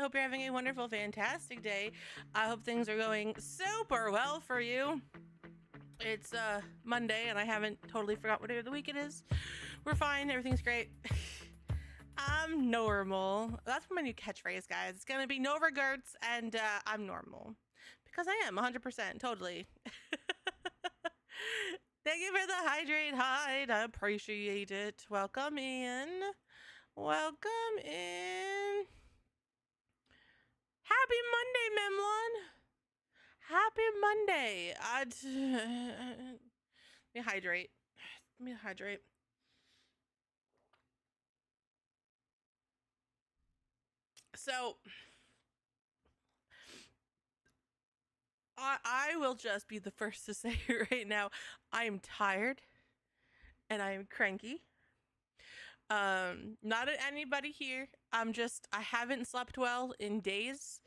hope you're having a wonderful, fantastic day. I hope things are going super well for you. It's Monday, and I haven't totally forgot what day of the week it is. We're fine. Everything's great. I'm normal. That's my new catchphrase, guys. It's gonna be no regrets, and I'm normal because I am 100% totally. Thank you for the hydrate hide. I appreciate it. Welcome in. Welcome in. Happy Monday, Memlon. Happy Monday. Let me hydrate. Let me hydrate. So, I will just be the first to say right now, I am tired and I am cranky. Not at anybody here. I haven't slept well in days,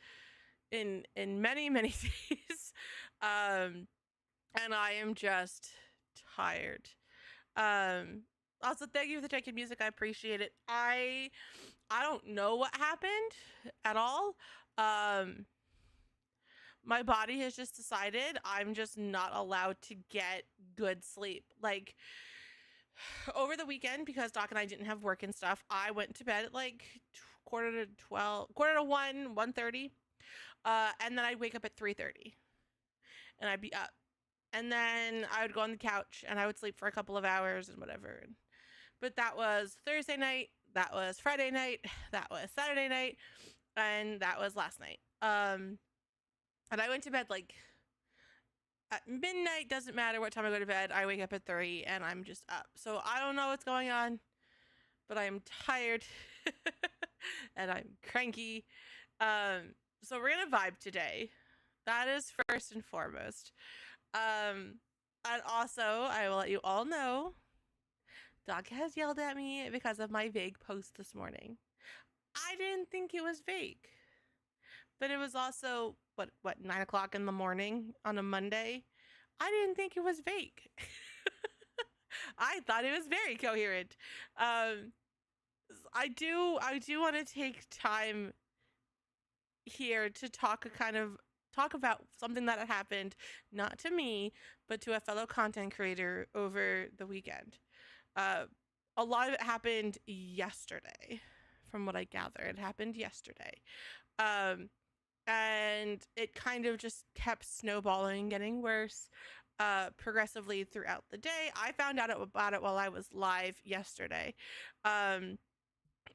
in many days. And I am just tired. Also, thank you for taking music. I appreciate it. I don't know what happened at all. My body has just decided I'm just not allowed to get good sleep. Like over the weekend, because Doc and I didn't have work and stuff, I went to bed at like quarter to 12, quarter to 1, 1:30. And then I'd wake up at 3:30 and I'd be up. And then I would go on the couch and I would sleep for a couple of hours and whatever. But that was Thursday night, that was Friday night, that was Saturday night, and that was last night. And I went to bed like at midnight. Doesn't matter what time I go to bed. I wake up at 3 and I'm just up. So I don't know what's going on, but I am tired and I'm cranky. So we're gonna vibe today. That is first and foremost. And also, I will let you all know, Doc has yelled at me because of my vague post this morning. I didn't think it was vague, but it was also what 9 o'clock in the morning on a Monday. I didn't think it was vague. I thought it was very coherent. I do want to take time here to talk about something that had happened, not to me, but to a fellow content creator over the weekend. A lot of it happened yesterday, from what I gather. It happened yesterday. And it kind of just kept snowballing, getting worse progressively throughout the day. I found out about it while I was live yesterday.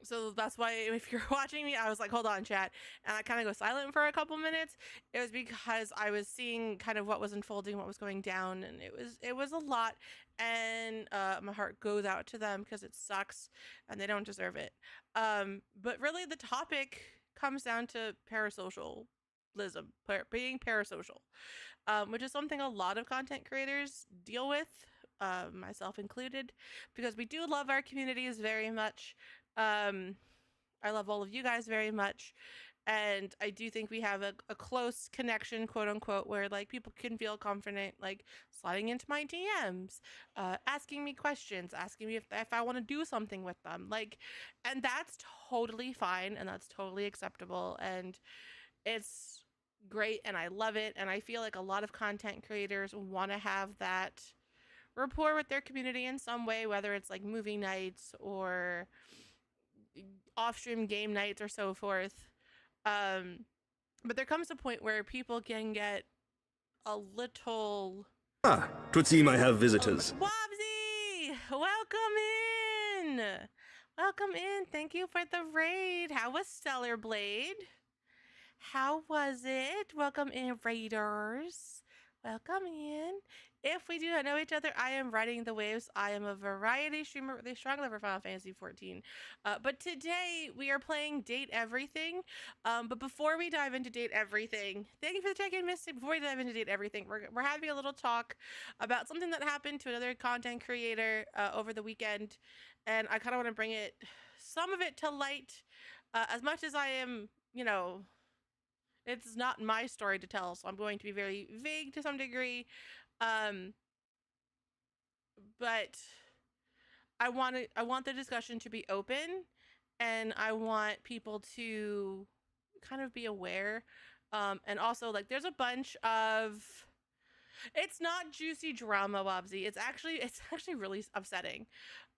So that's why if you're watching me, I was like, hold on, chat. And I kind of go silent for a couple minutes. It was because I was seeing kind of what was unfolding, what was going down. And it was a lot. And my heart goes out to them because it sucks and they don't deserve it. But really the topic comes down to parasocialism, being parasocial, which is something a lot of content creators deal with, myself included, because we do love our communities very much. I love all of you guys very much. And I do think we have a close connection, quote unquote, where like people can feel confident, like sliding into my DMs, asking me questions, asking me if I want to do something with them. Like, and that's totally fine and that's totally acceptable. And it's great and I love it. And I feel like a lot of content creators want to have that rapport with their community in some way, whether it's like movie nights or off-stream game nights or so forth. But there comes a point where people can get a little... Ah, twould seem I have visitors. Wobsy! Welcome in! Welcome in. Thank you for the raid. How was Stellar Blade? How was it? Welcome in, raiders. Welcome in. If we do not know each other, I am Riding the Waves. I am a variety streamer with a strong love for Final Fantasy XIV. But today we are playing Date Everything. But before we dive into Date Everything, thank you for the check-in, Misty. Before we dive into Date Everything, we're having a little talk about something that happened to another content creator over the weekend. And I kind of want to bring some of it to light. As much as I am, it's not my story to tell, so I'm going to be very vague to some degree. But I want the discussion to be open, and I want people to, kind of be aware. And also, like, there's a bunch of, it's not juicy drama, Wobsy. It's actually really upsetting.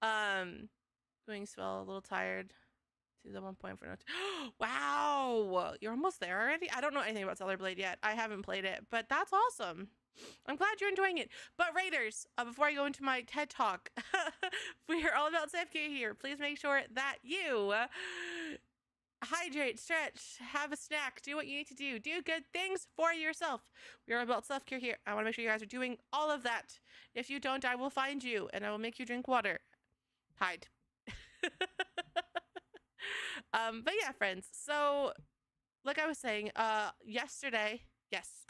Um, Going swell, a little tired. To the 1 point for no. Wow, you're almost there already. I don't know anything about Stellar Blade yet. I haven't played it, but that's awesome. I'm glad you're enjoying it. But Raiders, before I go into my TED talk, we are all about self care here. Please make sure that you hydrate, stretch, have a snack, do what you need to do good things for yourself. We are about self care here. I want to make sure you guys are doing all of that. If you don't, I will find you and I will make you drink water. Hide. But yeah, friends. So, like I was saying, yesterday, yes,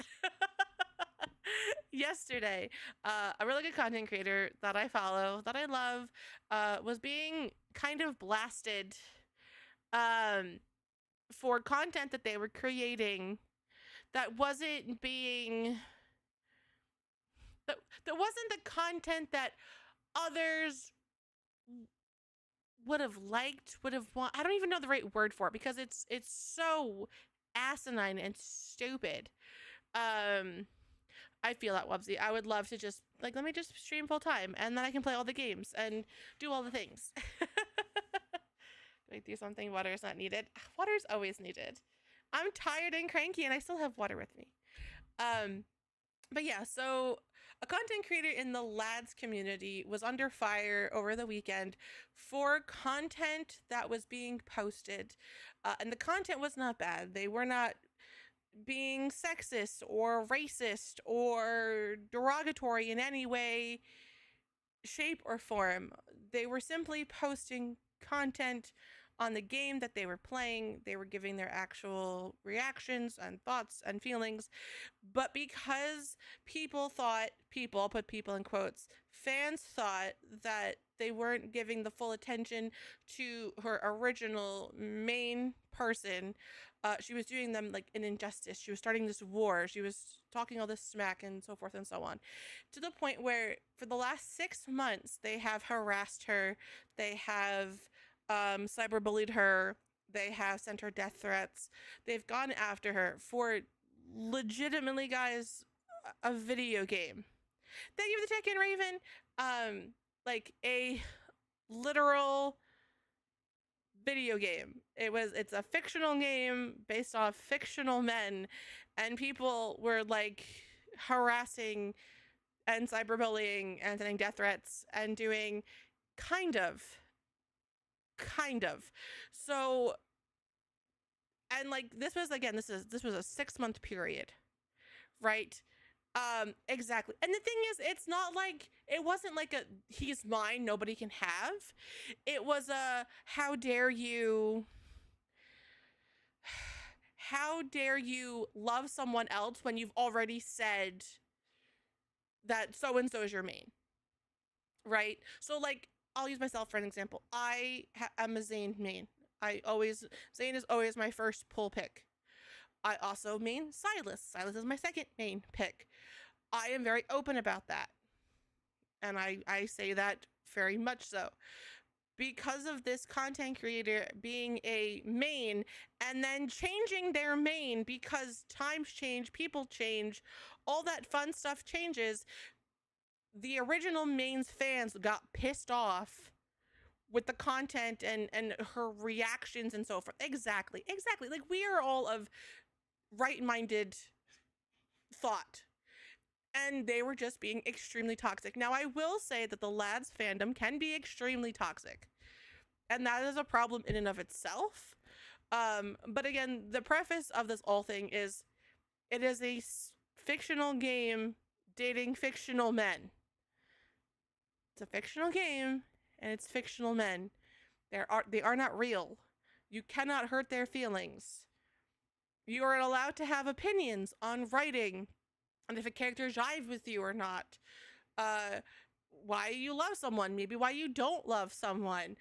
yesterday, a really good content creator that I follow, that I love, was being kind of blasted, um, for content that they were creating that wasn't being that wasn't the content that others would have liked, would have want. I don't even know the right word for it because it's so asinine and stupid. I feel that, Wubsy. I would love to just like, let me just stream full time and then I can play all the games and do all the things. Going through something, water is not needed. Water is always needed. I'm tired and cranky and I still have water with me. But yeah, so a content creator in the lads community was under fire over the weekend for content that was being posted. And the content was not bad. They were not being sexist or racist or derogatory in any way, shape, or form. They were simply posting content on the game that they were playing. They were giving their actual reactions and thoughts and feelings. But because I'll put people in quotes, fans thought that they weren't giving the full attention to her original main person, she was doing them like an injustice. She was starting this war. She was talking all this smack and so forth and so on, to the point where for the last 6 months they have harassed her. They have cyberbullied her. They have sent her death threats. They've gone after her for legitimately, guys, a video game. Thank you for the check-in, Raven. Like a literal video game. It's a fictional game based off fictional men, and people were like harassing and cyberbullying and sending death threats and doing kind of. So, and like this was a 6-month period, right? Exactly. And the thing is, it's not like, it wasn't like a he's mine, nobody can have. It was a how dare you love someone else when you've already said that so and so is your main, right? So like, I'll use myself for an example. I am a Zane main. Zane is always my first pull pick. I also main Silas. Silas is my second main pick. I am very open about that. And I say that very much so. Because of this content creator being a main and then changing their main because times change, people change, all that fun stuff changes, the original main's fans got pissed off with the content and her reactions and so forth. Exactly. Like, we are all of right-minded thought, and they were just being extremely toxic. Now, I will say that the lads fandom can be extremely toxic, and that is a problem in and of itself. But again, the preface of this whole thing is, it is a fictional game dating fictional men. It's a fictional game and it's fictional men. They are not real. You cannot hurt their feelings. You are allowed to have opinions on writing and if a character jives with you or not. Why you love someone, maybe why you don't love someone.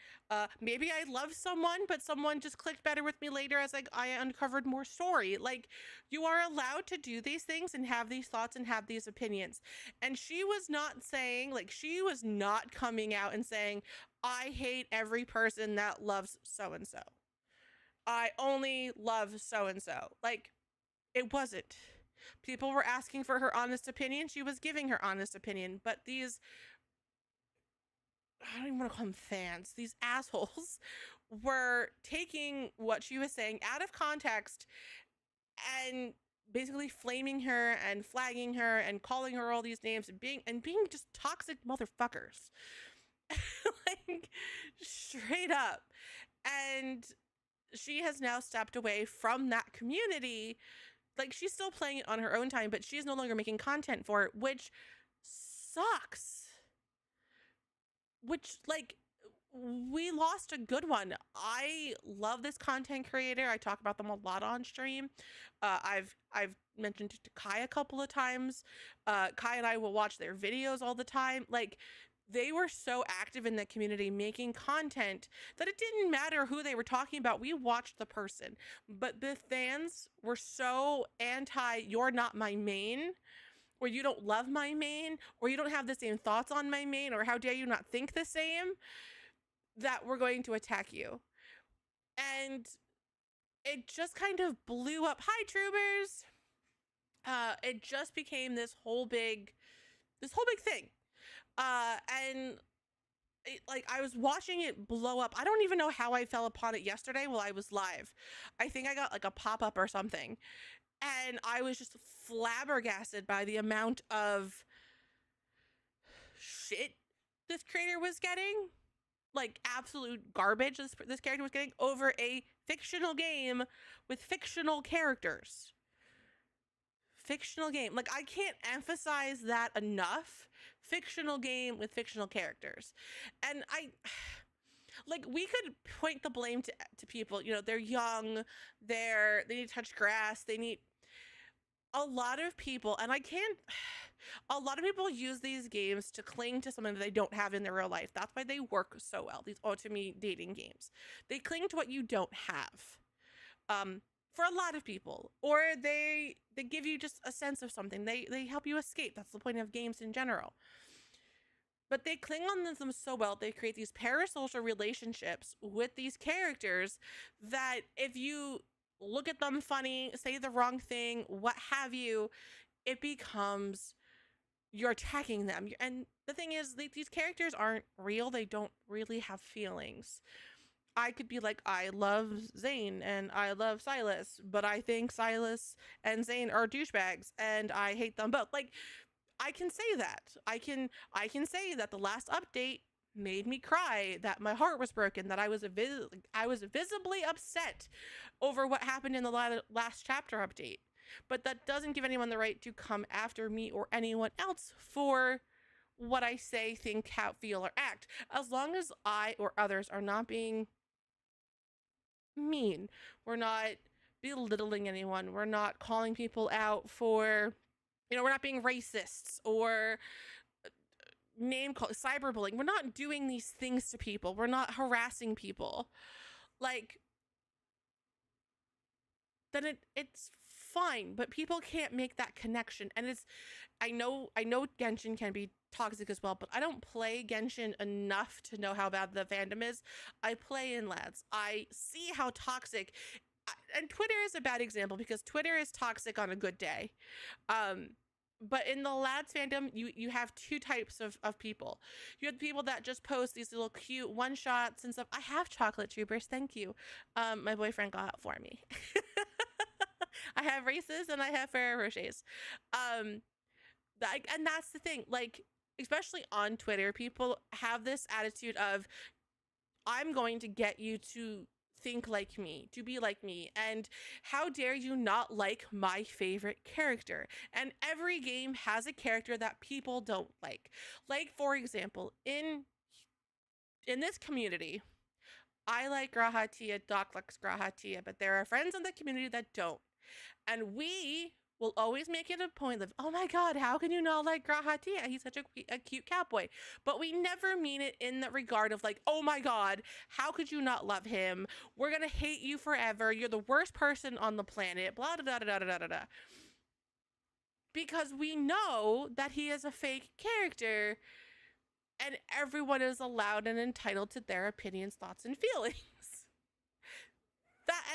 Maybe I love someone, but someone just clicked better with me later as like I uncovered more story. Like, you are allowed to do these things and have these thoughts and have these opinions. And she was not saying, like, she was not coming out and saying, I hate every person that loves so and so. I only love so and so. Like, it wasn't. People were asking for her honest opinion. She was giving her honest opinion. But these, I don't even want to call them fans, these assholes were taking what she was saying out of context and basically flaming her and flagging her and calling her all these names and being just toxic motherfuckers. Like, straight up. And she has now stepped away from that community. Like, she's still playing it on her own time, but she's no longer making content for it, which sucks. Which, like, we lost a good one. I love this content creator. I talk about them a lot on stream. I've mentioned it to Kai a couple of times. Kai and I will watch their videos all the time. Like, they were so active in the community making content that it didn't matter who they were talking about. We watched the person. But the fans were so anti, you're not my main, or you don't love my main, or you don't have the same thoughts on my main, or how dare you not think the same, that we're going to attack you. And it just kind of blew up. Hi, Troopers. It just became this whole big thing. And like, I was watching it blow up. I don't even know how I fell upon it yesterday while I was live. I think I got like a pop-up or something. And I was just flabbergasted by the amount of shit this creator was getting. Like, absolute garbage this character was getting over a fictional game with fictional characters. Fictional game. Like, I can't emphasize that enough. Fictional game with fictional characters. And like, we could point the blame to people. You know, they're young, they need to touch grass, they need a lot of people, and a lot of people use these games to cling to something that they don't have in their real life. That's why they work so well, these auto-me dating games. They cling to what you don't have. For a lot of people, or they give you just a sense of something. They help you escape. That's the point of games in general. But they cling on them so well, they create these parasocial relationships with these characters that if you look at them funny, say the wrong thing, what have you, it becomes you're attacking them. And the thing is, these characters aren't real. They don't really have feelings. I could be like, I love Zane and I love Silas, but I think Silas and Zane are douchebags and I hate them both. Like, I can say that. I can say that the last update made me cry, that my heart was broken, that I was visibly upset over what happened in the last chapter update. But that doesn't give anyone the right to come after me or anyone else for what I say, think, feel, or act. As long as I or others are not being mean, we're not belittling anyone, we're not calling people out for, you know, we're not being racists or name call, cyberbullying. We're not doing these things to people. We're not harassing people. Like, then it's fine, but people can't make that connection. And I know Genshin can be toxic as well, but I don't play Genshin enough to know how bad the fandom is. I play in LADs. I see how toxic, and Twitter is a bad example because Twitter is toxic on a good day. But in the LADs fandom, you have two types of people. You have the people that just post these little cute one-shots and stuff. I have chocolate troopers, thank you. My boyfriend got out for me. I have races and I have Ferrero Rochers. And that's the thing, like, especially on Twitter, people have this attitude of, I'm going to get you to think like me, to be like me, and how dare you not like my favorite character. And every game has a character that people don't like. Like, for example, in this community, I like G'raha Tia, Doc likes G'raha Tia, but there are friends in the community that don't. And we will always make it a point of, oh my god, how can you not like G'raha Tia? He's such a cute cowboy. But we never mean it in the regard of like, oh my god, how could you not love him? We're gonna hate you forever. You're the worst person on the planet. Blah, da, da, da, da, da, da. Because we know that he is a fake character and everyone is allowed and entitled to their opinions, thoughts, and feelings.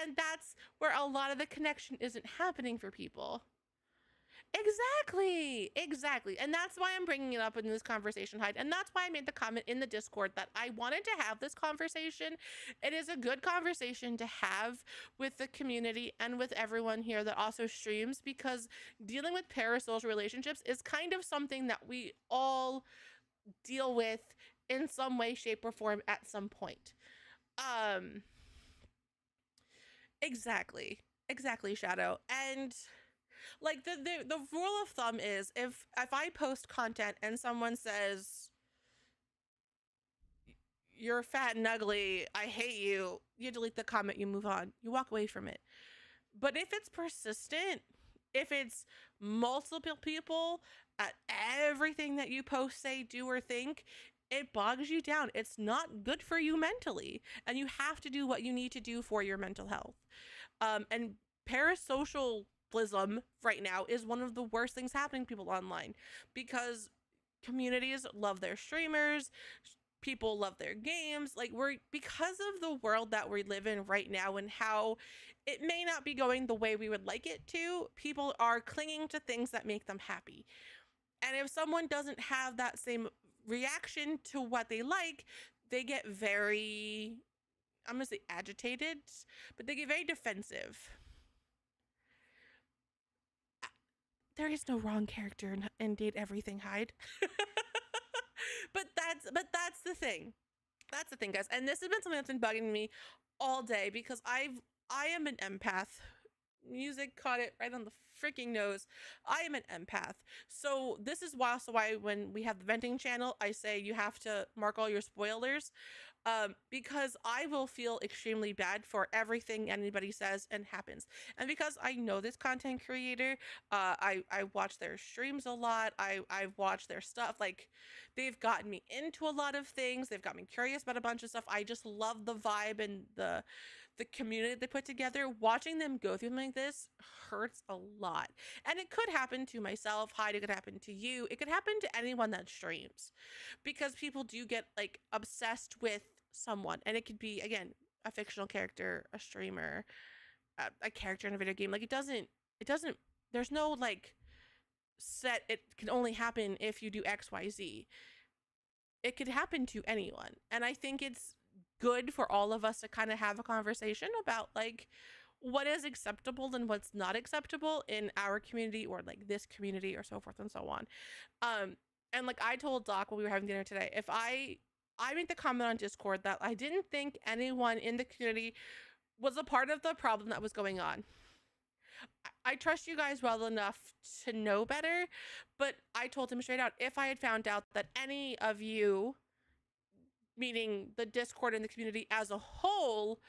And that's where a lot of the connection isn't happening for people. Exactly. And that's why I'm bringing it up in this conversation, Hyde. And that's why I made the comment in the Discord that I wanted to have this conversation. It is a good conversation to have with the community and with everyone here that also streams, because dealing with parasocial relationships is kind of something that we all deal with in some way, shape, or form at some point. Exactly, Shadow. And like the rule of thumb is, if I post content and someone says you're fat and ugly, I hate you, you delete the comment, you move on, you walk away from it. But if it's persistent, if it's multiple people at everything that you post, say, do, or think, it bogs you down. It's not good for you mentally, and you have to do what you need to do for your mental health. And parasocialism right now is one of the worst things happening to people online, because communities love their streamers, people love their games. Like, we're, because of the world that we live in right now and how it may not be going the way we would like it to, people are clinging to things that make them happy. And if someone doesn't have that same reaction to what they like, they get very, I'm gonna say agitated, but they get very defensive. There is no wrong character in Date Everything, Hyde. but that's the thing. That's the thing, guys. And this has been something that's been bugging me all day, because I am an empath. Music caught it right on the freaking nose. I am an empath. So this is why when we have the venting channel, I say you have to mark all your spoilers, because I will feel extremely bad for everything anybody says and happens. And because I know this content creator, I watch their streams a lot. I've watched their stuff. Like, they've gotten me into a lot of things. They've got me curious about a bunch of stuff. I just love the vibe and the community they put together. Watching them go through something like this hurts a lot. And it could happen to myself, Hyde, it could happen to you, it could happen to anyone that streams, because people do get like obsessed with someone, and it could be, again, a fictional character, a streamer, a character in a video game. Like, it doesn't there's no like set, it can only happen if you do XYZ. It could happen to anyone. And I think it's good for all of us to kind of have a conversation about like what is acceptable and what's not acceptable in our community, or like this community, or so forth and so on. And like I told Doc when we were having dinner today, if I made the comment on Discord that I didn't think anyone in the community was a part of the problem that was going on. I trust you guys well enough to know better, but I told him straight out, if I had found out that any of you, meaning the Discord and the community as a whole,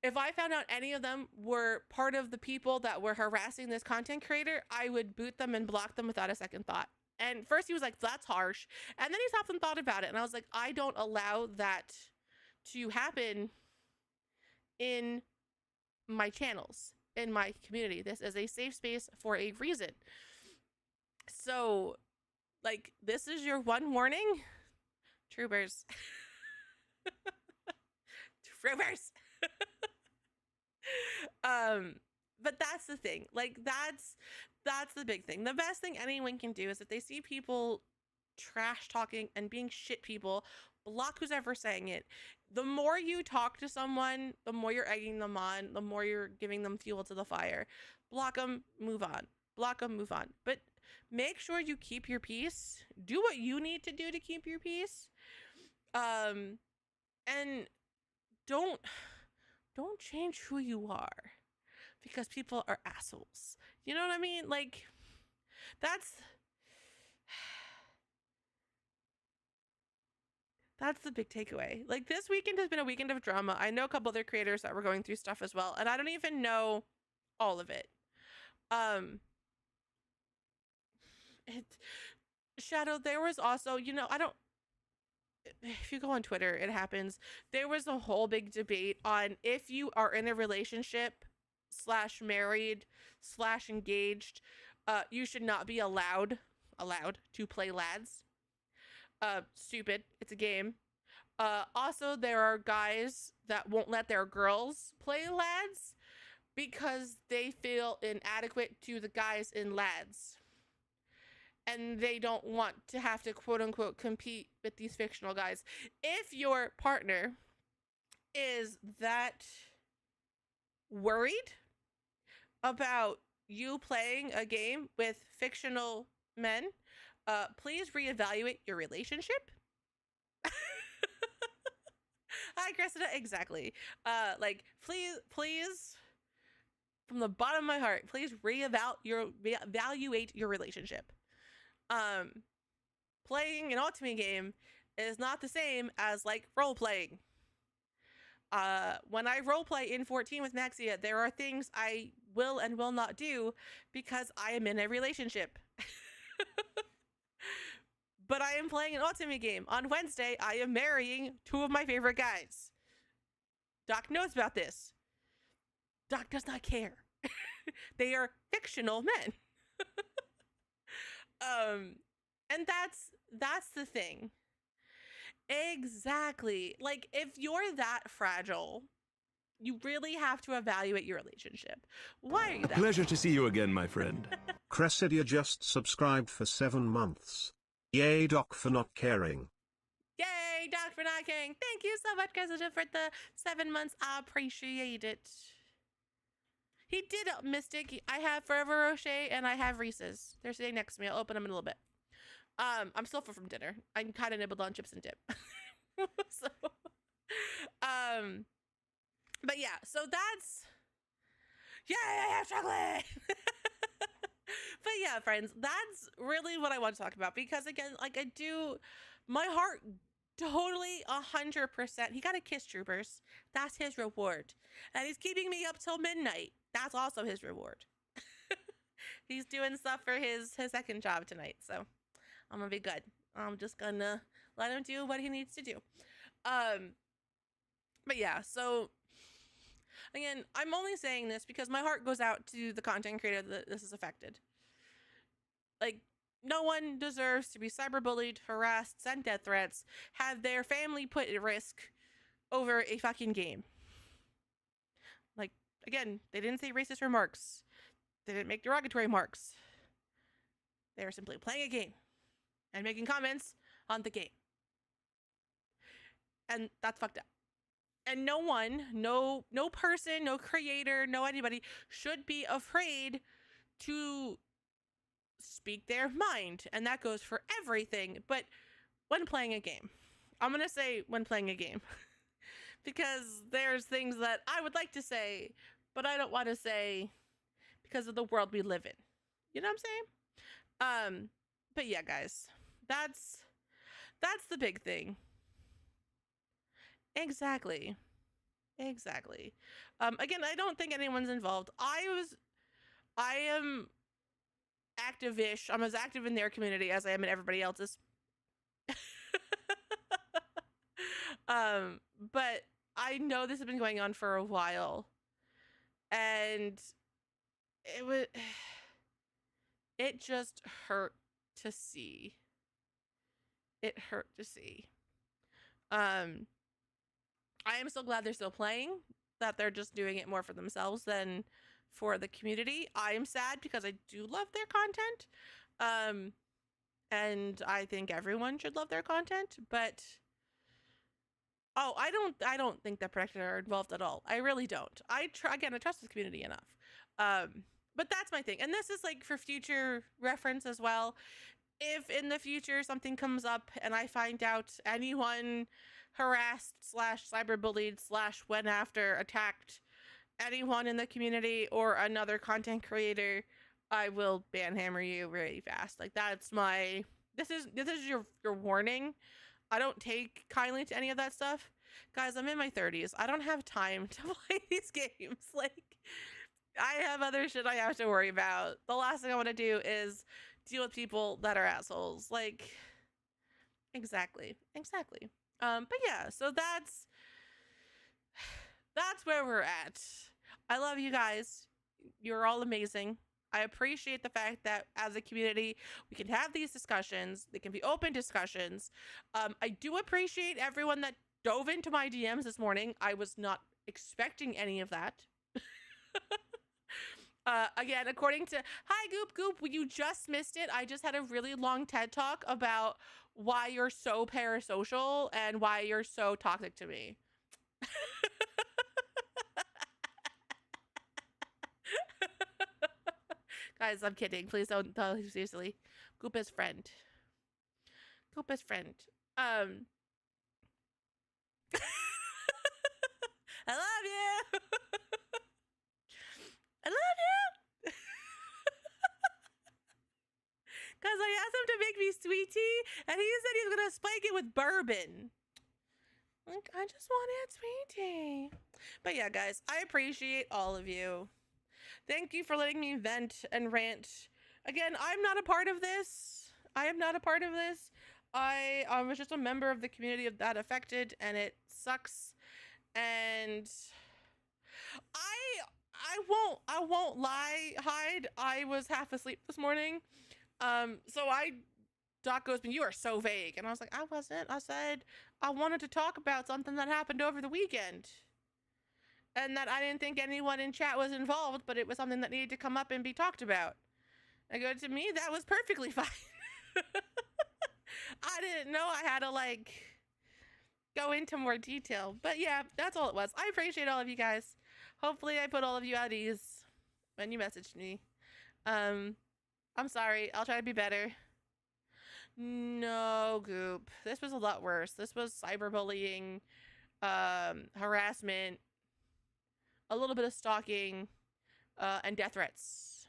if I found out any of them were part of the people that were harassing this content creator, I would boot them and block them without a second thought. And first he was like, that's harsh. And then he stopped and thought about it. And I was like, I don't allow that to happen in my channels, in my community. This is a safe space for a reason. So, like, this is your one warning. Troopers. Troopers. But that's the thing. Like, that's the big thing. The best thing anyone can do is, if they see people trash talking and being shit people, block who's ever saying it. The more you talk to someone, the more you're egging them on, the more you're giving them fuel to the fire. Block them, move on. Block them, move on. But make sure you keep your peace. Do what you need to do to keep your peace. And don't change who you are because people are assholes. You know what I mean? Like, that's the big takeaway. Like, this weekend has been a weekend of drama. I know a couple other creators that were going through stuff as well, and I don't even know all of it. Shadow, there was also, you know, if you go on Twitter, it happens. There was a whole big debate on if you are in a relationship / married / engaged, you should not be allowed to play lads. Stupid. It's a game. Also, there are guys that won't let their girls play lads because they feel inadequate to the guys in lads. And they don't want to have to quote unquote compete with these fictional guys. If your partner is that worried about you playing a game with fictional men, please reevaluate your relationship. Hi, Cressida. Exactly. Like, please, from the bottom of my heart, please reevaluate your relationship. Playing an Ultimate game is not the same as like role playing. When I roleplay in 14 with Maxia, there are things I will and will not do because I am in a relationship. But I am playing an Ultimate game. On Wednesday, I am marrying 2 of my favorite guys. Doc knows about this. Doc does not care. They are fictional men. And that's the thing. Exactly. Like, if you're that fragile, you really have to evaluate your relationship. Why are you that Pleasure to see you again, my friend. Cressidia just subscribed for 7 months. Yay, Doc, for not caring. Yay, Doc, for not caring. Thank you so much, Cressida, for the 7 months. I appreciate it. He did, Mystic. I have Forever Rocher and I have Reese's. They're sitting next to me. I'll open them in a little bit. I'm still full from dinner. I'm kind of nibbled on chips and dip. So, but yeah, so that's, yay, I have chocolate. But yeah, friends, that's really what I want to talk about, because again, like, my heart totally 100%. He got a kiss, troopers. That's his reward. And he's keeping me up till midnight. That's also his reward. He's doing stuff for his second job tonight, so I'm gonna be good. I'm just gonna let him do what he needs to do. But yeah, so again, I'm only saying this because my heart goes out to the content creator that this has affected. Like, no one deserves to be cyberbullied, harassed, sent death threats, have their family put at risk over a fucking game. Like, again, they didn't say racist remarks. They didn't make derogatory remarks. They were simply playing a game and making comments on the game. And that's fucked up. And no one, no person, no creator, no anybody should be afraid to speak their mind. And that goes for everything, but when playing a game. I'm gonna say when playing a game. Because there's things that I would like to say, but I don't want to say because of the world we live in. You know what I'm saying? But yeah, guys, that's the big thing. Exactly. Again, I don't think anyone's involved. I am active-ish. I'm as active in their community as I am in everybody else's. But I know this has been going on for a while, and it just hurt to see. It hurt to see. I am so glad they're still playing, that they're just doing it more for themselves than for the community. I am sad because I do love their content. And I think everyone should love their content, but I don't think the Protected are involved at all. I really don't. I trust this community enough. But that's my thing. And this is like for future reference as well. If in the future something comes up and I find out anyone harassed / cyberbullied / went after, attacked anyone in the community or another content creator, I will banhammer you really fast. Like, that's my, this is your warning. I don't take kindly to any of that stuff. Guys, I'm in my 30s. I don't have time to play these games. Like, I have other shit I have to worry about. The last thing I want to do is deal with people that are assholes. Like, exactly. But yeah, so that's where we're at. I love you guys. You're all amazing. I appreciate the fact that as a community, we can have these discussions. They can be open discussions. I do appreciate everyone that dove into my DMs this morning. I was not expecting any of that. Again, according to Hi Goop Goop, you just missed it. I just had a really long TED talk about why you're so parasocial and why you're so toxic to me. Guys, I'm kidding. Please don't seriously. Goop is friend. Goop is friend. I love you. I love you. Because I asked him to make me sweet tea, and he said he's going to spike it with bourbon. Like, I just wanted sweet tea. But yeah, guys, I appreciate all of you. Thank you for letting me vent and rant. Again, I'm not a part of this. I am not a part of this. I was just a member of the community that affected, and it sucks. And I won't hide. I was half asleep this morning. Doc goes, you are so vague. And I was like, I wasn't. I said I wanted to talk about something that happened over the weekend. And that I didn't think anyone in chat was involved, but it was something that needed to come up and be talked about. I go, to me, that was perfectly fine. I didn't know I had to, like, go into more detail. But yeah, that's all it was. I appreciate all of you guys. Hopefully I put all of you at ease when you messaged me. I'm sorry. I'll try to be better. No, Goop. This was a lot worse. This was cyberbullying, harassment, a little bit of stalking, and death threats.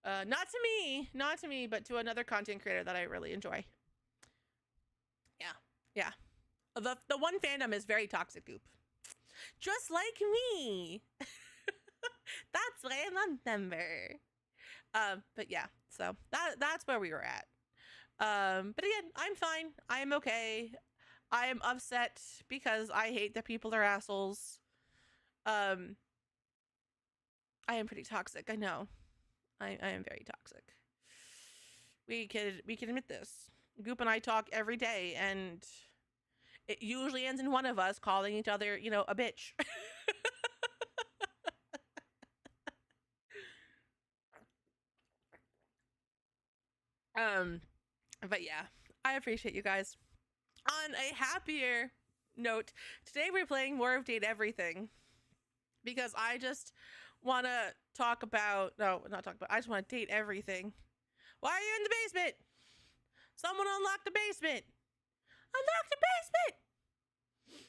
Not to me, but to another content creator that I really enjoy. Yeah. The one fandom is very toxic, Goop. Just like me. That's why I'm a member. But yeah, so that's where we were at. But again, I'm fine. I am okay. I am upset because I hate that people are assholes. I am pretty toxic. I know. I am very toxic. We can admit this. Goop and I talk every day, and it usually ends in one of us calling each other, a bitch. But yeah, I appreciate you guys. On a happier note, today we're playing more of Date Everything because I just want to talk about, I just want to date everything. Why are you in the basement? Someone unlock the basement. Unlock the basement.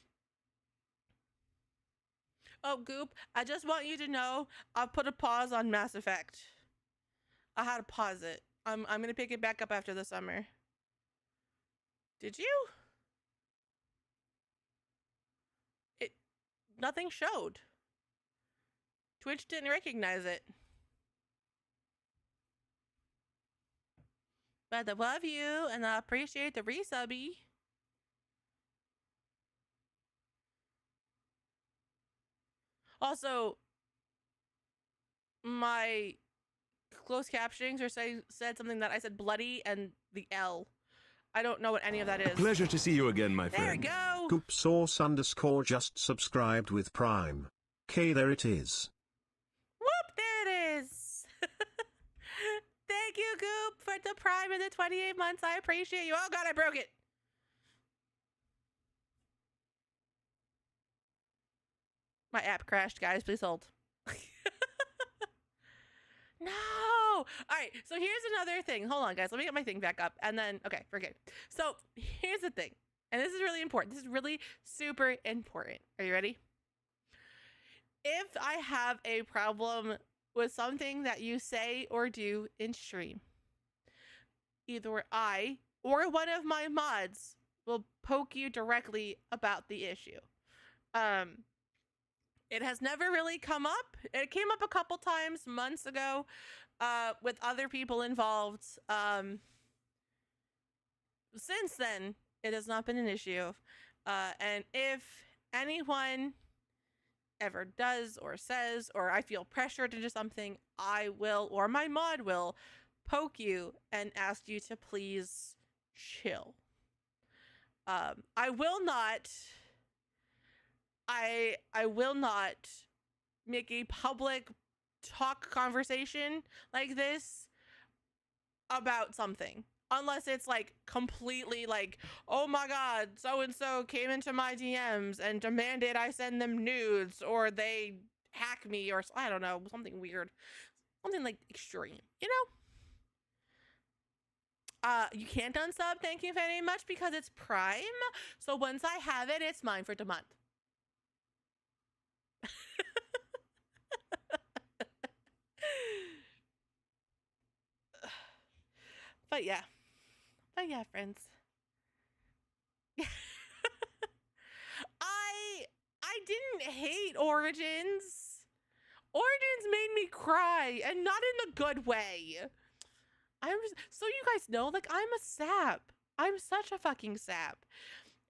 Oh, Goop, I just want you to know I've put a pause on Mass Effect. I had to pause it. I'm gonna pick it back up after the summer. Did you? Nothing showed. Twitch didn't recognize it. But I love you and I appreciate the resubby. Also, my closed captionings said something that I said bloody and the L. I don't know what any of that is. Pleasure to see you again, my friend. There we go. Goop Sauce _ just subscribed with Prime. Okay, there it is. Whoop, there it is. Thank you, Goop, for the Prime and the 28 months. I appreciate you. Oh, God, I broke it. My app crashed, guys. Please hold. No. All right. So here's another thing. Hold on, guys. Let me get my thing back up. And then, okay, we're good. So here's the thing. And this is really important. This is really super important. Are you ready? If I have a problem with something that you say or do in stream, either I or one of my mods will poke you directly about the issue. It has never really come up. It came up a couple times months ago with other people involved. Since then, it has not been an issue. And if anyone ever does or says, or I feel pressured to do something, I will, or my mod will, poke you and ask you to please chill. I will not. I will not make a public talk conversation like this about something unless it's like completely like, oh my god, so and so came into my DMs and demanded I send them nudes, or they hack me, or I don't know, something weird, something like extreme, you know. You can't unsub thank you very much because it's Prime, so once I have it, it's mine for the month. But yeah, friends. I didn't hate Origins. Origins made me cry, and not in a good way. So you guys know, like, I'm a sap. I'm such a fucking sap.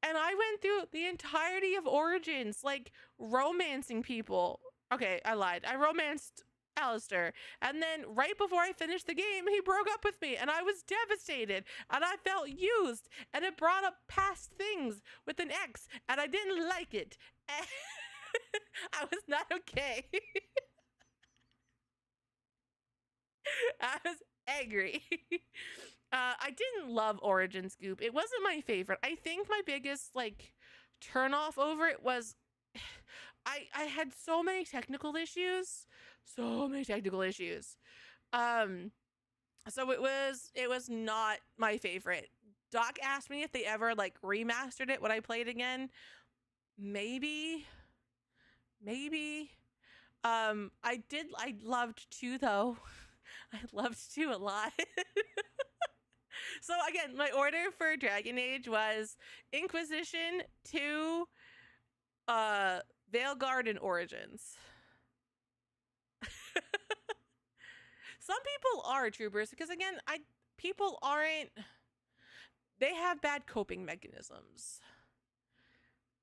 And I went through the entirety of Origins, like, romancing people. Okay, I lied. I romanced Alistair. And then right before I finished the game, he broke up with me, and I was devastated, and I felt used, and it brought up past things with an ex, and I didn't like it. I was not okay. I was angry. I didn't love Origins Goop. It wasn't my favorite. I think my biggest like turn off over it was I had so many technical issues. So many technical issues. So it was not my favorite. Doc asked me if they ever like remastered it, would I play it again? Maybe. I loved 2 though. I loved 2 a lot. So again, my order for Dragon Age was Inquisition, 2, Veilguard, and Origins. Some people are troopers because again, people aren't, they have bad coping mechanisms.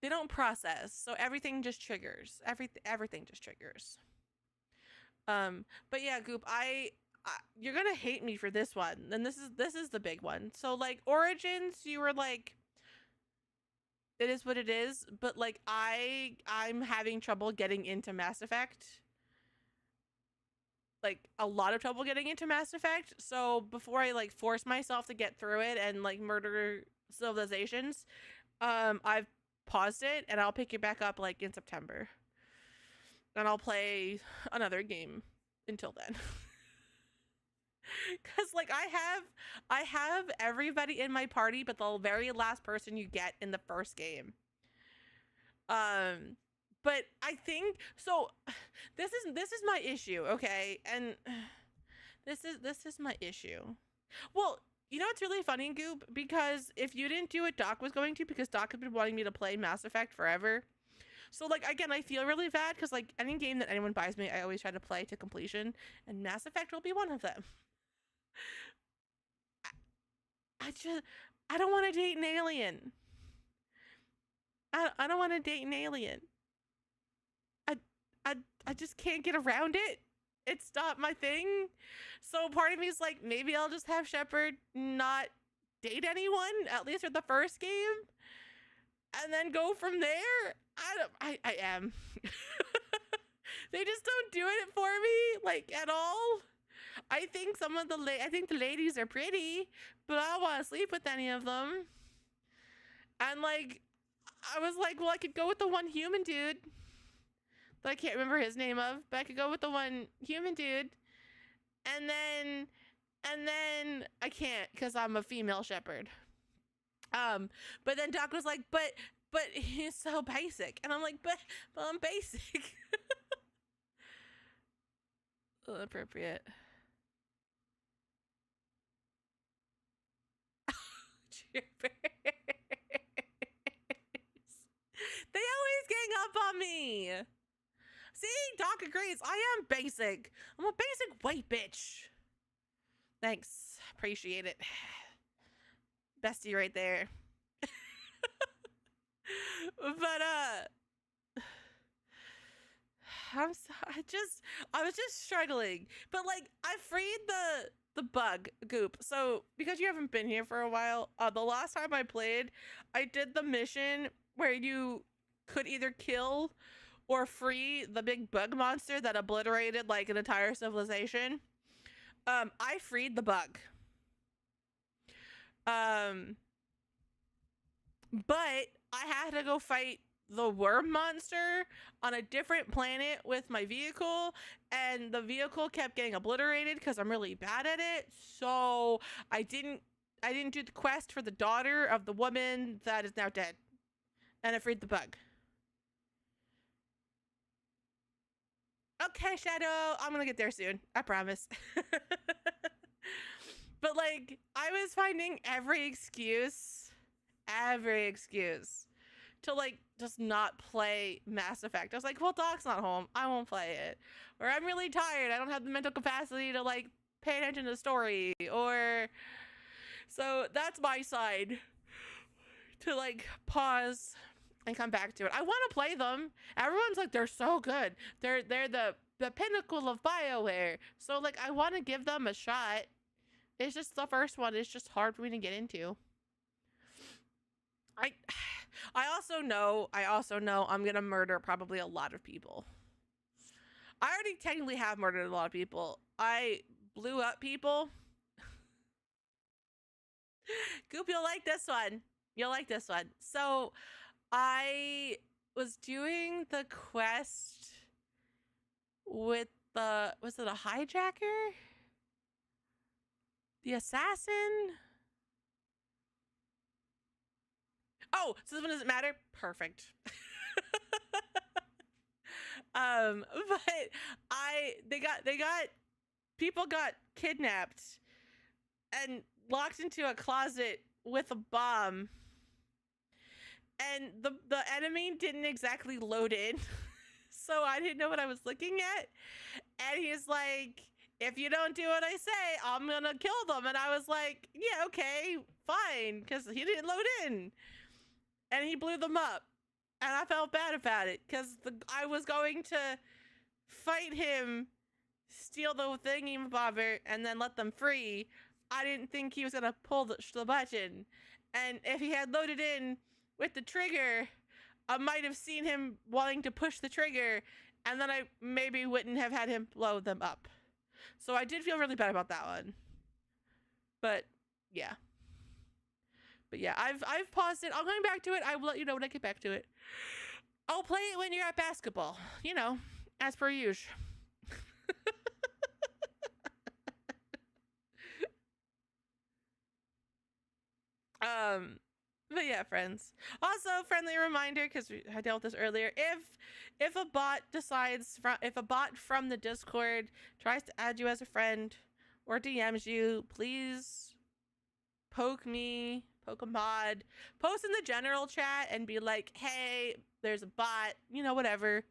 They don't process, so everything just triggers. Everything just triggers. But yeah, Goop, you're gonna hate me for this one, and this is the big one. So like Origins, you were like, it is what it is, but like I'm having trouble getting into Mass Effect. Like a lot of trouble getting into Mass Effect. So before I like force myself to get through it and like murder civilizations, I've paused it, and I'll pick it back up like in September. And I'll play another game until then. Cause like I have everybody in my party but the very last person you get in the first game. But I think so this is my issue, okay? And this is my issue. Well, you know what's really funny, Goop? Because if you didn't do what Doc was going to, because Doc had been wanting me to play Mass Effect forever. So like again, I feel really bad because like any game that anyone buys me, I always try to play to completion, and Mass Effect will be one of them. I don't want to date an alien. I don't want to date an alien. I just can't get around it. It's not my thing. So part of me is like, maybe I'll just have Shepard not date anyone, at least for the first game, and then go from there. I am. They just don't do it for me, like, at all. I think I think the ladies are pretty, but I don't want to sleep with any of them. And like, I was like, well, I could go with the one human dude that I can't remember his name of, but I could go with the one human dude. And then I can't because I'm a female Shepard. But then Doc was like, but he's so basic. And I'm like, but I'm basic. Inappropriate. They always gang up on me. See, Doc agrees. I am basic. I'm a basic white bitch. Thanks. Appreciate it. Bestie right there. But I was just struggling. But like I freed the bug goop. So because you haven't been here for a while, the last time I played, I did the mission where you could either kill or free the big bug monster that obliterated like an entire civilization. I freed the bug. But I had to go fight the worm monster on a different planet with my vehicle, and the vehicle kept getting obliterated because I'm really bad at it. So I didn't do the quest for the daughter of the woman that is now dead, and I freed the bug. Okay, Shadow, I'm gonna get there soon, I promise. But like, I was finding every excuse to like just not play Mass Effect. I was like, well, Doc's not home, I won't play it. Or I'm really tired, I don't have the mental capacity to like pay attention to the story. Or so that's my side, to like pause and come back to it. I want to play them. Everyone's like, they're so good. They're the pinnacle of BioWare. So like, I want to give them a shot. It's just the first one is just hard for me to get into. I also know I'm gonna murder probably a lot of people. I already technically have murdered a lot of people. I blew up people. Goop, you'll like this one. You'll like this one. So I was doing the quest with was it a hijacker? The assassin? Oh, so this one doesn't matter? Perfect. But people got kidnapped and locked into a closet with a bomb. And the enemy didn't exactly load in. So I didn't know what I was looking at. And he's like, if you don't do what I say, I'm gonna kill them. And I was like, yeah, okay, fine, because he didn't load in. And he blew them up. And I felt bad about it, because I was going to fight him, steal the thingy-mabobber, and then let them free. I didn't think he was gonna pull the button. And if he had loaded in with the trigger, I might have seen him wanting to push the trigger, and then I maybe wouldn't have had him blow them up. So I did feel really bad about that one. But yeah. But yeah, I've paused it. I'm going back to it. I will let you know when I get back to it. I'll play it when you're at basketball, you know, as per usual. But yeah, friends. Also, friendly reminder, because I dealt with this earlier. If a bot from the Discord tries to add you as a friend or DMs you, please poke me, poke a mod, post in the general chat and be like, hey, there's a bot, you know, whatever,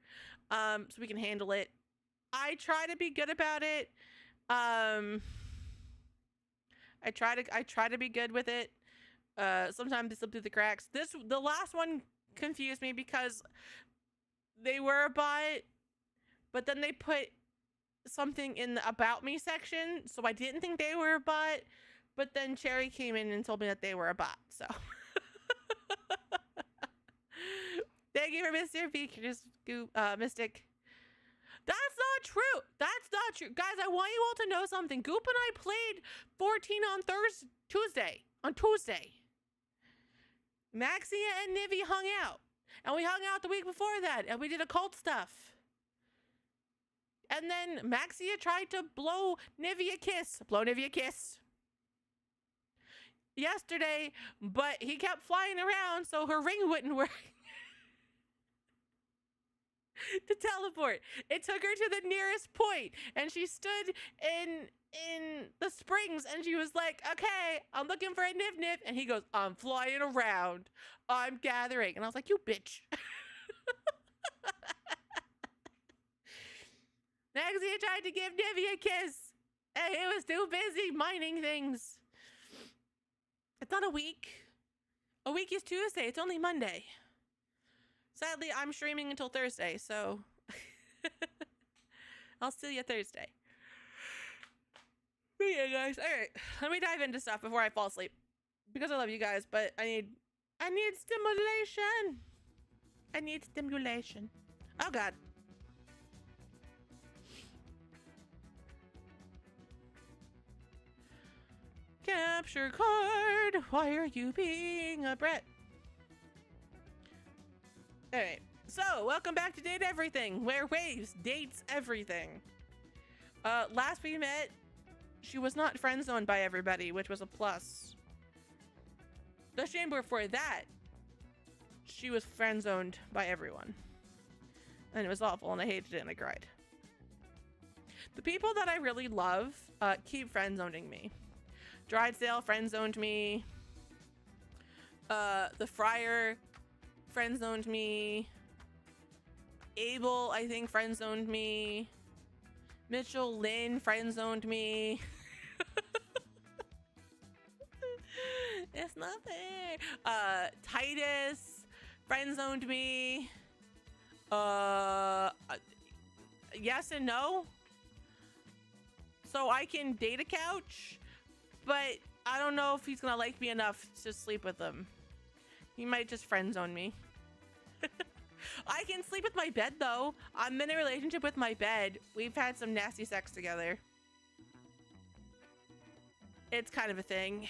so we can handle it. I try to be good about it. I try to be good with it. Sometimes they slip through the cracks. The last one confused me because they were a bot, but then they put something in the about me section, so I didn't think they were a bot. But then Cherry came in and told me that they were a bot. So thank you for Mr. Features, Mystic. That's not true. That's not true, guys. I want you all to know something. Goop and I played 14 on Tuesday. Maxia and Nivi hung out. And we hung out the week before that. And we did occult stuff. And then Maxia tried to blow Nivi a kiss. Yesterday. But he kept flying around so her ring wouldn't work. To teleport. It took her to the nearest point. And she stood in the springs and she was like, okay, I'm looking for a Niv. And he goes, I'm flying around, I'm gathering. And I was like, you bitch. Maxia tried to give Nivi a kiss and he was too busy mining things. It's not a week is Tuesday, it's only Monday. Sadly, I'm streaming until Thursday, so I'll see you Thursday. But yeah, guys. All right, let me dive into stuff before I fall asleep because I love you guys, but I need stimulation. I need stimulation. Oh God. Capture card. Why are you being a brat? All right. So, welcome back to Date Everything, where Waves dates everything. Last we met, she was not friend zoned by everybody, which was a plus. The shame before that, she was friend zoned by everyone. And it was awful, and I hated it, and I cried. The people that I really love keep friend zoning me. Drydesdale friend zoned me. The Friar friend zoned me. Abel, I think, friend zoned me. Mitchell Lynn friend zoned me. It's not fair. Titus friend zoned me. Yes and no. So I can date a couch, but I don't know if he's gonna like me enough to sleep with him. He might just friend zone me. I can sleep with my bed though. I'm in a relationship with my bed. We've had some nasty sex together. It's kind of a thing.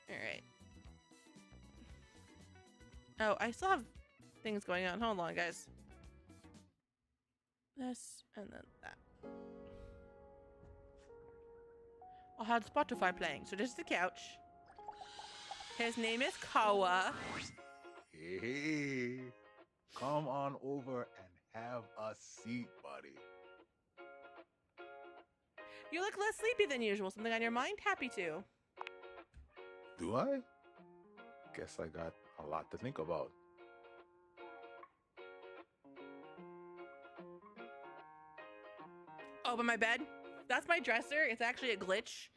All right. Oh, I still have things going on. Hold on, guys. This and then that. I'll have Spotify playing. So this is the couch. His name is Kawa. Hey, come on over and have a seat, buddy. You look less sleepy than usual. Something on your mind? Happy to. Do I? Guess I got a lot to think about. Oh, but my bed? That's my dresser. It's actually a glitch.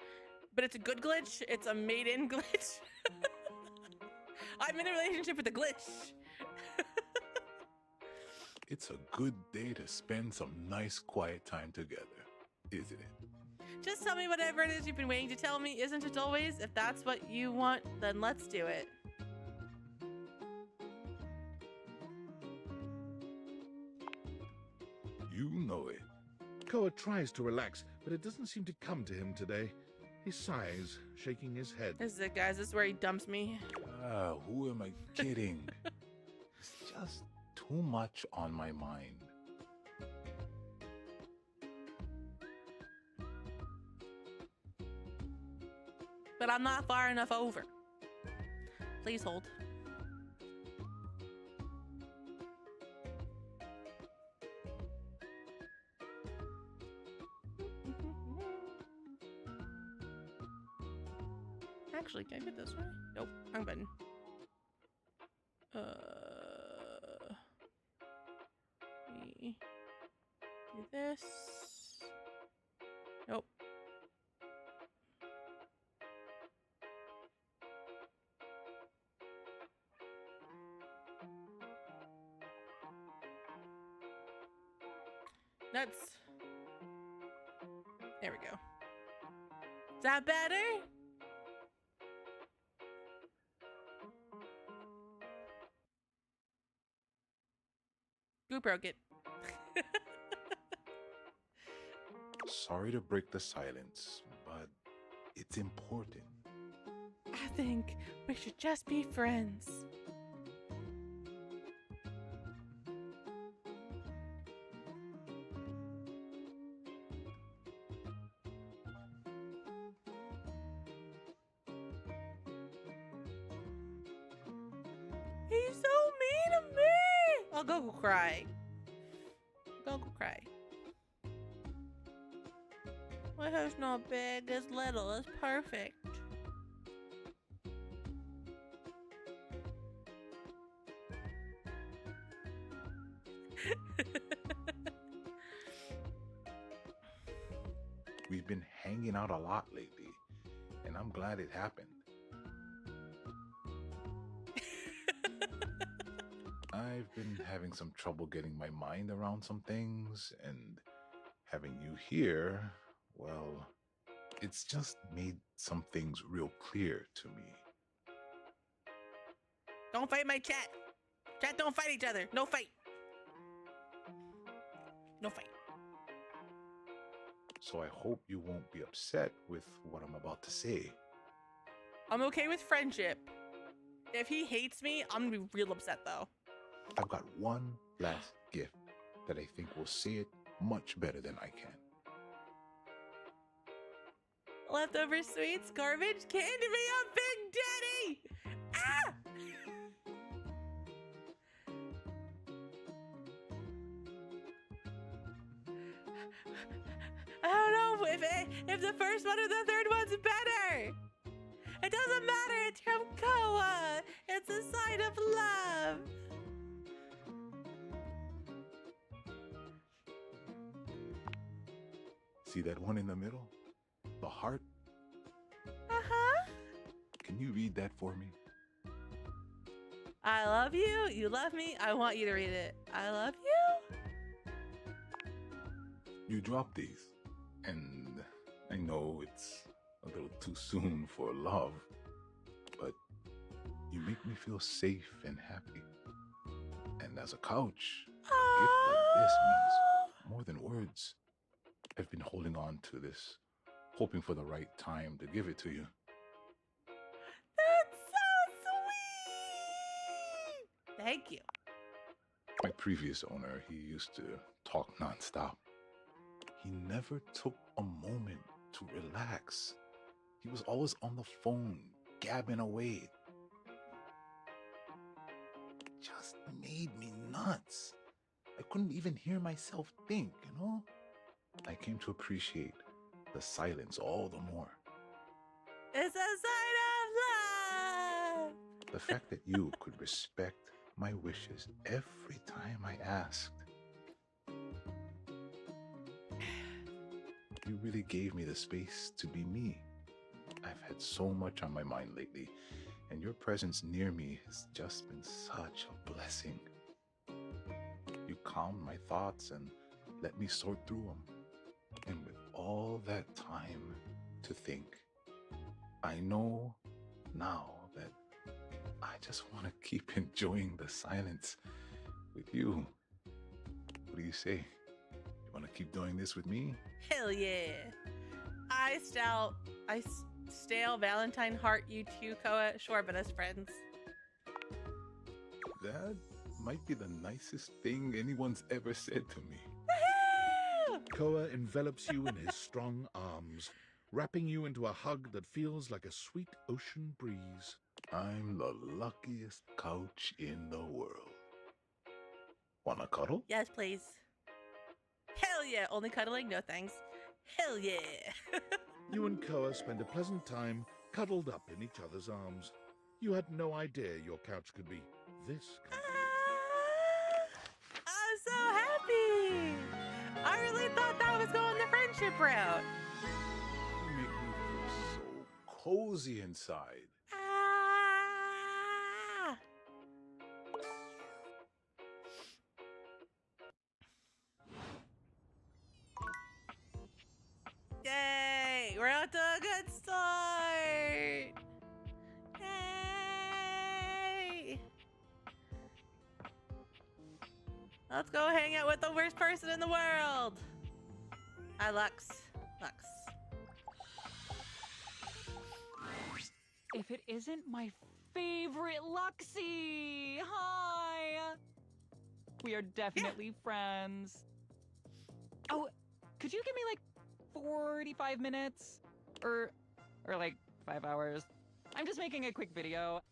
But it's a good glitch. It's a made-in glitch. I'm in a relationship with a glitch. It's a good day to spend some nice quiet time together, isn't it? Just tell me whatever it is you've been waiting to tell me, isn't it always? If that's what you want, then let's do it. You know it. Koa tries to relax, but it doesn't seem to come to him today. He sighs, shaking his head. This is it, guys. This is where he dumps me. Who am I kidding? It's just too much on my mind. But I'm not far enough over. Please hold. Actually, can I get this way? Nope, wrong button. We do this. Nope. Nuts. There we go. Is that better? Who broke it? Sorry to break the silence, but it's important. I think we should just be friends. He's so mean to me. I'll go cry. Go cry. My hair's not big, it's little, it's perfect. We've been hanging out a lot lately, and I'm glad it happened. I've been having some trouble getting my mind around some things, and having you here Well, it's just made some things real clear to me. Don't fight my chat. Chat, don't fight each other. No fight. No fight. So I hope you won't be upset with what I'm about to say. I'm okay with friendship. If he hates me, I'm gonna be real upset though. I've got one last gift that I think will say it much better than I can. Leftover sweets, garbage, candy me up, Big Daddy! Ah! I don't know if the first one or the third one's better. It doesn't matter. It's from Koa. It's a sign of love. See that one in the middle? The heart? Uh-huh. Can you read that for me? I love you. You love me. I want you to read it. I love you. You dropped these, and I know it's a little too soon for love, but you make me feel safe and happy. And as a couch, a gift like this means more than words. I've been holding on to this, hoping for the right time to give it to you. That's so sweet. Thank you. My previous owner, he used to talk nonstop. He never took a moment to relax. He was always on the phone, gabbing away. It just made me nuts. I couldn't even hear myself think, you know? I came to appreciate the silence all the more. It's a sign of love. The fact that you could respect my wishes every time I asked. You really gave me the space to be me. I've had so much on my mind lately, and your presence near me has just been such a blessing. You calmed my thoughts and let me sort through them. And with all that time to think, I know now that I just want to keep enjoying the silence with you. What do you say? You want to keep doing this with me? Hell yeah. Stale Valentine heart you too, Koa. Sure, but as friends. That might be the nicest thing anyone's ever said to me. Koa envelops you in his strong arms, wrapping you into a hug that feels like a sweet ocean breeze. I'm the luckiest couch in the world. Wanna cuddle? Yes, please. Hell yeah. Only cuddling? No thanks. Hell yeah. You and Koa spend a pleasant time cuddled up in each other's arms. You had no idea your couch could be this comfy. I'm so happy. I really thought that was going the friendship route. You make me feel so cozy inside. Ah. Yay! We're out to a good start! Yay! Let's go hang out with the worst person in the world! Hi, Lux. Lux. If it isn't my favorite Luxie! Hi! We are definitely friends. Oh, could you give me like 45 minutes? Or like 5 hours? I'm just making a quick video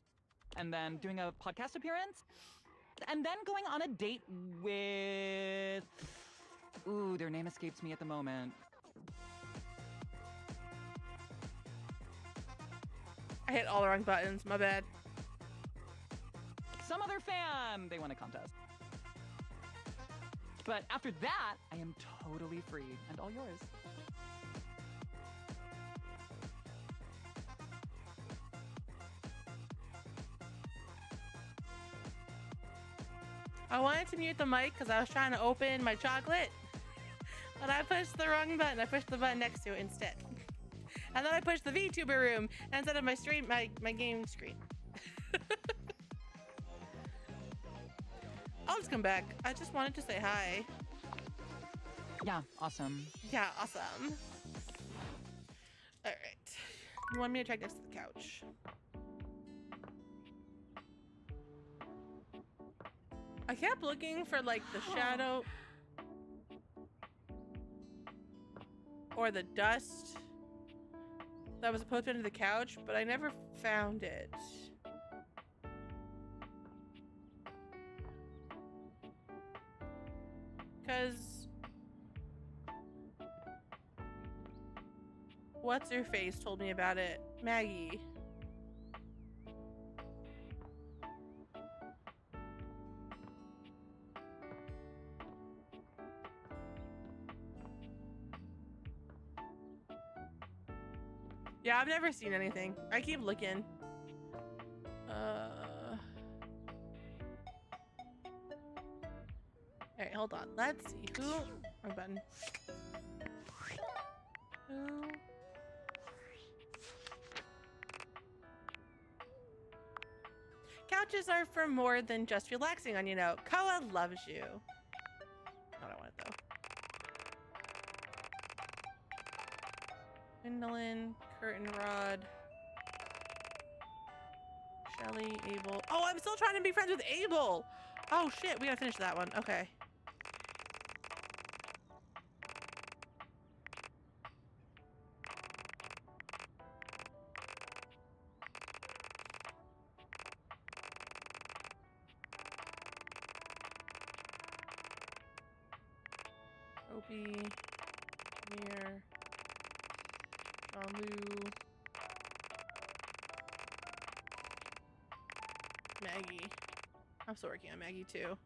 and then doing a podcast appearance and then going on a date with... Ooh, their name escapes me at the moment. I hit all the wrong buttons, my bad. Some other fan! They won a contest. But after that, I am totally free and all yours. I wanted to mute the mic because I was trying to open my chocolate, But I pushed the wrong button. I pushed the button next to it instead. And then I pushed the VTuber room instead of my stream, my game screen. I'll just come back. I just wanted to say hi. Yeah, awesome. Yeah, awesome. All right. You want me to check next to the couch? I kept looking for like the shadow or the dust that was supposed to be under the couch, but I never found it. Because what's her face told me about it? Maggie. Yeah, I've never seen anything. I keep looking. Alright, hold on. Let's see. Who? Wrong button. Who? Couches are for more than just relaxing on, you know. Koa loves you. I don't want it though. Gwendolyn, curtain rod, Shelly, Abel. Oh, I'm still trying to be friends with Abel. Oh shit, we gotta finish that one. Okay. Opie, Mir, Jean-Lou, Maggie. I'm still working on Maggie too.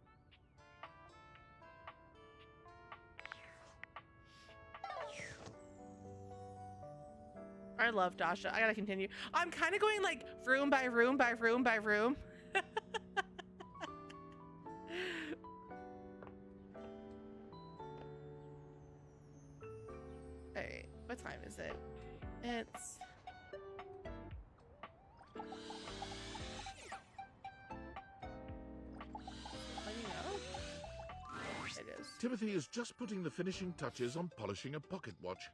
I love Dasha. I gotta continue. I'm kind of going like room by room by room by room. Alright, what time is it? It's... It is. Timothy is just putting the finishing touches on polishing a pocket watch.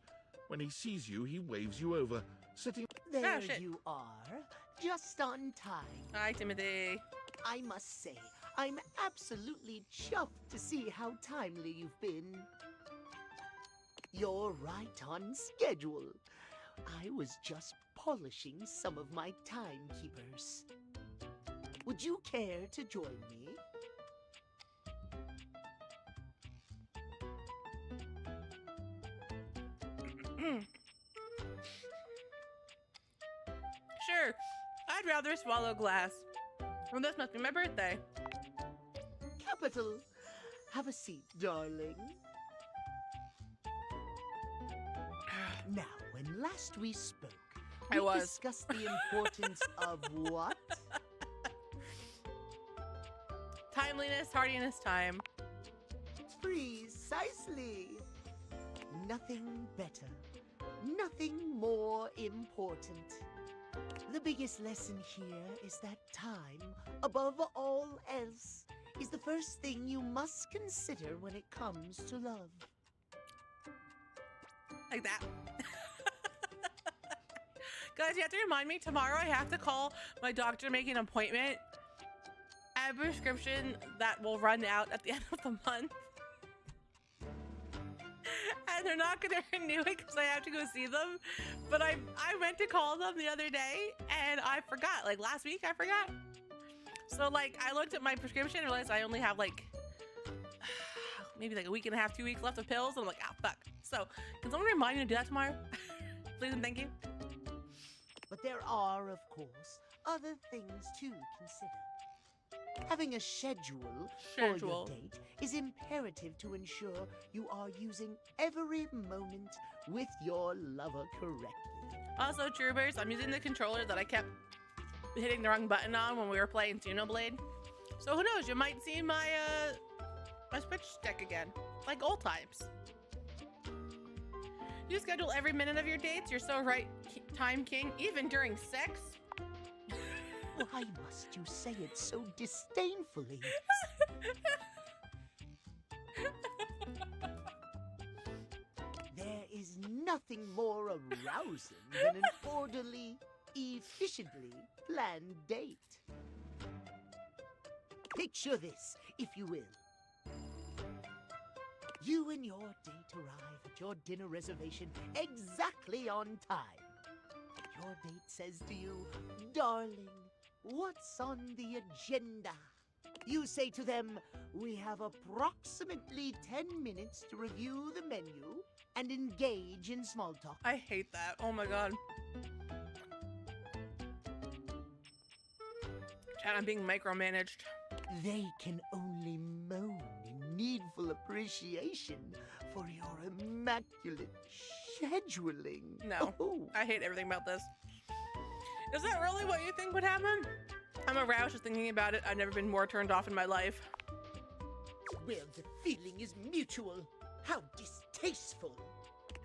When he sees you, he waves you over, sitting... There shit. you are, just on time. Hi, Timothy. I must say, I'm absolutely chuffed to see how timely you've been. You're right on schedule. I was just polishing some of my timekeepers. Would you care to join me? Sure. I'd rather swallow glass. Well, this must be my birthday. Capital. Have a seat, darling. Now, when last we spoke, I we was. discussed the importance of what? Timeliness, tardiness, time. Precisely. Nothing better. Nothing more important. The biggest lesson here is that time, above all else, is the first thing you must consider when it comes to love. Like that. Guys, you have to remind me, tomorrow I have to call my doctor to make an appointment. I have a prescription that will run out at the end of the month. And they're not going to renew it because I have to go see them. But I went to call them the other day and I forgot. Like last week, I forgot. So like I looked at my prescription and realized I only have like maybe like a week and a half, 2 weeks left of pills. And I'm like, ah, fuck. So can someone remind me to do that tomorrow? Please and thank you. But there are, of course, other things to consider. Having a schedule for your Schedule. date is imperative to ensure you are using every moment with your lover correctly. Also, Troopers, I'm using the controller that I kept hitting the wrong button on when we were playing Xenoblade. So who knows, you might see my my Switch deck again, like old times. You schedule every minute of your dates. You're so right, Time King, even during sex. Why must you say it so disdainfully? There is nothing more arousing than an orderly, efficiently planned date. Picture this, if you will. You and your date arrive at your dinner reservation exactly on time. Your date says to you, "Darling, what's on the agenda?" You say to them, "We have approximately 10 minutes to review the menu and engage in small talk." I hate that. Oh my god. Chat, I'm being micromanaged. They can only moan in needful appreciation for your immaculate scheduling. No. Oh. I hate everything about this. Is that really what you think would happen? I'm aroused just thinking about it. I've never been more turned off in my life. Well, the feeling is mutual. How distasteful.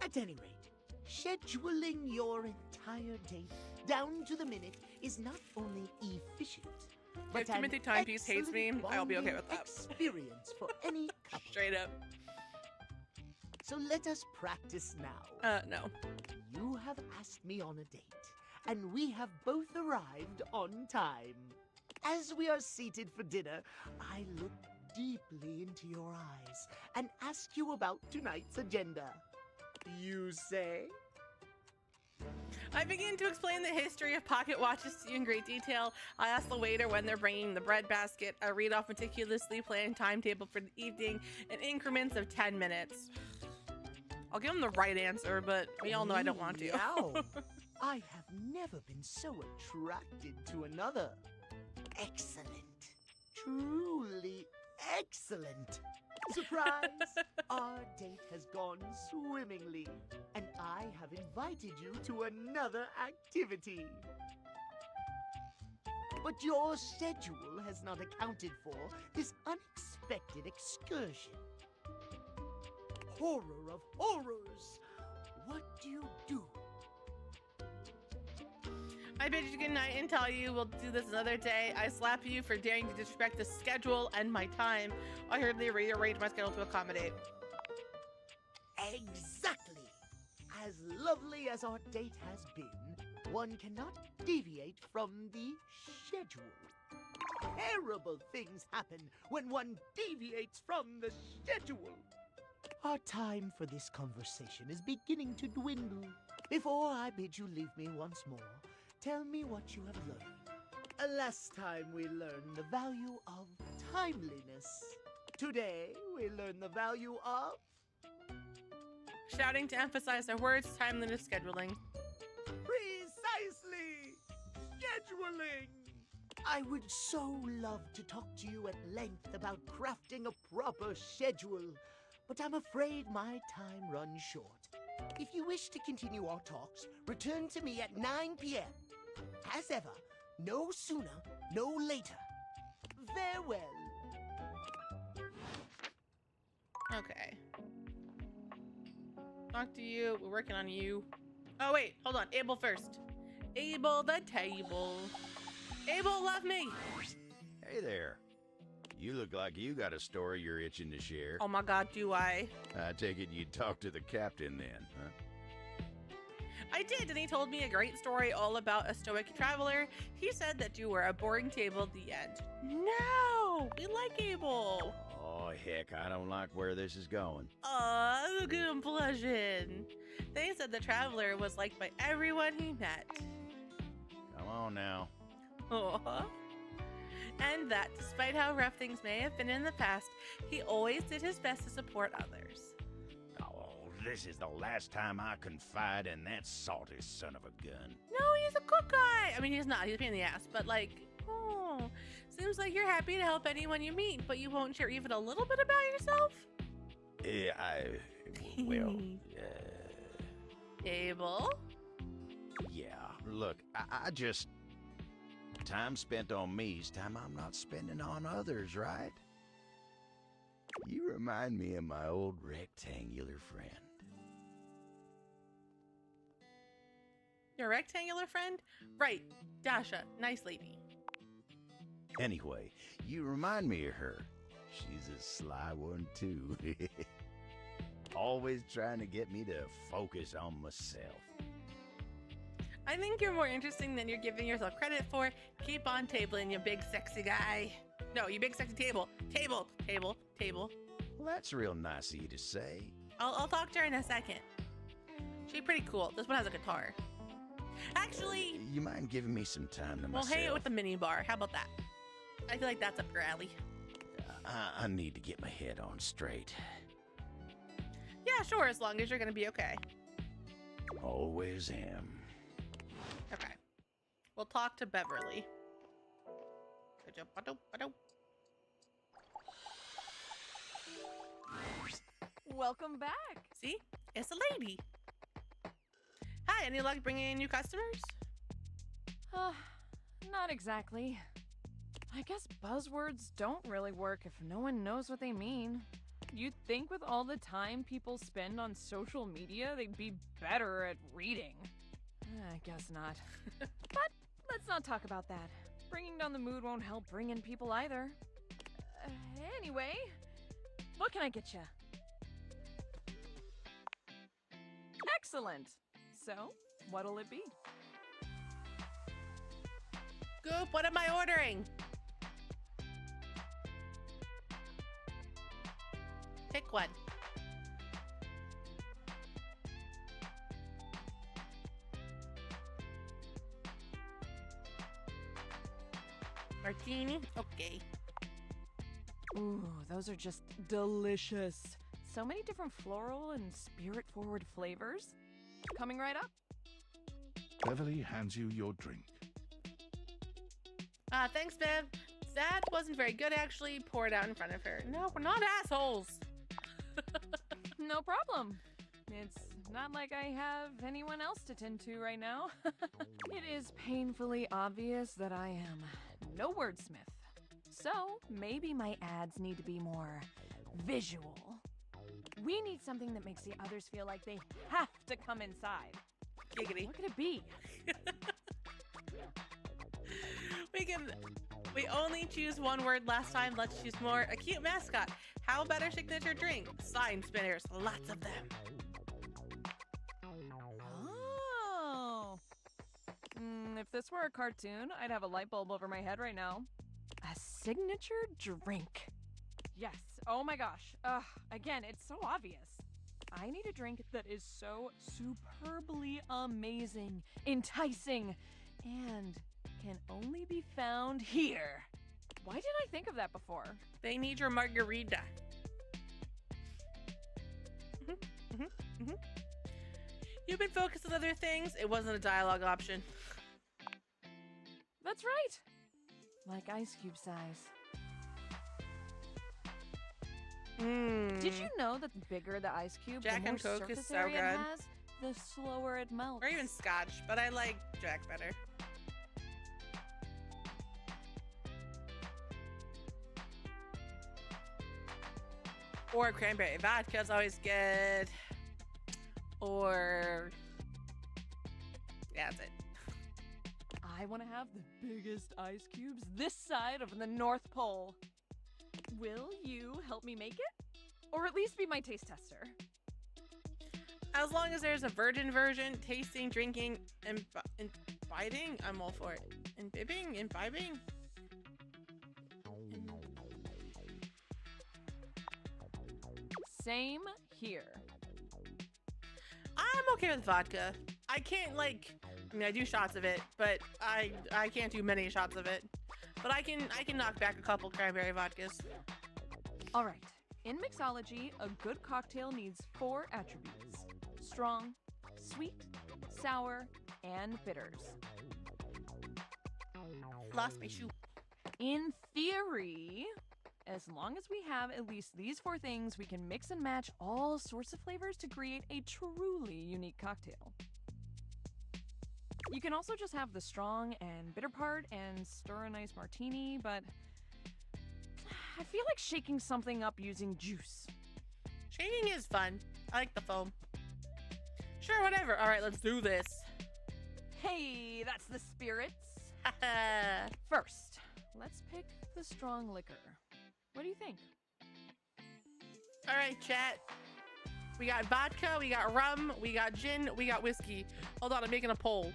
At any rate, scheduling your entire date down to the minute is not only efficient, but If Timothy an Timepiece hates me, excellent I'll be okay bonding with that. experience for any couple. Straight up. So let us practice now. No. You have asked me on a date, and we have both arrived on time. As we are seated for dinner, I look deeply into your eyes and ask you about tonight's agenda. You say? I begin to explain the history of pocket watches to you in great detail. I ask the waiter when they're bringing the bread basket. I read off meticulously planned timetable for the evening in increments of 10 minutes. I'll give him the right answer, but we all know I don't want to. Meow. I have never been so attracted to another. Excellent. Truly excellent. Surprise! Our date has gone swimmingly, and I have invited you to another activity. But your schedule has not accounted for this unexpected excursion. Horror of horrors! What do you do? I bid you good night and tell you we'll do this another day. I slap you for daring to disrespect the schedule and my time. I hurriedly rearrange my schedule to accommodate. Exactly! As lovely as our date has been, one cannot deviate from the schedule. Terrible things happen when one deviates from the schedule. Our time for this conversation is beginning to dwindle. Before I bid you leave me once more, tell me what you have learned. Last time we learned the value of timeliness. Today we learn the value of... Shouting to emphasize their words, timeliness, scheduling. Precisely! Scheduling! I would so love to talk to you at length about crafting a proper schedule, but I'm afraid my time runs short. If you wish to continue our talks, return to me at 9 p.m. As ever, no sooner, no later. Farewell. Okay. Talk to you. We're working on you. Oh, wait. Hold on. Abel first. Abel the table. Abel, love me. Hey there. You look like you got a story you're itching to share. Oh my god, do I? I take it you'd talk to the captain then, huh? I did, and he told me a great story all about a stoic traveler. He said that you were a boring table at the end. No! We like Abel. Oh, heck, I don't like where this is going. Oh, good implosion. They said the traveler was liked by everyone he met. Come on now. Aw. And that, despite how rough things may have been in the past, he always did his best to support others. Oh, this is the last time I confide in that salty son of a gun. No, he's a good guy. I mean, he's not. He's a pain in the ass. But, like, oh, seems like you're happy to help anyone you meet, but you won't share even a little bit about yourself? Well, Abel? yeah, look, I just... Time spent on me is time I'm not spending on others, right? You remind me of my old rectangular friend. Your rectangular friend? Right, Dasha, nice lady. Anyway, you remind me of her. She's a sly one, too. Always trying to get me to focus on myself. I think you're more interesting than you're giving yourself credit for. Keep on tabling, you big sexy guy. No, you big sexy table. Table. Well, that's real nice of you to say. I'll talk to her in a second. She's pretty cool. This one has a guitar. Actually, You mind giving me some time to we'll myself? hang out with the mini bar. How about that? I feel like that's up your alley. I need to get my head on straight. Yeah, sure, as long as you're gonna be okay. Always am. Okay. We'll talk to Beverly. Welcome back. See? It's a lady. Hi, any luck bringing in new customers? Not exactly. I guess buzzwords don't really work if no one knows what they mean. You'd think with all the time people spend on social media, they'd be better at reading. I guess not. But let's not talk about that. Bringing down the mood won't help bring in people either. Anyway, what can I get you? Excellent. So, what'll it be? Goop, what am I ordering? Pick one. Martini? Okay. Ooh, those are just delicious. So many different floral and spirit-forward flavors. Coming right up. Beverly hands you your drink. Thanks, Bev. That wasn't very good, actually. Pour it out in front of her. No, we're not assholes. No problem. It's not like I have anyone else to tend to right now. It is painfully obvious that I am no wordsmith. So maybe my ads need to be more visual. We need something that makes the others feel like they have to come inside. Giggity. What could it be? We only choose one word last time. Let's choose more. A cute mascot. How about our signature drink? Sign spinners. Lots of them. Oh. If this were a cartoon, I'd have a light bulb over my head right now. A signature drink. Yes. Oh my gosh. Again, it's so obvious. I need a drink that is so superbly amazing, enticing, and can only be found here. Why didn't I think of that before? They need your margarita. You've been focused on other things. It wasn't a dialogue option. That's right. Like ice cube size. Did you know that the bigger the ice cube, Jack the more and Coke is surface so area it good. has, the slower it melts? Or even scotch, but I like Jack better. Or cranberry vodka's always good. Or yeah, that's it. I want to have the biggest ice cubes this side of the North Pole. Will you help me make it? Or at least be my taste tester? As long as there's a virgin version, tasting, drinking, and biting, I'm all for it. Imbibing. Same here. I'm okay with vodka. I can't I do shots of it, but I can't do many shots of it. But I can knock back a couple cranberry vodkas. All right. In mixology, a good cocktail needs 4 attributes: strong, sweet, sour, and bitters. Lost my shoe. In theory, as long as we have at least these 4 things, we can mix and match all sorts of flavors to create a truly unique cocktail. You can also just have the strong and bitter part and stir a nice martini, but I feel like shaking something up using juice. Shaking is fun. I like the foam. Sure, whatever. All right, let's do this. Hey, that's the spirits. First, let's pick the strong liquor. What do you think? All right, chat. We got vodka, we got rum, we got gin, we got whiskey. Hold on, I'm making a poll.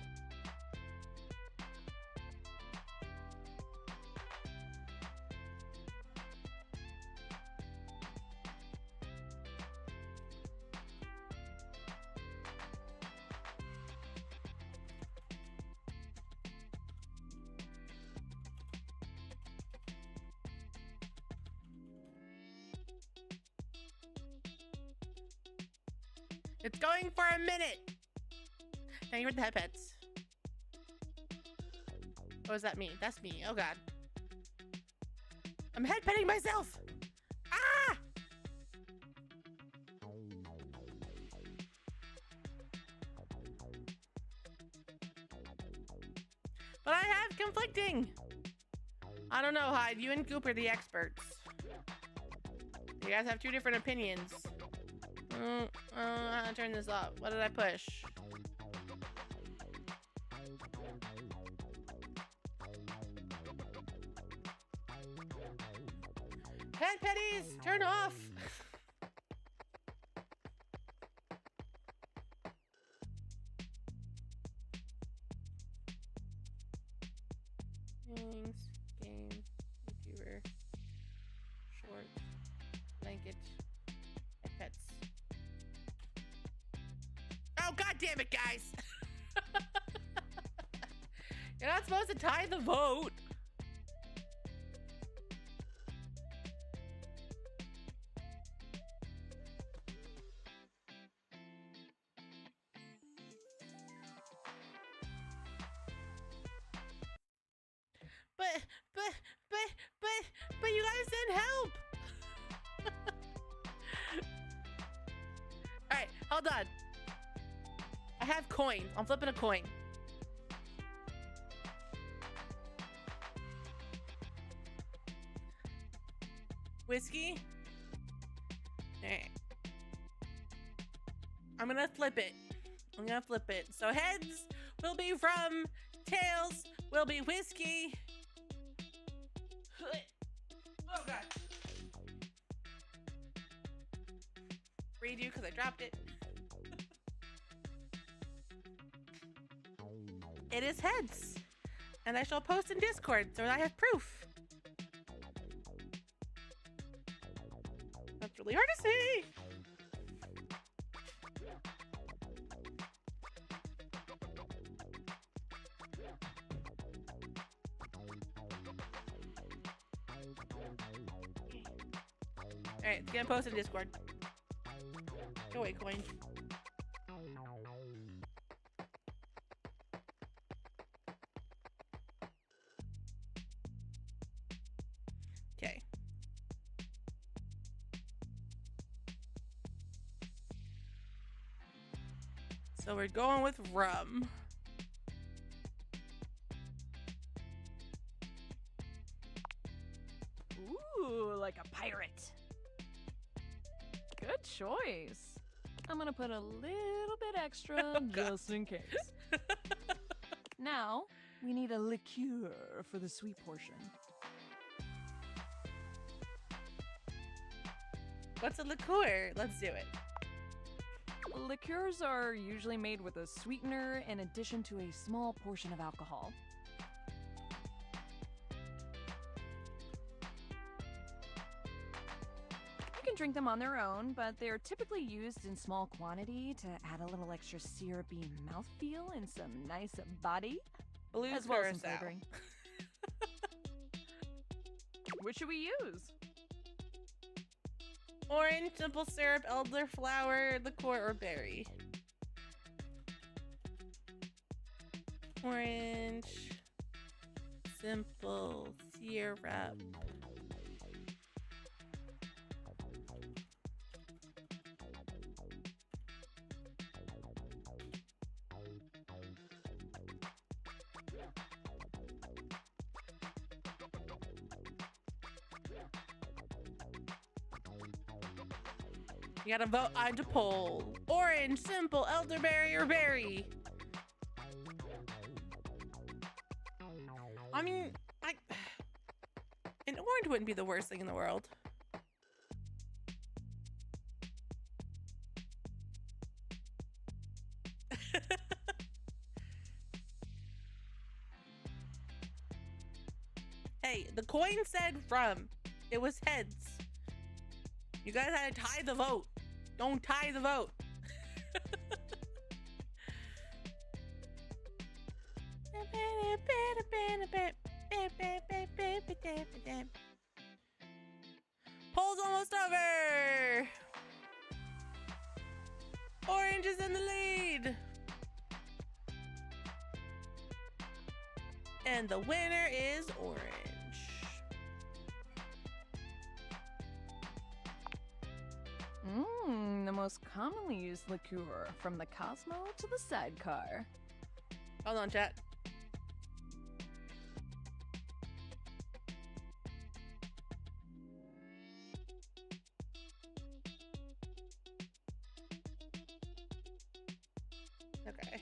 It's going for a minute. Thank you for the head pets. What does that mean? That's me. Oh god. I'm head petting myself. Ah! But I have conflicting. I don't know, Hyde. You and Goop are the experts. You guys have two different opinions. How to turn this off? What did I push? Head petties, turn off. Things, game, computer, short, blanket, head pets. Oh, god damn it, guys! You're not supposed to tie the vote. But you guys didn't help. All right, hold on. I have coins. I'm flipping a coin. Whiskey. All right. I'm gonna flip it. So heads will be rum, tails will be whiskey. Oh god. Redo because I dropped it. It is heads. And I shall post in Discord so I have proof. That's really hard to see. Alright, it's gonna post in Discord. Go away, coin. Okay. So we're going with rum. Ooh, like a pirate. Good choice. I'm gonna put a little bit extra just in case. Now, we need a liqueur for the sweet portion. What's a liqueur? Let's do it. Liqueurs are usually made with a sweetener in addition to a small portion of alcohol. You can drink them on their own, but they are typically used in small quantity to add a little extra syrupy mouthfeel and some nice body, Blue as well as some curacao. flavoring. Which should we use? Orange, simple syrup, elderflower, liqueur, or berry. Orange, simple syrup. You gotta vote on to poll. Orange, simple, elderberry, or berry. I mean, an orange wouldn't be the worst thing in the world. Hey, the coin said rum. It was heads. You guys had to tie the vote. Don't tie the vote. Poll's almost over. Orange is in the lead. And the winner is orange. The most commonly used liqueur, from the Cosmo to the sidecar. Hold on, chat. Okay.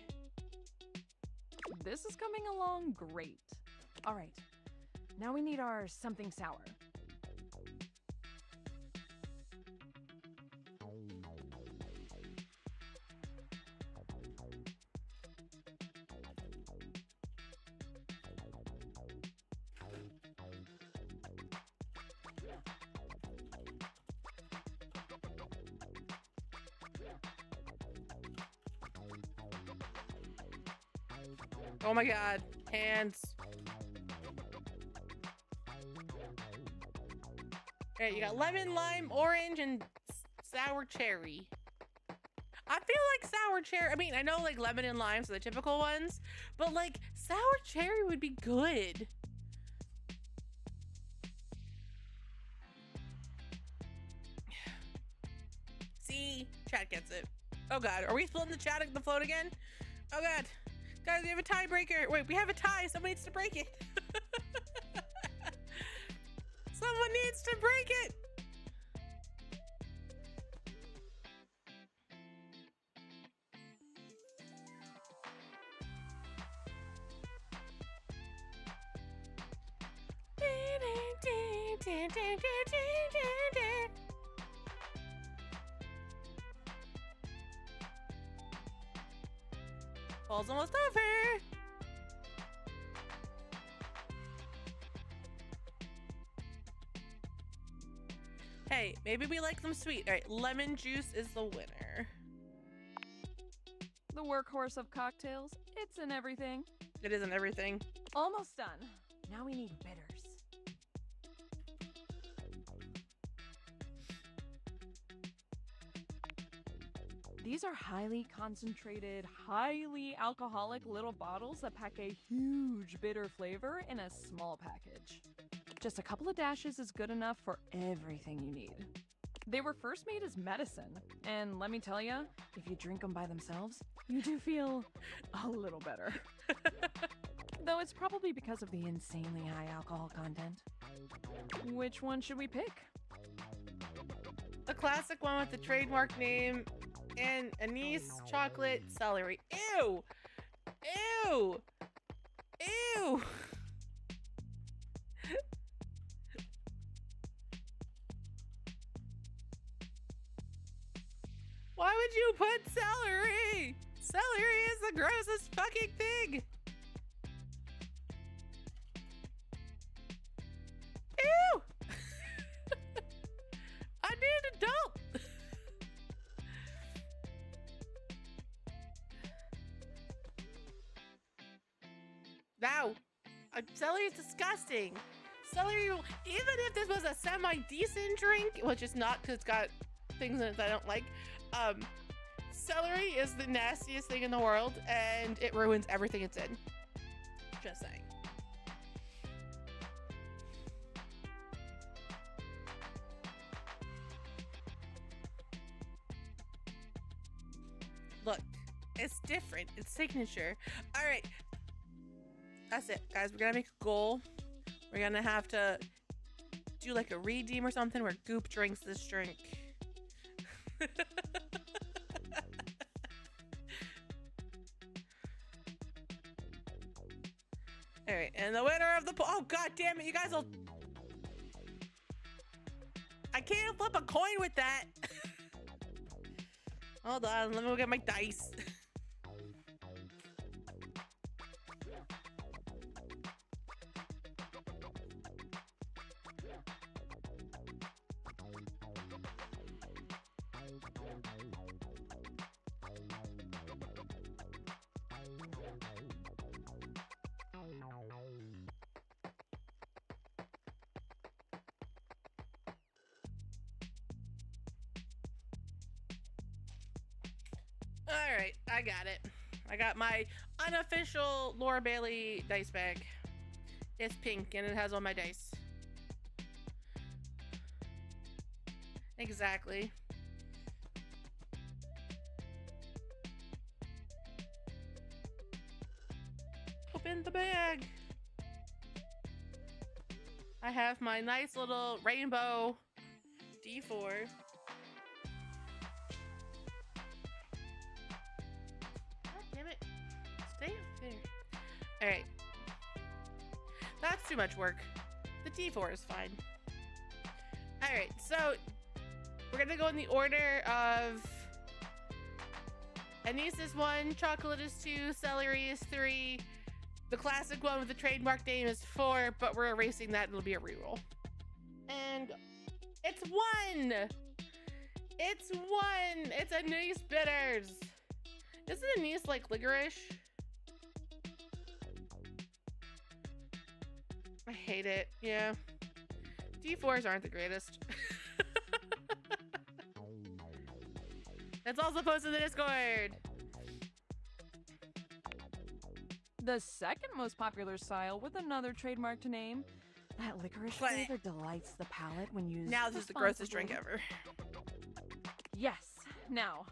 This is coming along great. All right, now we need our something sour. Oh my god, hands. Alright, you got lemon, lime, orange, and sour cherry. I feel like sour cherry, I mean, I know like lemon and lime, so the typical ones, but like sour cherry would be good. See, chat gets it. Oh god, are we splitting the float again? Oh god. Guys, we have a tiebreaker. Wait, we have a tie. Someone needs to break it. Someone needs to break it. Ball's almost over. Hey, maybe we like them sweet. All right, lemon juice is the winner. The workhorse of cocktails, it's in everything. It isn't everything. Almost done. Now we need bitters. These are highly concentrated, highly alcoholic little bottles that pack a huge bitter flavor in a small package. Just a couple of dashes is good enough for everything you need. They were first made as medicine, and let me tell you, if you drink them by themselves, you do feel a little better. Though it's probably because of the insanely high alcohol content. Which one should we pick? The classic one with the trademark name and anise, chocolate, celery. Ew! Ew! Ew! Why would you put celery? Celery is the grossest fucking thing! Ew! I need an adult! No! Celery is disgusting! Celery, even if this was a semi-decent drink, which it's not because it's got things in it that I don't like, celery is the nastiest thing in the world and it ruins everything it's in. Just saying. Look, it's different. It's signature. All right. That's it, guys. We're gonna make a goal. We're gonna have to do like a redeem or something where Goop drinks this drink. All right, and the winner of the oh god damn it, you guys will. I can't flip a coin with that. Hold on, let me go get my dice. All right, I got it. I got my unofficial Laura Bailey dice bag. It's pink and it has all my dice. Exactly. Open the bag. I have my nice little rainbow D4. All right, that's too much work. The D4 is fine. All right, so we're gonna go in the order of anise is 1, chocolate is 2, celery is 3, the classic one with the trademark name is 4, but we're erasing that, it'll be a reroll. And it's 1! It's 1! It's anise bitters! Isn't anise like licorice? I hate it. Yeah. D4s aren't the greatest. It's also posted in the Discord. The second most popular style with another trademark to name. That licorice flavor delights the palate when used. Now this is the grossest drink ever. Yes. Now,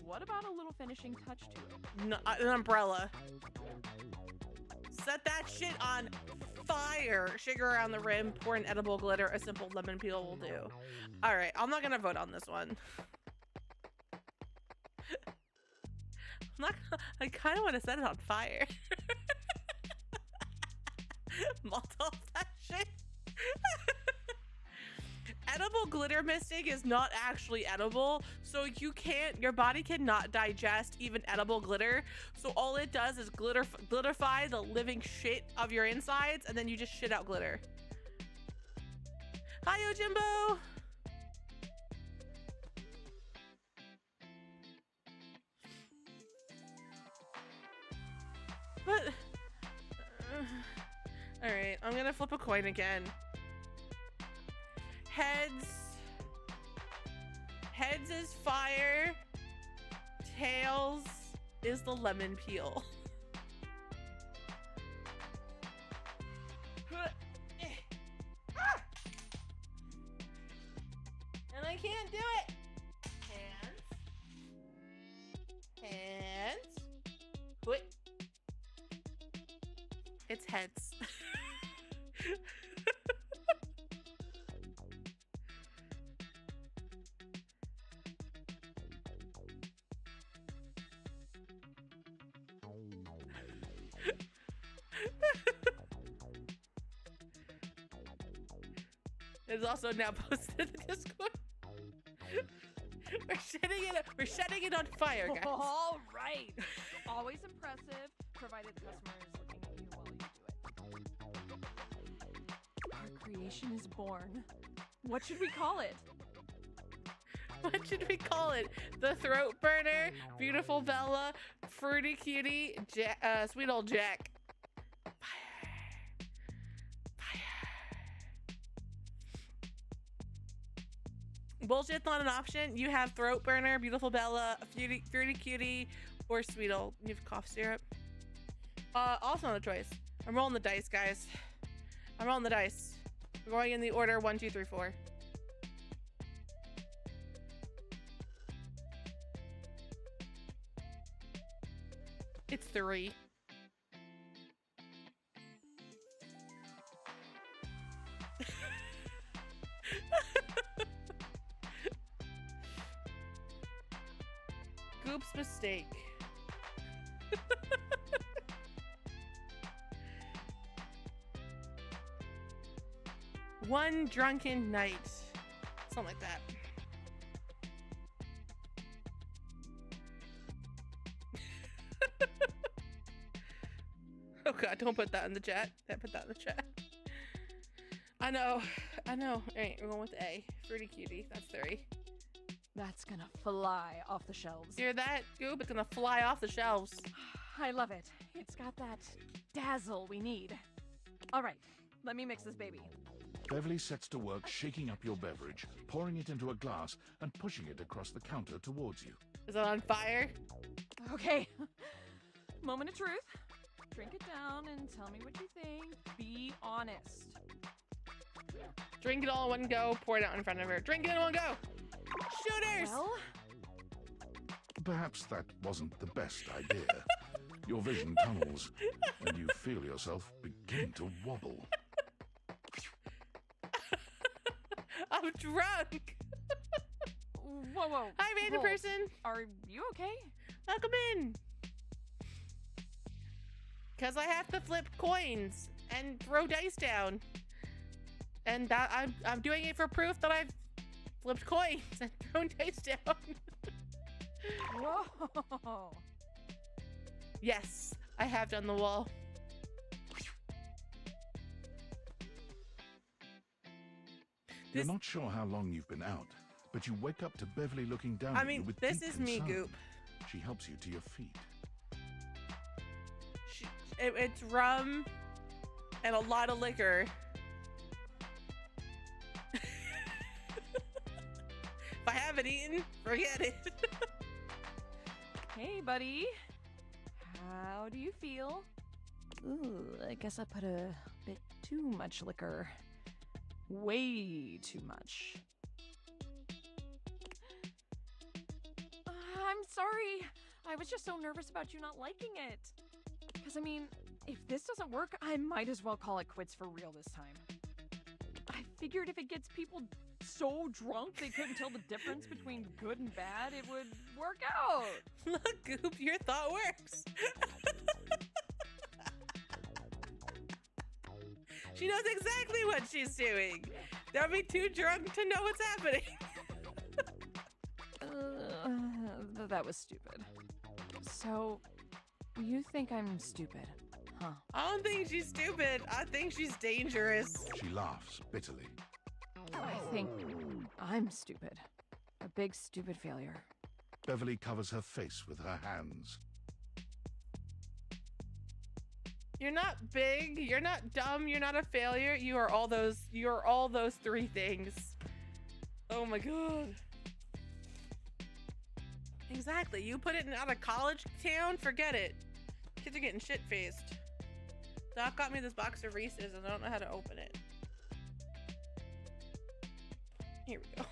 what about a little finishing touch to it? No, an umbrella. Set that shit on fire. Sugar around the rim, pour an edible glitter, a simple lemon peel will do. All right, I'm not gonna vote on this one. I kind of want to set it on fire. Molotov that shit. Edible glitter mystic is not actually edible, so your body cannot digest even edible glitter. So all it does is glitterify the living shit of your insides, and then you just shit out glitter. Hi, Yojimbo! What? All right, I'm gonna flip a coin again. Heads is fire. Tails is the lemon peel. And I can't do it. Hands. What? It's heads. It's also now posted in the Discord. We're setting it on fire, guys. All right. Always impressive, provided the customer is looking at you while you do it. Our creation is born. What should we call it? What should we call it? The Throat Burner, Beautiful Bella, Fruity Cutie, Sweet Old Jack. Bullshit's not an option. You have Throat Burner, Beautiful Bella, Fruity Cutie, or Sweet Old. You have cough syrup. Also not a choice. I'm rolling the dice, guys. I'm rolling the dice. We're going in the order 1, 2, 3, 4. It's 3. Goop's mistake. One drunken night. Something like that. Oh god, don't put that in the chat. Put that in the chat. I know. Alright, we're going with A. Fruity Cutie. That's 3. That's gonna fly off the shelves. Hear that, Goop? It's gonna fly off the shelves. I love it. It's got that dazzle we need. All right, let me mix this baby. Beverly sets to work shaking up your beverage, pouring it into a glass, and pushing it across the counter towards you. Is it on fire? Okay, moment of truth. Drink it down and tell me what you think. Be honest. Drink it all in one go, pour it out in front of her. Drink it in one go! Shooters! Well, Perhaps that wasn't the best idea. Your vision tunnels, and you feel yourself begin to wobble. I'm drunk! whoa. Hi, random Hold. person! Are you okay? Welcome in! Because I have to flip coins and throw dice down. And that I'm doing it for proof that I've flipped coins and thrown dice down. Whoa. Yes, I have done the wall. You're not sure how long you've been out, but you wake up to Beverly looking down I at you mean, with this deep is me, concern. Goop. She helps you to your feet. It's rum and a lot of liquor. If I haven't eaten, forget it. Hey, buddy. How do you feel? Ooh, I guess I put a bit too much liquor. Way too much. I'm sorry. I was just so nervous about you not liking it. Because, I mean, if this doesn't work, I might as well call it quits for real this time. I figured if it gets people so drunk they couldn't tell the difference between good and bad, it would work out. Look, Goop, your thought works. She knows exactly what she's doing. They'll be too drunk to know what's happening. That was stupid. So, you think I'm stupid, huh? I don't think she's stupid. I think she's dangerous. She laughs bitterly. I think I'm stupid. A big stupid failure. Beverly covers her face with her hands. You're not big, you're not dumb, you're not a failure. You are all those 3 things. Oh my god. Exactly. You put it in out of college town, forget it. Kids are getting shit-faced. Doc got me this box of Reese's and I don't know how to open it. Here we go.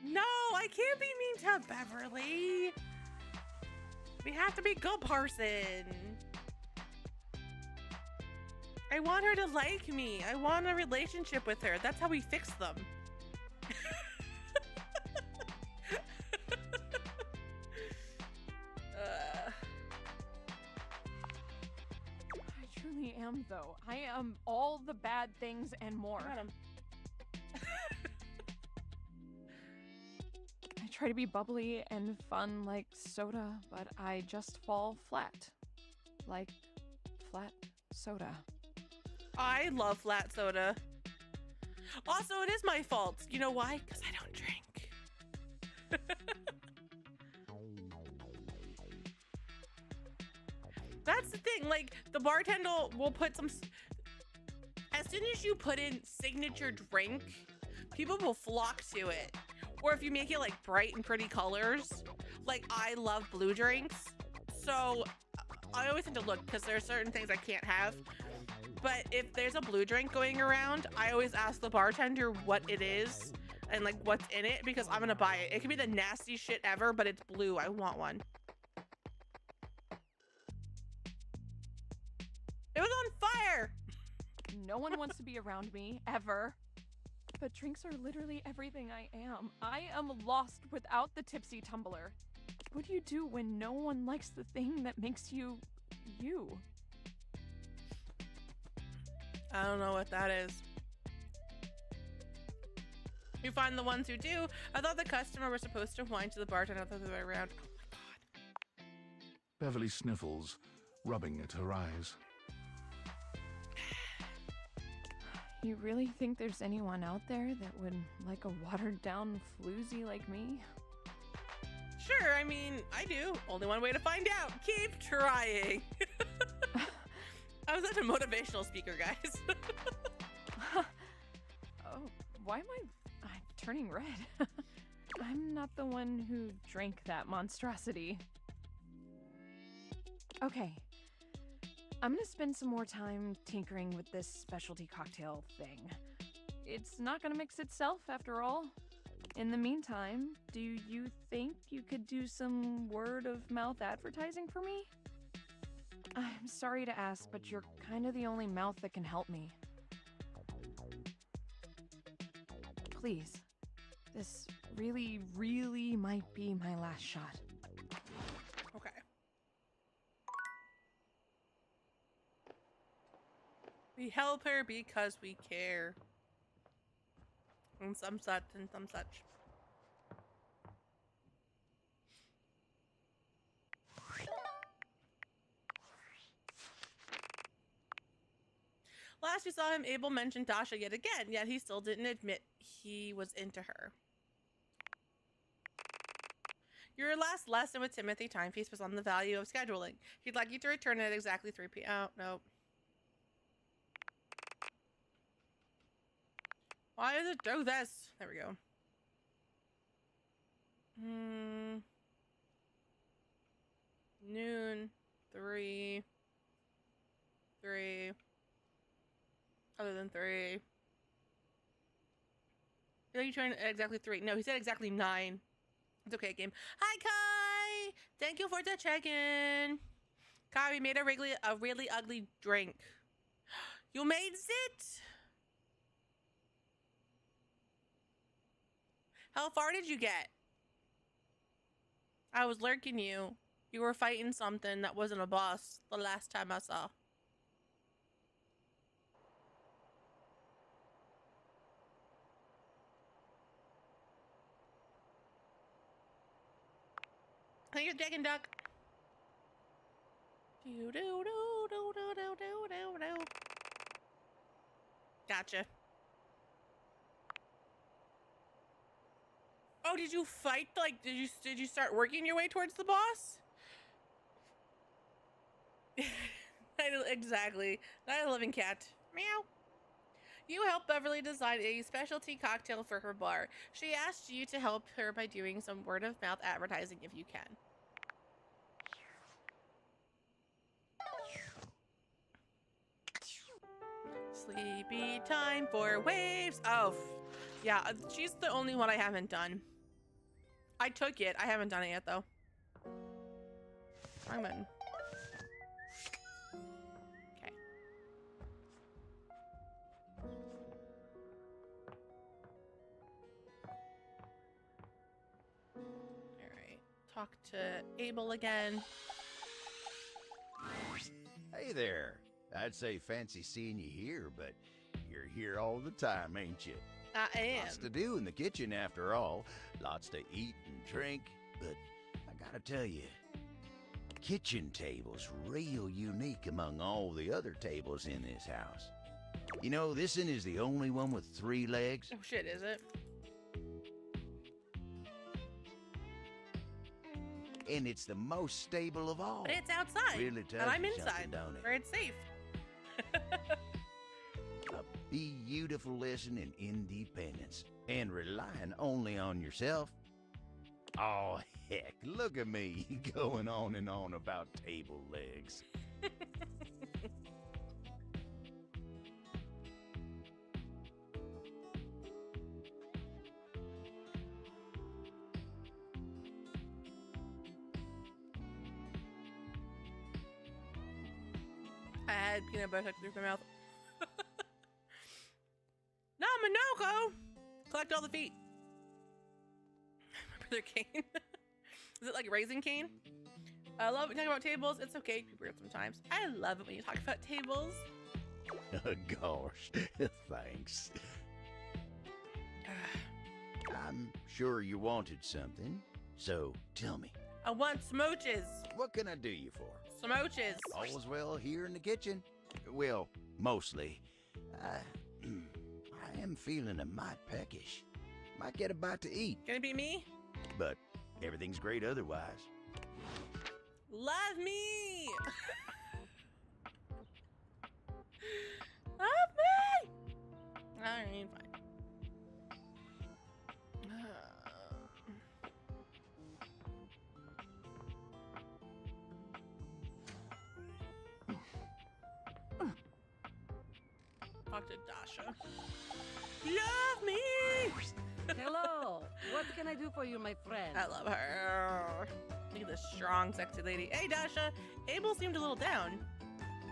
No, I can't be mean to Beverly. We have to be good person. I want her to like me. I want a relationship with her. That's how we fix them. I truly am, though. I am all the bad things and more. Got 'em. I try to be bubbly and fun like soda, but I just fall flat. Like flat soda. I love flat soda. Also, it is my fault. You know why? Because I don't drink. That's the thing. Like, the bartender will put some... As soon as you put in signature drink, people will flock to it. Or if you make it, like, bright and pretty colors. Like, I love blue drinks. So, I always have to look, because there are certain things I can't have. But if there's a blue drink going around, I always ask the bartender what it is and like what's in it because I'm gonna buy it. It could be the nastiest shit ever, but it's blue. I want one. It was on fire! No one wants to be around me, ever. But drinks are literally everything I am. I am lost without the tipsy tumbler. What do you do when no one likes the thing that makes you, you? I don't know what that is. You find the ones who do. I thought the customer was supposed to whine to the bartender the other way around. Oh my god. Beverly sniffles, rubbing at her eyes. You really think there's anyone out there that would like a watered down floozy like me? Sure, I mean, I do. Only one way to find out. Keep trying. I was such a motivational speaker, guys. Oh, why am I'm turning red? I'm not the one who drank that monstrosity. Okay. I'm gonna spend some more time tinkering with this specialty cocktail thing. It's not gonna mix itself after all. In the meantime, do you think you could do some word of mouth advertising for me? I'm sorry to ask, but you're kind of the only mouth that can help me. Please. This really, really might be my last shot. Okay. We help her because we care. And some such and some such. Last we saw him, Abel mentioned Dasha yet again, yet he still didn't admit he was into her. Your last lesson with Timothy Timefeast was on the value of scheduling. He'd like you to return at exactly 3 p.m. Oh, no. Why does it do this? There we go. Noon, 3. Other than 3. I feel like you turned at exactly 3. No, he said exactly 9. It's okay, game. Hi, Kai! Thank you for the check-in. Kai, we made a really ugly drink. You made it? How far did you get? I was lurking you. You were fighting something that wasn't a boss the last time I saw. Thank you, Jack and Duck. Gotcha. Oh, did you fight? Like, did you start working your way towards the boss? Exactly. Not a living cat. Meow. You helped Beverly design a specialty cocktail for her bar. She asked you to help her by doing some word of mouth advertising if you can. Sleepy time for waves. Oh, yeah. She's the only one I haven't done. I took it. I haven't done it yet, though. Wrong button. Okay. Alright. Talk to Abel again. Hey there. I'd say fancy seeing you here, but you're here all the time, ain't you? I am. Lots to do in the kitchen, after all. Lots to eat and drink. But I gotta tell you, kitchen table's real unique among all the other tables in this house. You know, this one is the only one with 3 legs. Oh shit, is it? And it's the most stable of all. But it's outside. Really tells and I'm you inside, something, don't it? where it's safe. A beautiful lesson in independence and relying only on yourself. Oh, heck, look at me going on and on about table legs. I had peanut butter stuck through my mouth. Namanoko! Collect all the feet. Remember their cane? Is it like Raising Cane? I love it talking about tables. It's okay. People weird sometimes. I love it when you talk about tables. Gosh, thanks. I'm sure you wanted something, so tell me, I want smooches. what can I do you for? Smooches. All's well here in the kitchen? Well, mostly. I am feeling a mite peckish. Might get a bite to eat, Gonna be me? but everything's great otherwise. Love me. Love me. Alright, fine. Talk to Dasha. Love me. Hello. What can I do for you, my friend? I love her. Look at this strong, sexy lady. Hey, Dasha. Abel seemed a little down.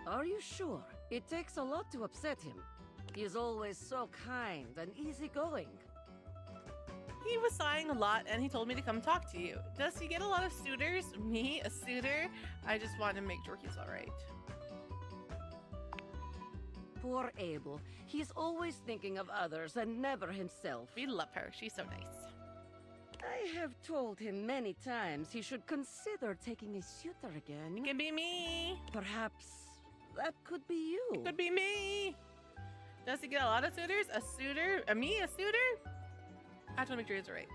Are you sure? It takes a lot to upset him. He is always so kind and easygoing. He was sighing a lot and he told me to come talk to you. Does he get a lot of suitors? Me, a suitor? I just want to make sure he's alright. Poor Abel. He's always thinking of others and never himself. We love her. She's so nice. I have told him many times he should consider taking a suitor again. It can be me. Perhaps that could be you. Could be me. Does he get a lot of suitors? A suitor? Me, a suitor? I have to make sure he's right.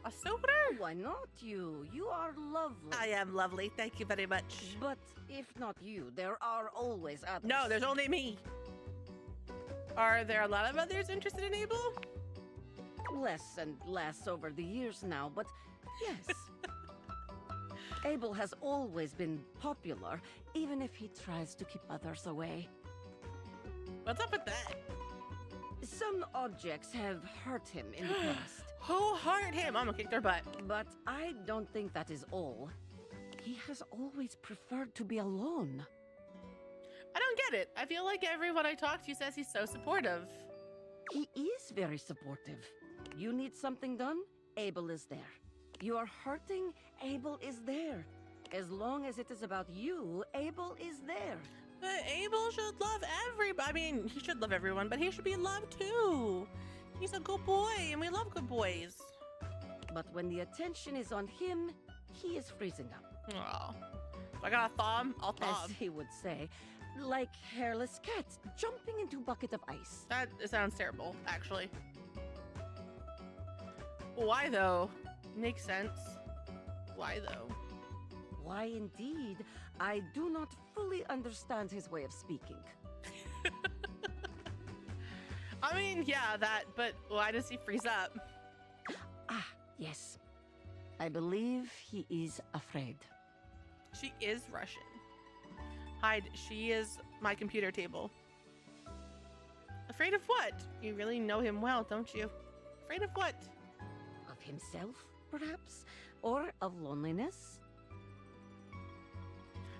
A suitor? Why not you? You are lovely. I am lovely. Thank you very much. But if not you, there are always others. No, there's only me. Are there a lot of others interested in Abel? Less and less over the years now, but yes. Abel has always been popular, even if he tries to keep others away. What's up with that? Some objects have hurt him in the past, Who hurt him? I'm gonna kick their butt. but I don't think that is all. He has always preferred to be alone. I don't get it. I feel like everyone I talk to says he's so supportive. He is very supportive. You need something done? Abel is there. You are hurting? Abel is there. As long as it is about you, Abel is there. But Abel should love everybody. I mean, he should love everyone, but he should be loved too. He's a good boy, and we love good boys. But when the attention is on him, he is freezing up. Oh, I got a thumb. I'll As thumb. he would say, like hairless cats jumping into bucket of ice. That sounds terrible, actually. Why though? Makes sense. Why though? Why indeed? I do not fully understand his way of speaking. I mean, yeah, that, but why does he freeze up? Ah, yes. I believe he is afraid. She is Russian. Hide, she is my computer table. Afraid of what? You really know him well, don't you? Afraid of what? Of himself, perhaps? Or of loneliness?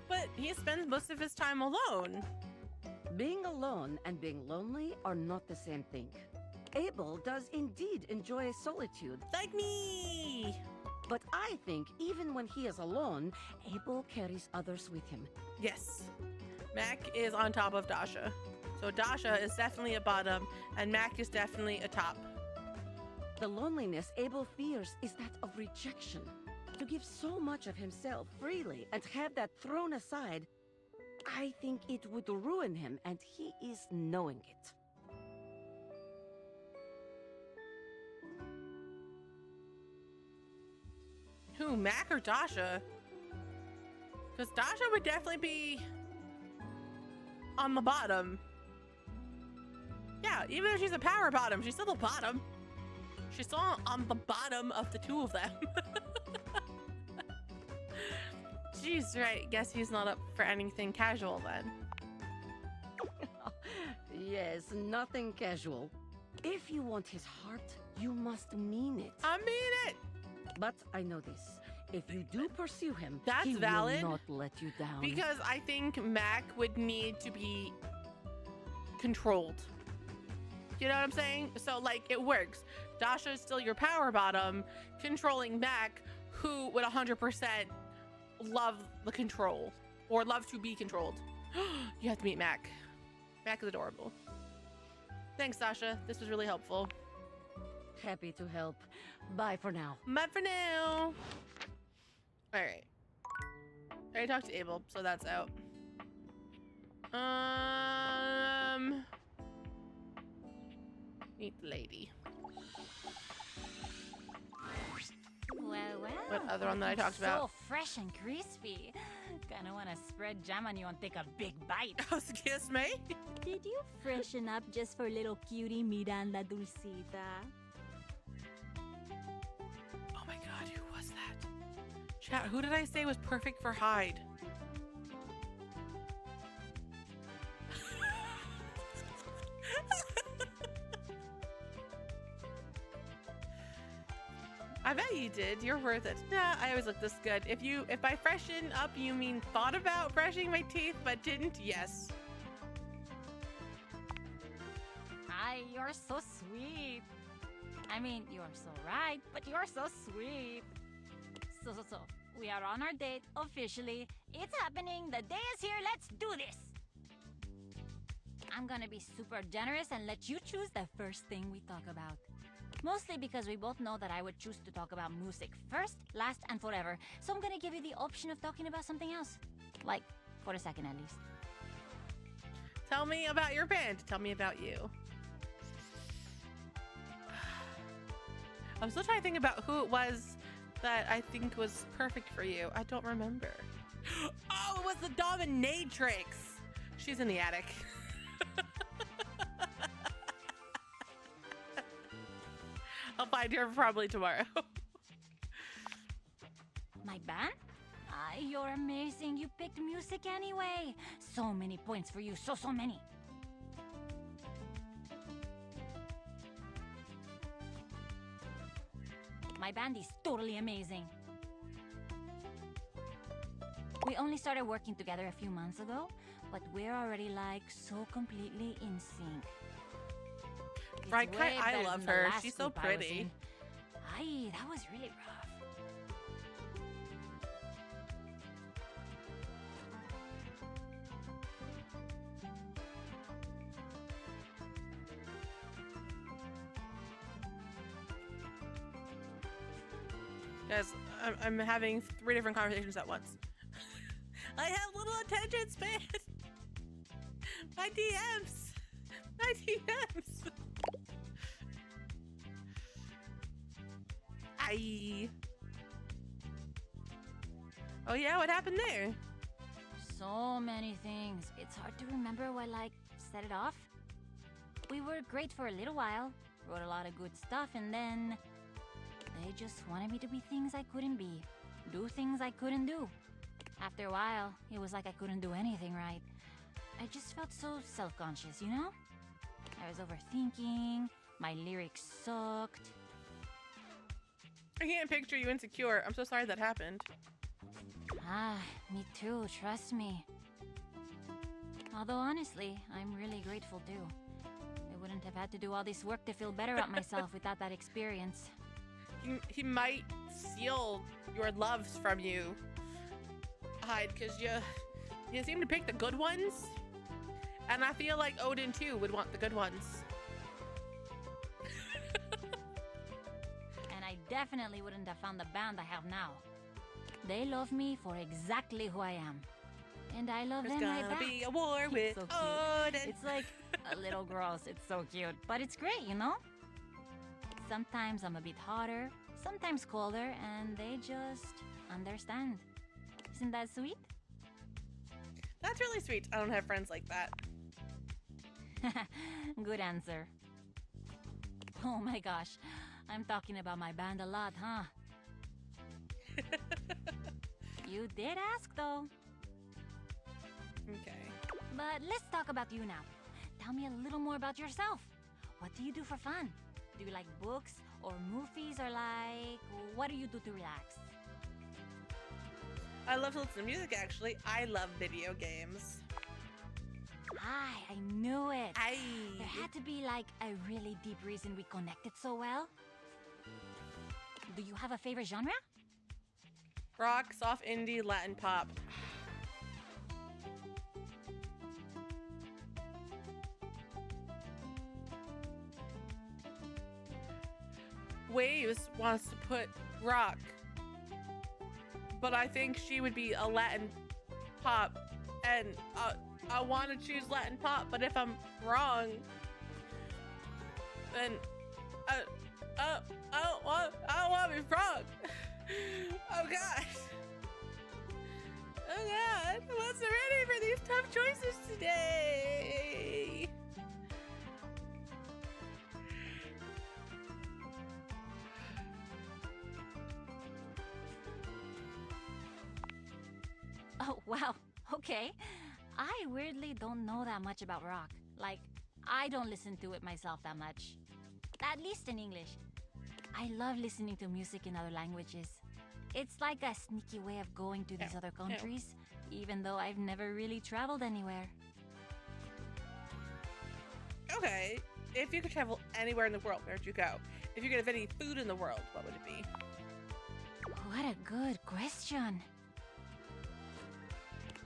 But he spends most of his time alone. Being alone and being lonely are not the same thing. Abel does indeed enjoy solitude, Like me! but I think even when he is alone, Abel carries others with him. Yes. Mac is on top of Dasha. So Dasha is definitely a bottom, and Mac is definitely a top. The loneliness Abel fears is that of rejection. To give so much of himself freely and have that thrown aside, I think it would ruin him, and he is knowing it. Who, Mac or Dasha? Because Dasha would definitely be on the bottom. Yeah, even if she's a power bottom, she's still the bottom. She's still on the bottom of the two of them. Jeez, right. Guess he's not up for anything casual then. Yes, nothing casual. If you want his heart, you must mean it. I mean it! But I know this. If you do pursue him, That's he valid, will not let you down. Because I think Mac would need to be controlled. You know what I'm saying? So, like, it works. Dasha is still your power bottom, controlling Mac, who would 100% love the control or love to be controlled. You have to meet Mac. Mac is adorable. Thanks, Sasha. This was really helpful. Happy to help. Bye for now. Bye for now. All right. I already talked to Abel, so that's out. Meet the lady. Well, well. What other one that I talked about? So fresh and crispy. Kinda wanna spread jam on you and take a big bite. Oh, excuse me? Did you freshen up just for little cutie Miranda Dulcita? Oh my god, who was that? Chat, who did I say was perfect for Hyde? I bet you did. You're worth it. Nah, I always look this good. If by freshen up you mean thought about brushing my teeth but didn't, yes. Ay, you're so sweet. I mean, you're so right, but you're so sweet. So, we are on our date officially. It's happening. The day is here. Let's do this. I'm gonna be super generous and let you choose the first thing we talk about. Mostly because we both know that I would choose to talk about music first, last, and forever. So I'm gonna give you the option of talking about something else. Like, for a second at least. Tell me about your band. Tell me about you. I'm still trying to think about who it was that I think was perfect for you. I don't remember. Oh, it was the Dominatrix. She's in the attic. I'll find her probably tomorrow. My band? You're amazing. You picked music anyway. So many points for you. So many. My band is totally amazing. We only started working together a few months ago, but we're already like so completely in sync. It's Right, way I better love than the her. last She's so group I was pretty. in. Ay, that was really rough. Guys, I'm having 3 different conversations at once. I have little attention span. My DMs. My DMs. Aye. Oh yeah, what happened there? So many things. It's hard to remember what, like, set it off. We were great for a little while, wrote a lot of good stuff, and then they just wanted me to be things I couldn't be, do things I couldn't do. After a while, it was like I couldn't do anything right. I just felt so self-conscious, you know? I was overthinking, my lyrics sucked. I can't picture you insecure. I'm so sorry that happened. Ah, me too, trust me. Although honestly, I'm really grateful too. I wouldn't have had to do all this work to feel better about myself without that experience. He might steal your loves from you, Hyde, because you seem to pick the good ones. And I feel like Odin too would want the good ones. And I definitely wouldn't have found the band I have now. They love me for exactly who I am. And I love There's them right gonna back. be a war It's with so cute. Odin. It's like a little gross. It's so cute. But it's great, you know? Sometimes I'm a bit hotter, sometimes colder, and they just understand. Isn't that sweet? That's really sweet. I don't have friends like that. Good answer. Oh my gosh. I'm talking about my band a lot, huh? You did ask, though. Okay. But let's talk about you now. Tell me a little more about yourself. What do you do for fun? Do you like books or movies, or like, what do you do to relax? I love to listen to music, actually. I love video games. I knew it. Aye. There had to be like a really deep reason we connected so well. Do you have a favorite genre? Rock, soft indie, Latin pop. Waves wants to put rock, but I think she would be a Latin pop, and I want to choose Latin pop. But if I'm wrong, then I don't want to be wrong. Oh God. Oh God, I wasn't ready for these tough choices today. Oh, wow. Okay. I weirdly don't know that much about rock. Like, I don't listen to it myself that much. At least in English. I love listening to music in other languages. It's like a sneaky way of going to these other countries, even though I've never really traveled anywhere. Okay, if you could travel anywhere in the world, where'd you go? If you could have any food in the world, what would it be? What a good question.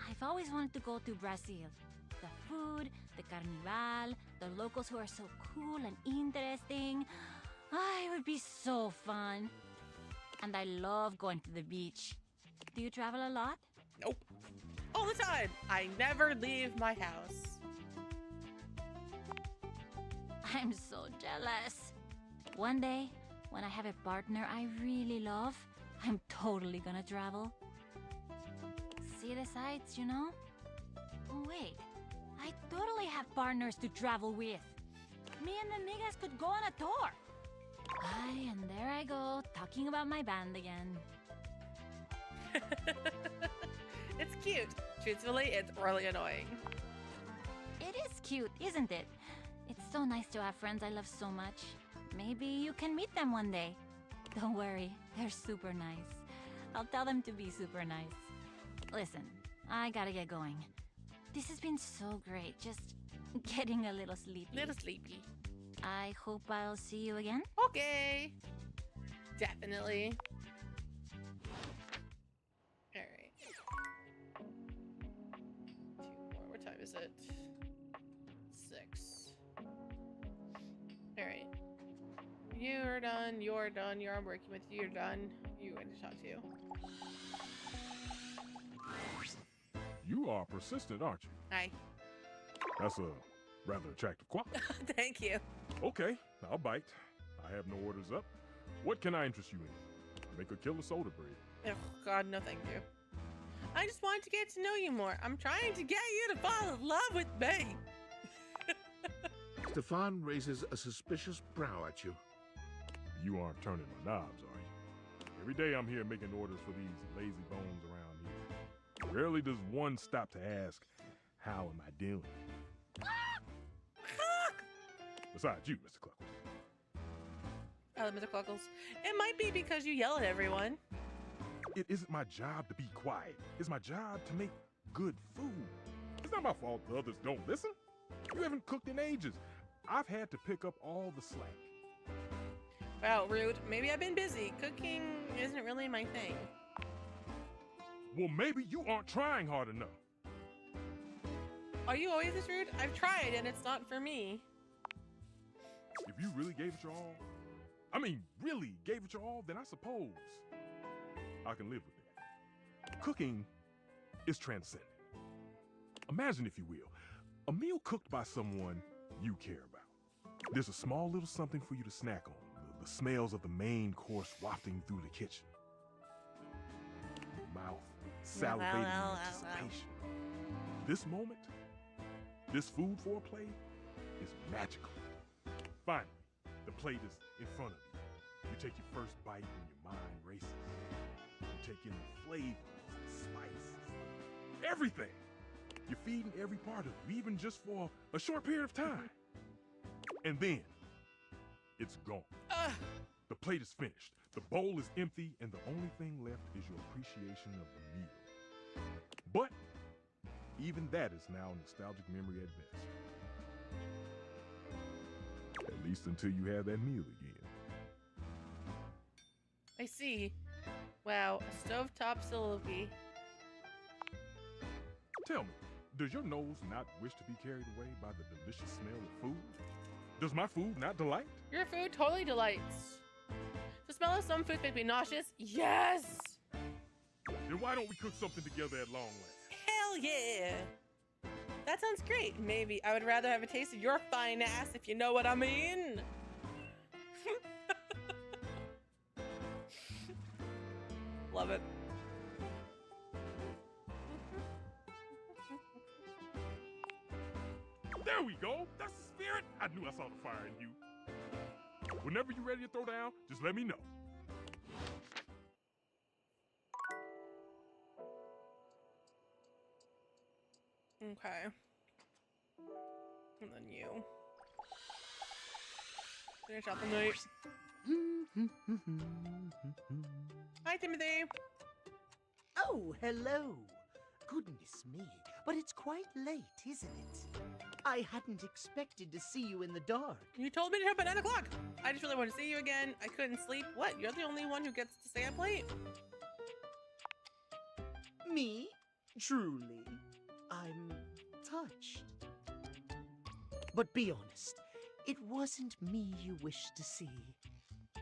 I've always wanted to go to Brazil. The food, the carnival, the locals who are so cool and interesting. Ah, it would be so fun. And I love going to the beach. Do you travel a lot? Nope. All the time. I never leave my house. I'm so jealous. One day, when I have a partner I really love, I'm totally gonna travel. See the sights, you know? Oh, wait. I totally have partners to travel with. Me and the niggas could go on a tour. Aye, and there I go, talking about my band again. It's cute. Truthfully, it's really annoying. It is cute, isn't it? It's so nice to have friends I love so much. Maybe you can meet them one day. Don't worry, they're super nice. I'll tell them to be super nice. Listen, I gotta get going. This has been so great, just getting a little sleepy. Little sleepy. I hope I'll see you again. Okay. Definitely. Alright. 2 more. What time is it? 6. Alright. You're done. You're done. I'm working with you. You're done. You going to talk to you. You are persistent, aren't you? Hi. That's a rather attractive quality. Thank you. Okay, I'll bite. I have no orders up. What can I interest you in? Make a killer soda bread. Oh, God, no thank you. I just wanted to get to know you more. I'm trying to get you to fall in love with me. Stefan raises a suspicious brow at you. You aren't turning my knobs, are you? Every day I'm here making orders for these lazy bones around here. Rarely does one stop to ask, how am I doing? Besides you, Mr. Cluckles. Mr. Cluckles. It might be because you yell at everyone. It isn't my job to be quiet. It's my job to make good food. It's not my fault the others don't listen. You haven't cooked in ages. I've had to pick up all the slack. Wow, rude. Maybe I've been busy. Cooking isn't really my thing. Well, maybe you aren't trying hard enough. Are you always this rude? I've tried and it's not for me. If you really gave it your all, really gave it your all, then I suppose I can live with that. Cooking is transcendent. Imagine, if you will, a meal cooked by someone you care about. There's a small little something for you to snack on, the smells of the main course wafting through the kitchen. Your mouth salivating in anticipation. This moment, this food foreplay is magical. Finally, the plate is in front of you. You take your first bite and your mind races. You take in the flavors, the spices, everything. You're feeding every part of you, even just for a short period of time. And then, it's gone. The plate is finished. The bowl is empty, and the only thing left is your appreciation of the meal. But even that is now a nostalgic memory at best. At least until you have that meal again. I see. Wow, a stovetop soliloquy. Tell me, does your nose not wish to be carried away by the delicious smell of food? Does my food not delight? Your food totally delights. smell of some foods make me nauseous. Yes! Then why don't we cook something together at long last? Hell yeah! That sounds great. Maybe I would rather have a taste of your fine ass, if you know what I mean. Love it. There we go. That's the spirit. I knew I saw the fire in you. Whenever you're ready to throw down, just let me know. Okay. And then you. Finish out the night. Hi, Timothy. Oh, hello. Goodness me, but it's quite late, isn't it? I hadn't expected to see you in the dark. You told me to show up at 9 o'clock. I just really want to see you again. I couldn't sleep. What? You're the only one who gets to stay up late? Me? Truly. I'm touched. But be honest, it wasn't me you wished to see.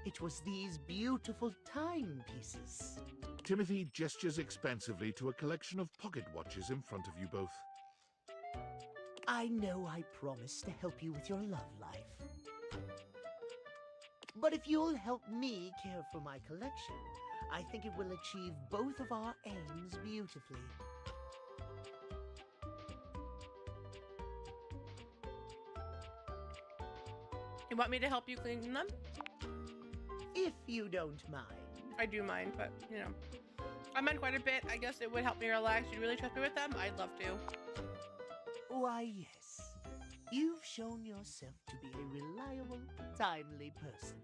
It was these beautiful timepieces. Timothy gestures expansively to a collection of pocket watches in front of you both. I know I promised to help you with your love life. But if you'll help me care for my collection, I think it will achieve both of our aims beautifully. You want me to help you clean them? If you don't mind. I do mind, but, you know. I mind quite a bit. I guess it would help me relax. You really trust me with them? I'd love to. Why, yes. You've shown yourself to be a reliable, timely person.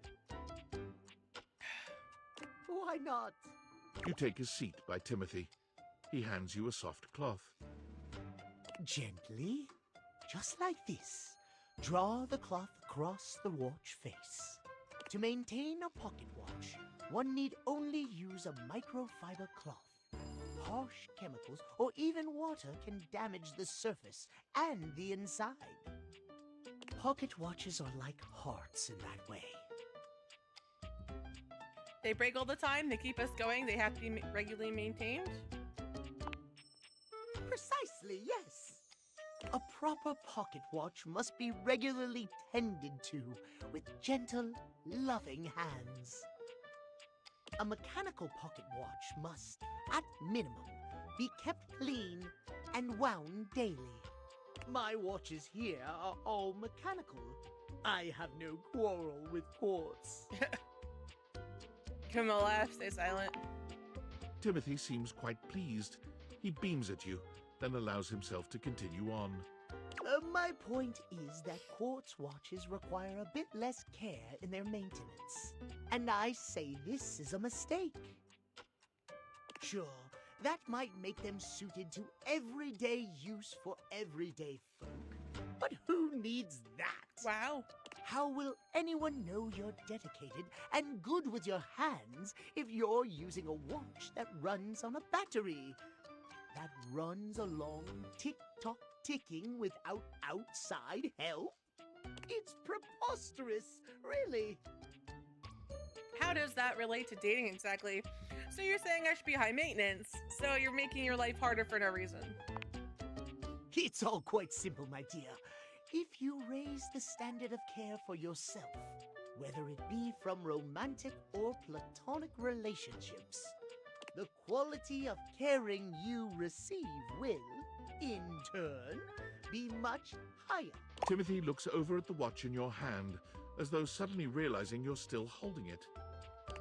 Why not? You take a seat by Timothy. He hands you a soft cloth. Gently, just like this. Draw the cloth across the watch face. To maintain a pocket watch, one need only use a microfiber cloth. Harsh chemicals or even water can damage the surface and the inside. Pocket watches are like hearts in that way. They break all the time. They keep us going. They have to be regularly maintained. Precisely, yes. A proper pocket watch must be regularly tended to with gentle, loving hands. A mechanical pocket watch must, at minimum, be kept clean and wound daily. My watches here are all mechanical. I have no quarrel with quartz. Give him a laugh. Stay silent. Timothy seems quite pleased. He beams at you, then allows himself to continue on. My point is that quartz watches require a bit less care in their maintenance. And I say this is a mistake. Sure, that might make them suited to everyday use for everyday folk. But who needs that? Wow. How will anyone know you're dedicated and good with your hands if you're using a watch that runs on a battery? That runs along tick-tock ticking without outside help? It's preposterous, really. How does that relate to dating exactly? So you're saying I should be high maintenance, so you're making your life harder for no reason. It's all quite simple, my dear. If you raise the standard of care for yourself, whether it be from romantic or platonic relationships, the quality of caring you receive will, in turn, be much higher. Timothy looks over at the watch in your hand, as though suddenly realizing you're still holding it.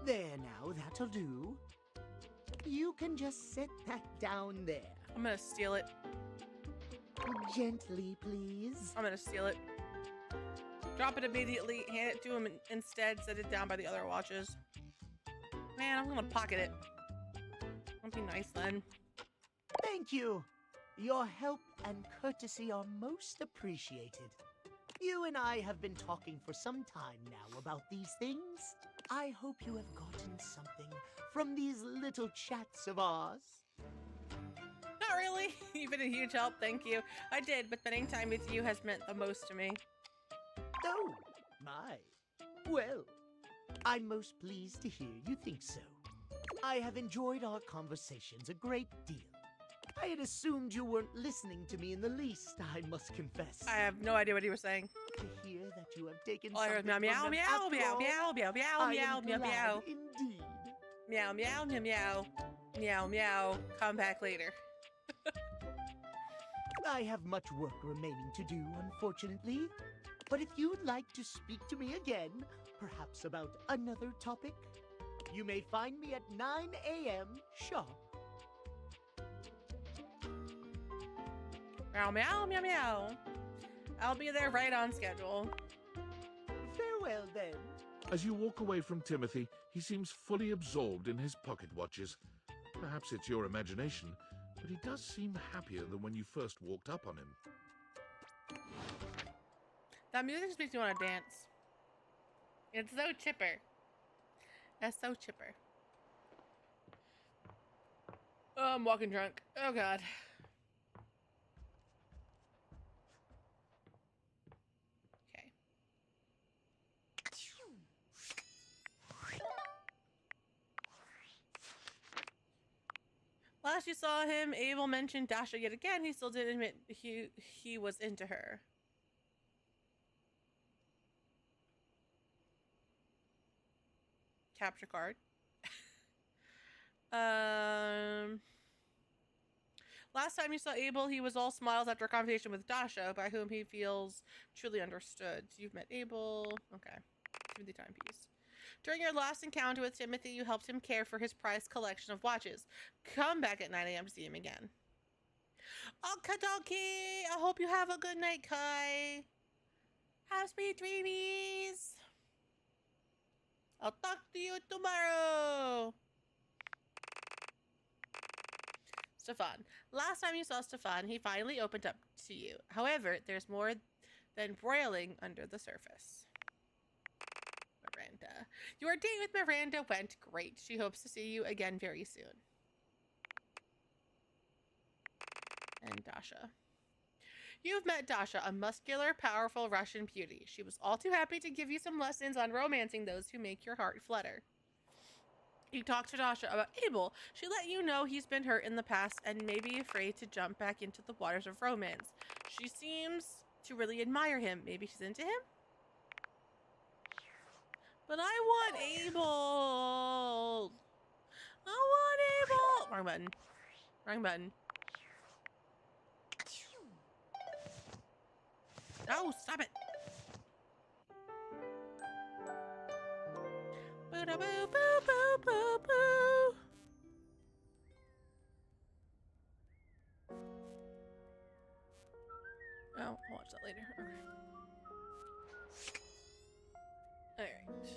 There now, that'll do. You can just set that down there. I'm gonna steal it. Gently, please. I'm gonna steal it. Drop it immediately, hand it to him, and instead set it down by the other watches. Man, I'm gonna pocket it. That'd be nice then. Thank you. Your help and courtesy are most appreciated. You and I have been talking for some time now about these things. I hope you have gotten something from these little chats of ours. Not really. You've been a huge help, thank you. I did, but spending time with you has meant the most to me. Oh, my. Well, I'm most pleased to hear you think so. I have enjoyed our conversations a great deal. I had assumed you weren't listening to me in the least, I must confess. I have no idea what he was saying. To hear that you have taken All I heard something was meow, from meow, them meow, after meow, all, meow, meow, meow, I meow, am meow, glad meow. indeed. Meow, meow, meow, meow. Meow, meow. Come back later. I have much work remaining to do, unfortunately. But if you'd like to speak to me again, perhaps about another topic, you may find me at 9 a.m. sharp. Meow, meow, meow, meow. I'll be there right on schedule. Farewell, then. As you walk away from Timothy, he seems fully absorbed in his pocket watches. Perhaps it's your imagination, but he does seem happier than when you first walked up on him. That music just makes me want to dance. It's so chipper. That's so chipper. Oh, I'm walking drunk. Oh, God. Okay. Last you saw him, Abel mentioned Dasha yet again. He still didn't admit he was into her. Capture card. Last time you saw Abel, he was all smiles after a conversation with Dasha, by whom he feels truly understood. So you've met Abel. Okay. Timothy timepiece. During your last encounter with Timothy, you helped him care for his prized collection of watches. Come back at 9 a.m. to see him again. Okay, dokie. I hope you have a good night, Kai. Have sweet dreamies. I'll talk to you tomorrow. Stefan. Last time you saw Stefan, he finally opened up to you. However, there's more than broiling under the surface. Miranda. Your date with Miranda went great. She hopes to see you again very soon. And Dasha. You've met Dasha, a muscular, powerful Russian beauty. She was all too happy to give you some lessons on romancing those who make your heart flutter. You talked to Dasha about Abel. She let you know he's been hurt in the past and may be afraid to jump back into the waters of romance. She seems to really admire him. Maybe she's into him? But I want Abel. I want Abel. Wrong button. Wrong button. No, stop it. Boo boo boo boo boo boo. Oh, I'll watch that later. Okay. Alright.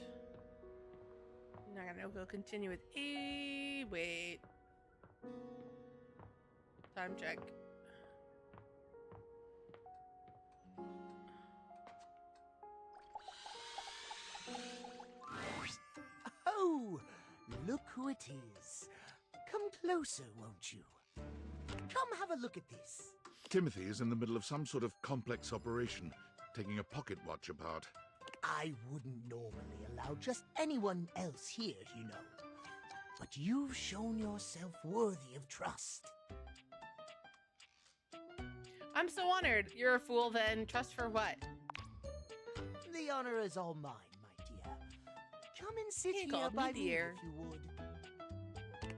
Now I'm gonna go continue with E. Wait. Time check. Oh, look who it is. Come closer, won't you? Come have a look at this. Timothy is in the middle of some sort of complex operation, taking a pocket watch apart. I wouldn't normally allow just anyone else here, you know. But you've shown yourself worthy of trust. I'm so honored. You're a fool then. Trust for what? The honor is all mine, my dear. Come and sit He here called me by me dear. if you would.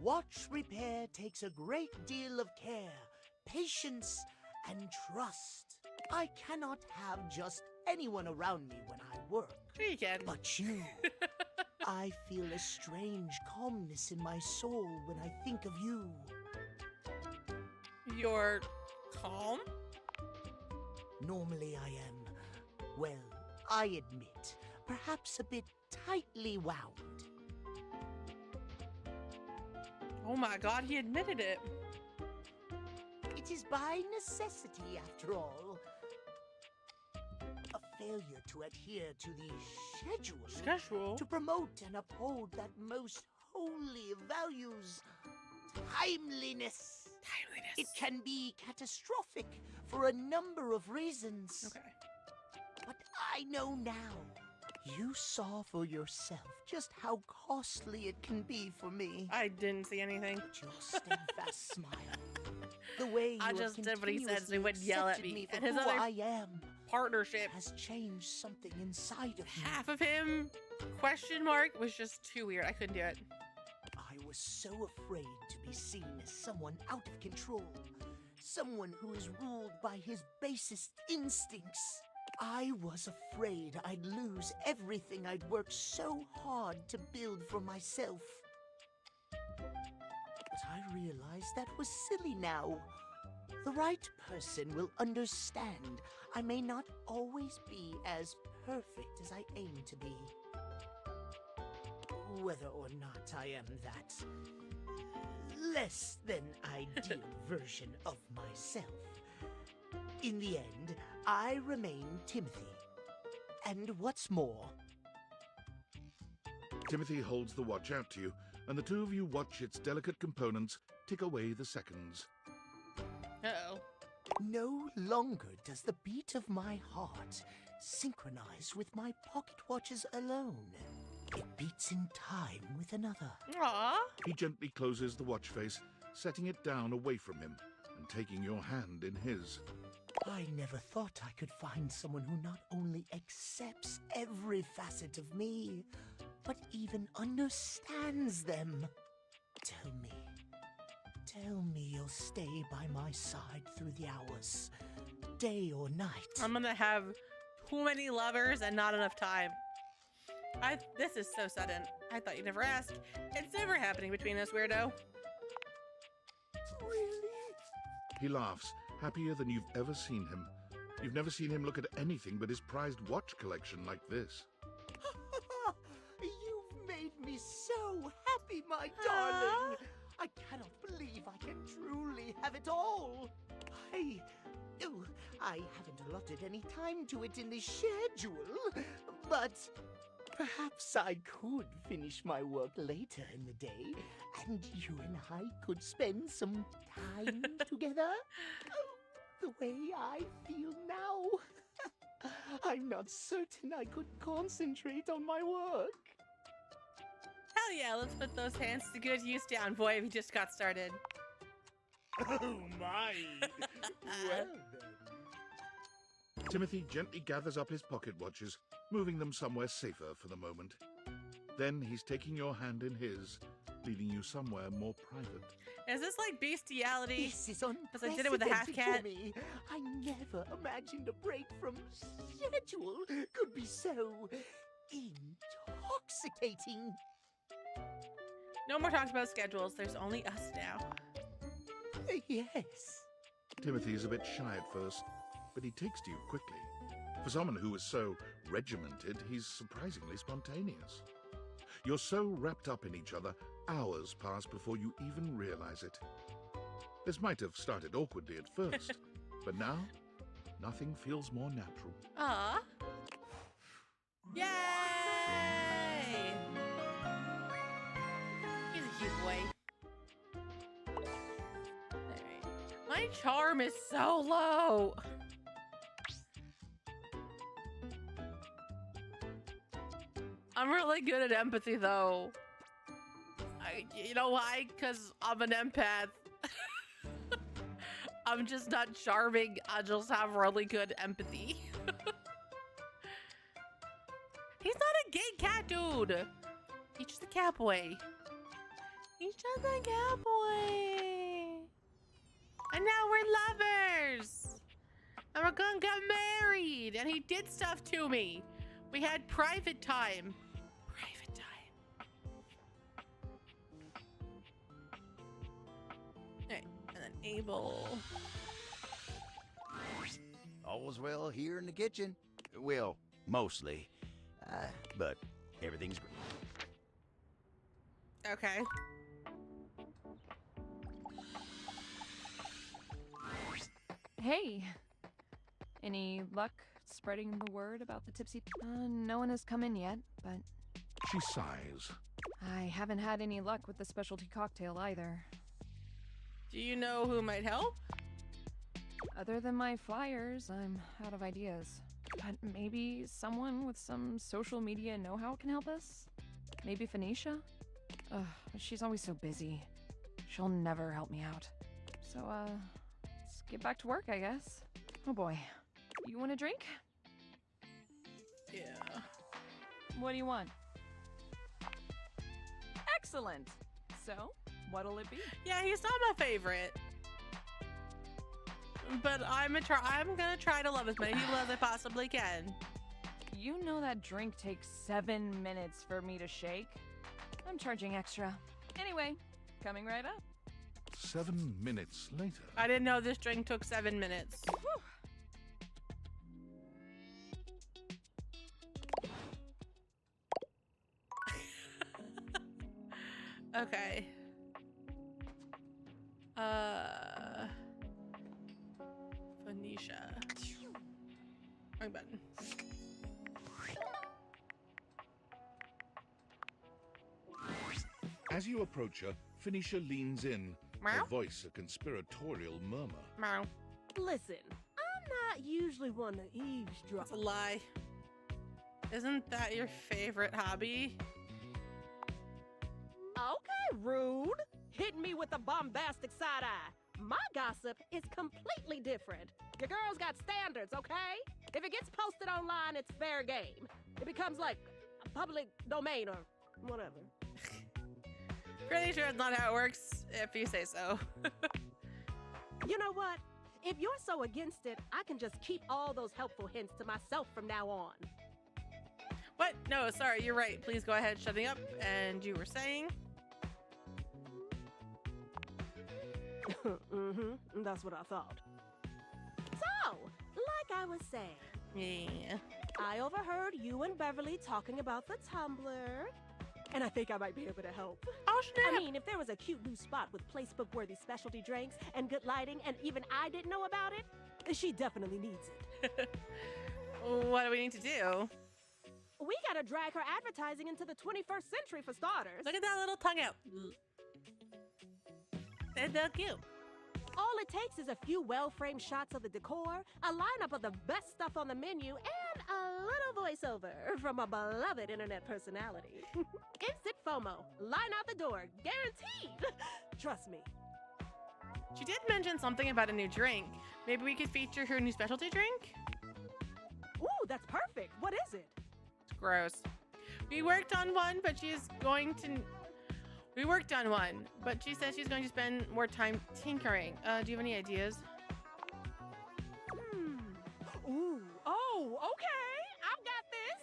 Watch repair takes a great deal of care, patience, and trust. I cannot have just anyone around me when I work. Sure you can. But you. I feel a strange calmness in my soul when I think of you. You're calm? Normally I am, well, I admit, perhaps a bit tightly wound. Oh my god, he admitted it. It is by necessity, after all. A failure to adhere to the schedule to promote and uphold that most holy of values, timeliness. It can be catastrophic for a number of reasons. Okay. But I know now, You saw for yourself just how costly it can be for me. I didn't see anything. But your steadfast smile, the way you I have just did what he said so he continuously wouldn't yell at accepted me. for And his who other I am partnership, has changed something inside of me. half of him, question mark, was just too weird. I couldn't do it. I was so afraid to be seen as someone out of control, someone who is ruled by his basest instincts. I was afraid I'd lose everything I'd worked so hard to build for myself. But I realized that was silly now. The right person will understand I may not always be as perfect as I aim to be. Whether or not I am that less than ideal version of myself. In the end, I remain Timothy. And what's more, Timothy holds the watch out to you, and the two of you watch its delicate components tick away the seconds. Uh-oh. no longer does the beat of my heart synchronize with my pocket watches alone. It beats in time with another. Aww. He gently closes the watch face, setting it down away from him, and taking your hand in his. I never thought I could find someone who not only accepts every facet of me, but even understands them. Tell me you'll stay by my side through the hours, day or night. I'm gonna have too many lovers and not enough time. This is so sudden. I thought you'd never ask. It's never happening between us, weirdo. Really? He laughs, happier than you've ever seen him. You've never seen him look at anything but his prized watch collection like this. You've made me so happy, my darling. I cannot believe I can truly have it all. I haven't allotted any time to it in the schedule, but perhaps I could finish my work later in the day, and you and I could spend some time together. The way I feel now. I'm not certain I could concentrate on my work. Hell yeah, let's put those hands to good use down, boy. We just got started. Oh my! Well then. Timothy gently gathers up his pocket watches, moving them somewhere safer for the moment. Then he's taking your hand in his, leading you somewhere more private. Is this like bestiality? This is Because I did it with a half cat. unprecedented for me. I never imagined a break from schedule could be so intoxicating. No more talks about schedules. There's only us now. Yes. Timothy is a bit shy at first, but he takes to you quickly. For someone who is so regimented, he's surprisingly spontaneous. You're so wrapped up in each other, hours pass before you even realize it. This might have started awkwardly at first, but now, nothing feels more natural. Aw. Yay! He's a cute boy. Alright. My charm is so low. I'm really good at empathy, though. You know why? Because I'm an empath. I'm just not charming. I just have really good empathy. He's not a gay cat dude. He's just a cat boy. He's just a cat boy. And now we're lovers. And we're gonna get married. And he did stuff to me. We had private time. Private time. Okay, and then Abel. All's well here in the kitchen. Well, mostly. But everything's great. Okay. Hey, any luck spreading the word about the tipsy? No one has come in yet, but She sighs. I haven't had any luck with the specialty cocktail either. Do you know who might help? Other than my flyers, I'm out of ideas. But maybe someone with some social media know-how can help us? Maybe Phoenicia? Ugh, but she's always so busy. She'll never help me out. So, let's get back to work, I guess. Oh boy. You want a drink? Yeah. What do you want? Excellent! So, what'll it be? Yeah, he's not my favorite. But I'm gonna try to love as many people as I possibly can. You know that drink takes 7 minutes for me to shake? I'm charging extra. Anyway, coming right up. 7 minutes later. I didn't know this drink took 7 minutes. Okay. Phoenicia. Wrong button. As you approach her, Phoenicia leans in, her Meow? voice a conspiratorial murmur. Meow. Listen, I'm not usually one to eavesdrop. That's a lie. Isn't that your favorite hobby? Okay, rude. Hitting me with a bombastic side eye. My gossip is completely different. Your girl's got standards, okay? If it gets posted online, it's fair game. It becomes like a public domain or whatever. Pretty sure it's not how it works, if you say so. You know what? If you're so against it, I can just keep all those helpful hints to myself from now on. What? No, sorry, you're right. Please go ahead, shutting up. And you were saying? Mm-hmm, that's what I thought. So, like I was saying, Yeah. I overheard you and Beverly talking about the Tumblr, and I think I might be able to help. Oh, snap. I mean, if there was a cute new spot with placebook-worthy specialty drinks and good lighting, and even I didn't know about it, she definitely needs it. What do we need to do? We gotta drag her advertising into the 21st century for starters. Look at that little tongue out. That's so cute. All it takes is a few well-framed shots of the decor, a lineup of the best stuff on the menu, and a little voiceover from a beloved internet personality. Instant FOMO. Line out the door. Guaranteed. Trust me. She did mention something about a new drink. Maybe we could feature her new specialty drink? Ooh, that's perfect. What is it? It's gross. We worked on one, but she's going to... We worked on one, but she says she's going to spend more time tinkering. Do you have any ideas? Ooh. Oh, okay. I've got this.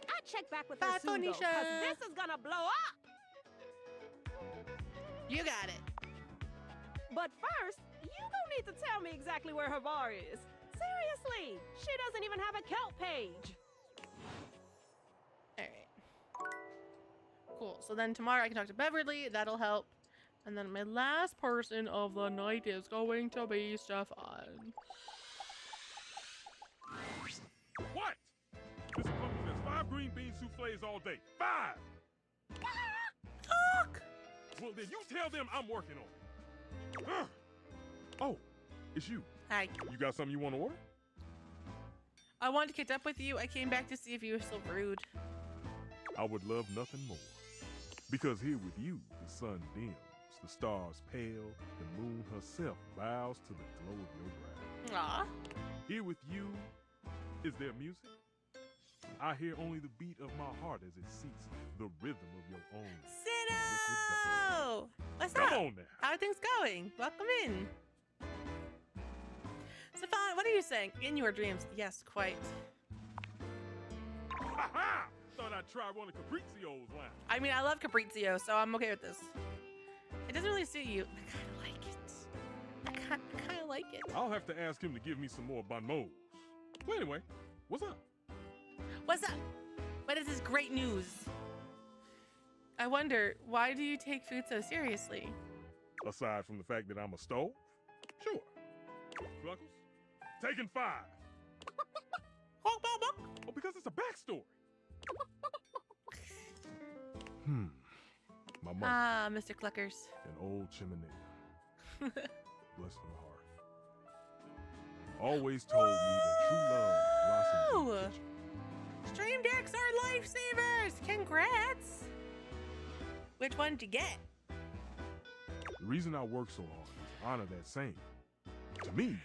I check back with her Bye, soon, though, 'cause Phoenicia. this is gonna blow up. You got it. But first, you don't need to tell me exactly where her bar is. Seriously, she doesn't even have a Kelp page. All right. Cool. So then tomorrow I can talk to Beverly. That'll help. And then my last person of the night is going to be Stefan. What? This pumpkin says 5 green bean souffles all day. 5! Talk! Well, then you tell them I'm working on it. Ugh. Oh, it's you. Hi. You got something you want to order? I wanted to catch up with you. I came back to see if you were still rude. I would love nothing more. Because here with you, the sun dims, the stars pale, the moon herself bows to the glow of your brow. Aw. Here with you is there music? I hear only the beat of my heart as it seeks the rhythm of your own. Sino! What's Come up? on now. How are things going? Welcome in. Stefan, what are you saying? In your dreams. Yes, quite. Ha ha! Thought I'd try one of Caprizio's line. I mean, I love Caprizio, so I'm okay with this. It doesn't really suit you. I kind of like it. I kind of like it. I'll have to ask him to give me some more bon mots. Well, anyway, what's up? What's up? What is this great news? I wonder, why do you take food so seriously? Aside from the fact that I'm a stove? Sure. Fluckles? Taking 5. Oh, because it's a backstory. My mother, Ah, Mr. Cluckers. an old chimney. Bless her heart. always told me that true love blossoms in the Whoa! kitchen. Stream decks are lifesavers! Congrats! Which one did you get? The reason I work so hard is to honor that saying. To me,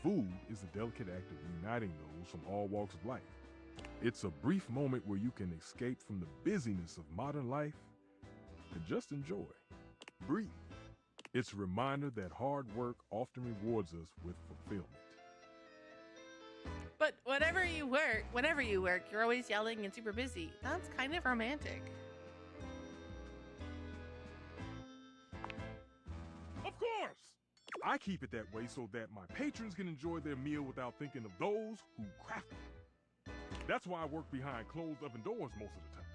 food is the delicate act of uniting those from all walks of life. It's a brief moment where you can escape from the busyness of modern life and just enjoy. Breathe. It's a reminder that hard work often rewards us with fulfillment. But whenever you work, you're always yelling and super busy. That's kind of romantic. Of course! I keep it that way so that my patrons can enjoy their meal without thinking of those who craft it. That's why I work behind closed oven doors most of the time,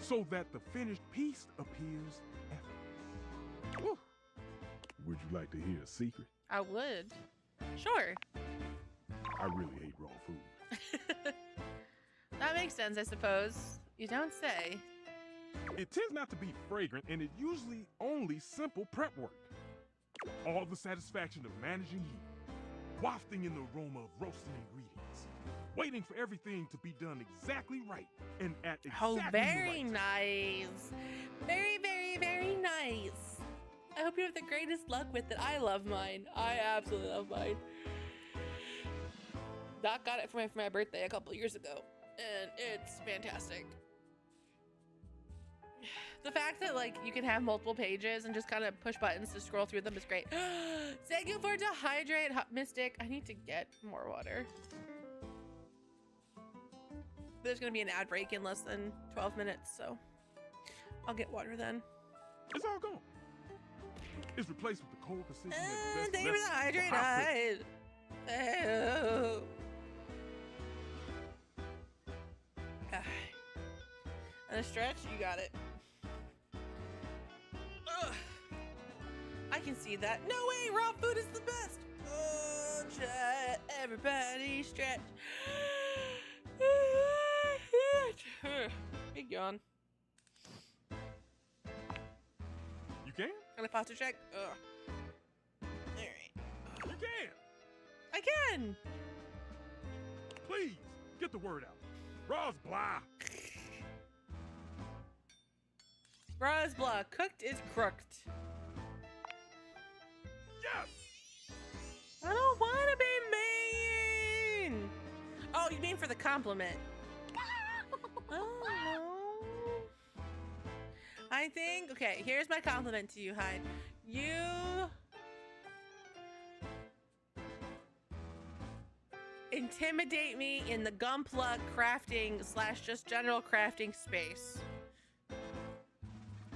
so that the finished piece appears effortless. Woo. Would you like to hear a secret? I would. Sure. I really hate raw food. That makes sense, I suppose. You don't say. It tends not to be fragrant, and it usually only simple prep work. All the satisfaction of managing heat, wafting in the aroma of roasting ingredients, waiting for everything to be done exactly right and at exactly the very right time. nice. Very, very, very nice. I hope you have the greatest luck with it. I love mine. I absolutely love mine. Doc got it for my birthday a couple years ago, and it's fantastic. The fact that like you can have multiple pages and just kind of push buttons to scroll through them is great. Thank you for Dehydrate Mystic. I need to get more water. There's gonna be an ad break in less than 12 minutes, so I'll get water then. It's all gone. It's replaced with the cold precision that Thank you for the hydrate. Oh. And a stretch, you got it. Ugh. I can see that. No way, raw food is the best. Oh, chat, everybody stretch. Big yawn. You can? And a posture check. Ugh. Alright. You can! I can! Please, get the word out. Raw's blah. Raw is blah. Cooked is crooked. Yes! I don't want to be mean. Oh, you mean for the compliment? Oh no. I think. Okay, here's my compliment to you, Hyde. You. Intimidate me in the Gunpla crafting / just general crafting space.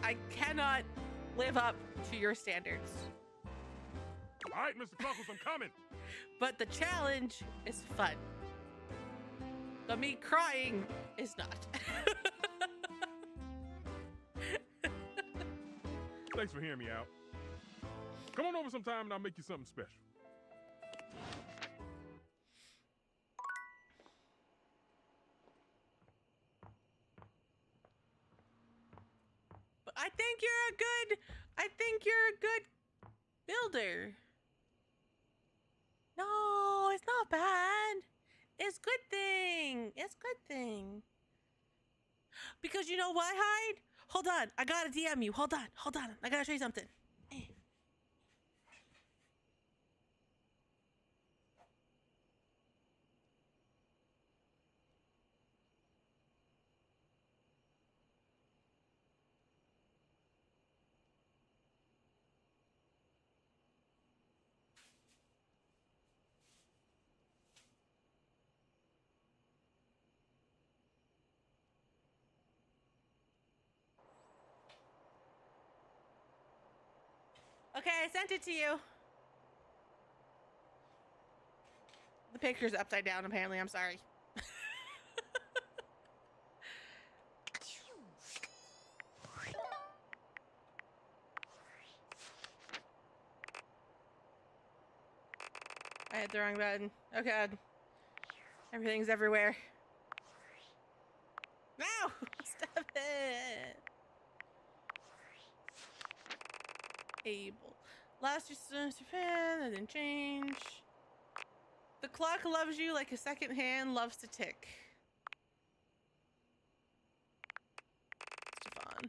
I cannot live up to your standards. All right, Mr. Knuckles, I'm coming. But the challenge is fun. But me crying is not. Thanks for hearing me out. Come on over sometime and I'll make you something special. But I think you're a good builder. No, it's not bad. It's good thing. It's good thing. Because you know why, Hyde? Hold on. I gotta DM you. Hold on. I gotta show you something. Okay, I sent it to you. The picture's upside down, apparently. I'm sorry. I hit the wrong button. Oh god. Everything's everywhere. No! Stop it! Able. Last just that didn't change. The clock loves you like a second hand loves to tick. Stefan.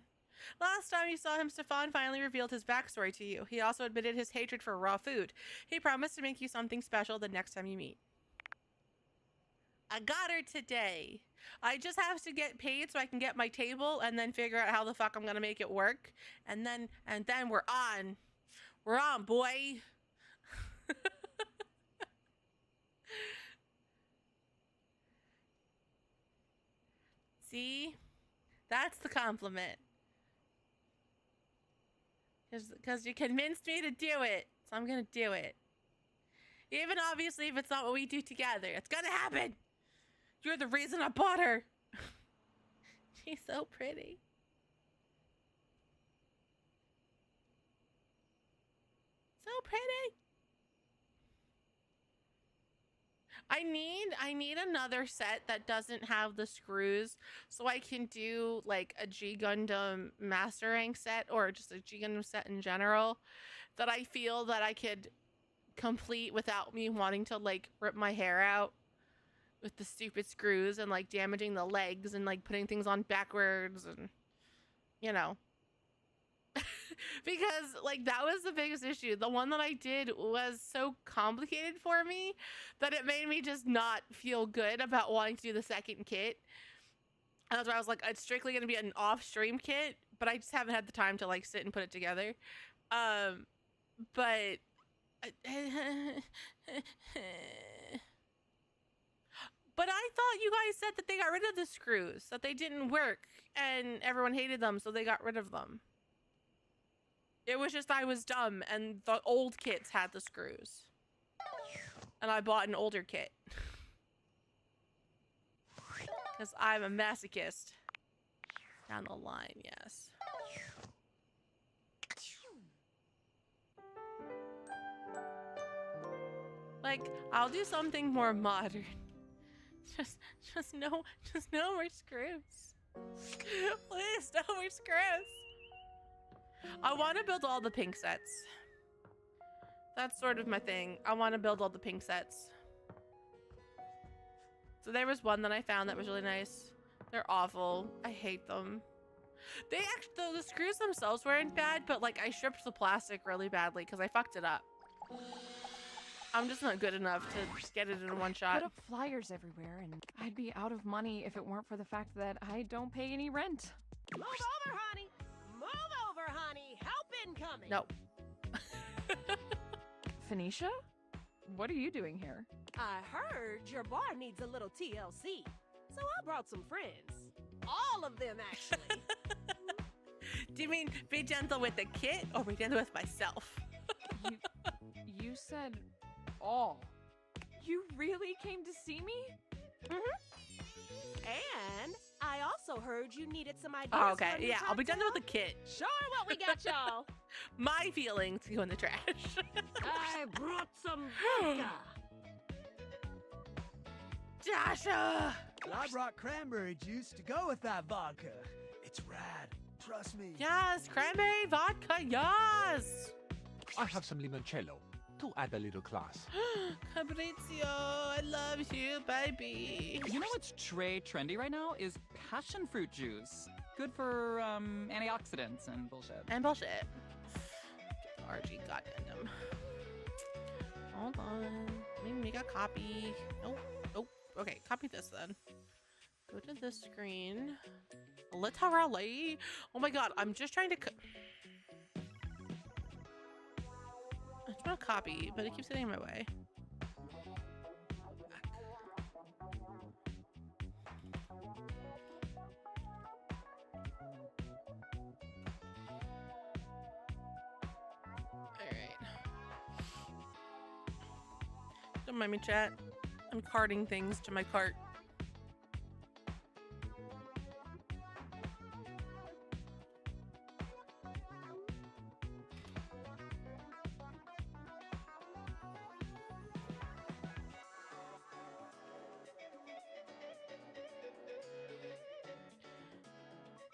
Last time you saw him, Stefan finally revealed his backstory to you. He also admitted his hatred for raw food. He promised to make you something special the next time you meet. I got her today. I just have to get paid so I can get my table and then figure out how the fuck I'm gonna make it work. And then we're on. We're on, boy. See? That's the compliment. Because you convinced me to do it. So I'm gonna do it. Even obviously if it's not what we do together. It's gonna happen. You're the reason I bought her. She's so pretty. So pretty. I need another set that doesn't have the screws so I can do like a G Gundam Master Rank set or just a G Gundam set in general that I feel that I could complete without me wanting to like rip my hair out with the stupid screws and like damaging the legs and like putting things on backwards and you know. Because like that was the biggest issue. The one that I did was so complicated for me that it made me just not feel good about wanting to do the second kit. And that's why I was like, it's strictly going to be an off-stream kit, but I just haven't had the time to like sit and put it together. But but I thought you guys said that they got rid of the screws, that they didn't work and everyone hated them, so they got rid of them. It was just I was dumb and the old kits had the screws. And I bought an older kit. Because I'm a masochist. Down the line, yes. Like, I'll do something more modern. Just no more screws. Please, no more screws. I want to build all the pink sets. That's sort of my thing. I want to build all the pink sets. So there was one that I found that was really nice. They're awful. I hate them. They actually, the screws themselves weren't bad, but like I stripped the plastic really badly because I fucked it up. I'm just not good enough to just get it in one shot. Put up flyers everywhere, and I'd be out of money if it weren't for the fact that I don't pay any rent. Move over, honey. Move over, honey. Help incoming. Nope. Phoenicia? What are you doing here? I heard your bar needs a little TLC, so I brought some friends. All of them, actually. Do you mean be gentle with the kit or be gentle with myself? You said all. You really came to see me? Mm-hmm. And I also heard you needed some ideas. Oh, okay. for a new Yeah, I'll be gentle with the cocktail. kit. Sure, what we got, y'all? My feelings go in the trash. I brought some vodka. Dasha! Well, I brought cranberry juice to go with that vodka. It's rad. Trust me. Yes, cranberry vodka, yes! I have some limoncello to add a little class. Fabrizio, I love you, baby. You know what's trendy right now is passion fruit juice. Good for antioxidants and bullshit. And bullshit. RG Gundam. Hold on. Let me make a copy. Nope. Nope. Okay, copy this then. Go to this screen. Literally. Oh my god, I'm just trying to. I just want to copy, but it keeps getting in my way. Don't mind me, chat. I'm carting things to my cart.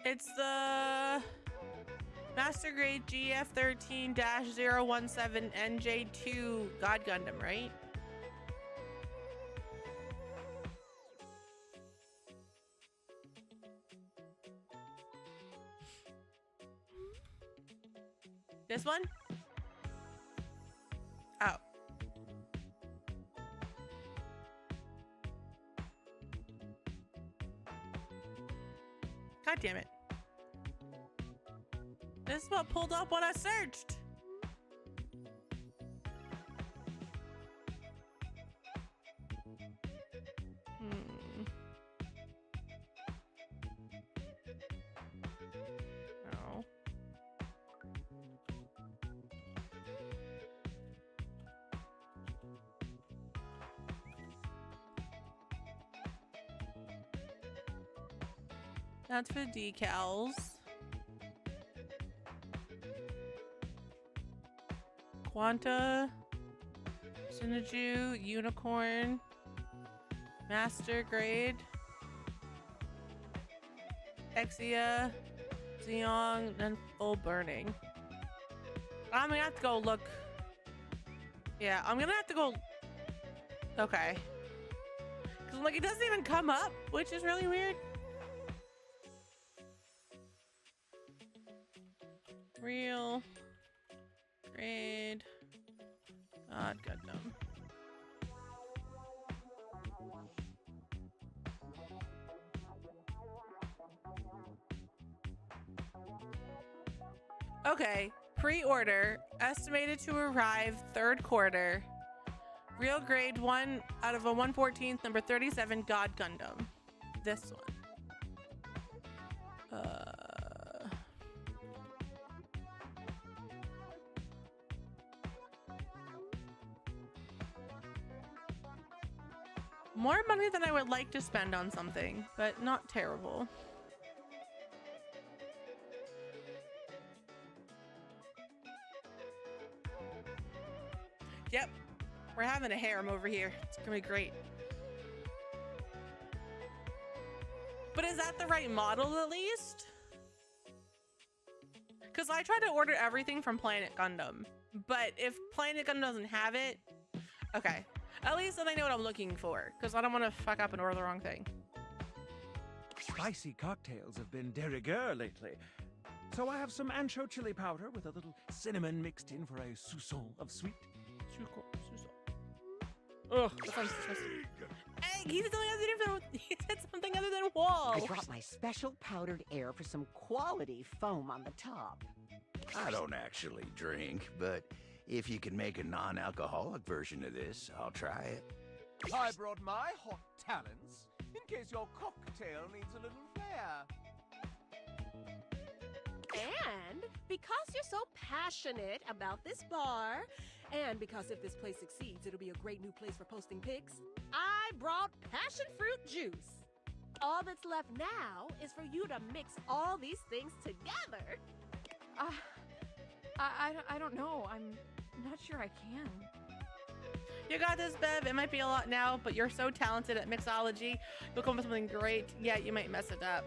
It's the Master Grade GF13-017 NJ2 God Gundam, right? This one? Oh. God damn it. This is what pulled up when I searched. No. That's for decals. Quanta, Sinaju, Unicorn, Master Grade, Exia, Zeong, and Full Burning. I'm gonna have to go look. Yeah, I'm gonna have to go. Okay. Because like it doesn't even come up, which is really weird. Real grade. God Gundam. Okay, pre-order estimated to arrive third quarter. Real grade 1 out of a 114th, number 37, God Gundam. This one. More money than I would like to spend on something, but not terrible. Yep, we're having a harem over here. It's gonna be great. But is that the right model at least? Because I tried to order everything from Planet Gundam, but if Planet Gundam doesn't have it, okay. At least then I know what I'm looking for, because I don't want to fuck up and order the wrong thing. Spicy cocktails have been de rigueur lately. So I have some ancho chili powder with a little cinnamon mixed in for a soupçon of sweet. Ugh, that sounds disgusting. Hey, he said something other than wall. I brought my special powdered air for some quality foam on the top. I don't actually drink, but if you can make a non-alcoholic version of this, I'll try it. I brought my hot talents in case your cocktail needs a little flair. And because you're so passionate about this bar, and because if this place succeeds, it'll be a great new place for posting pics, I brought passion fruit juice. All that's left now is for you to mix all these things together. I don't know. I'm not sure I can. You got this, Bev. It might be a lot now, but you're so talented at mixology. You'll come up with something great. Yeah, you might mess it up.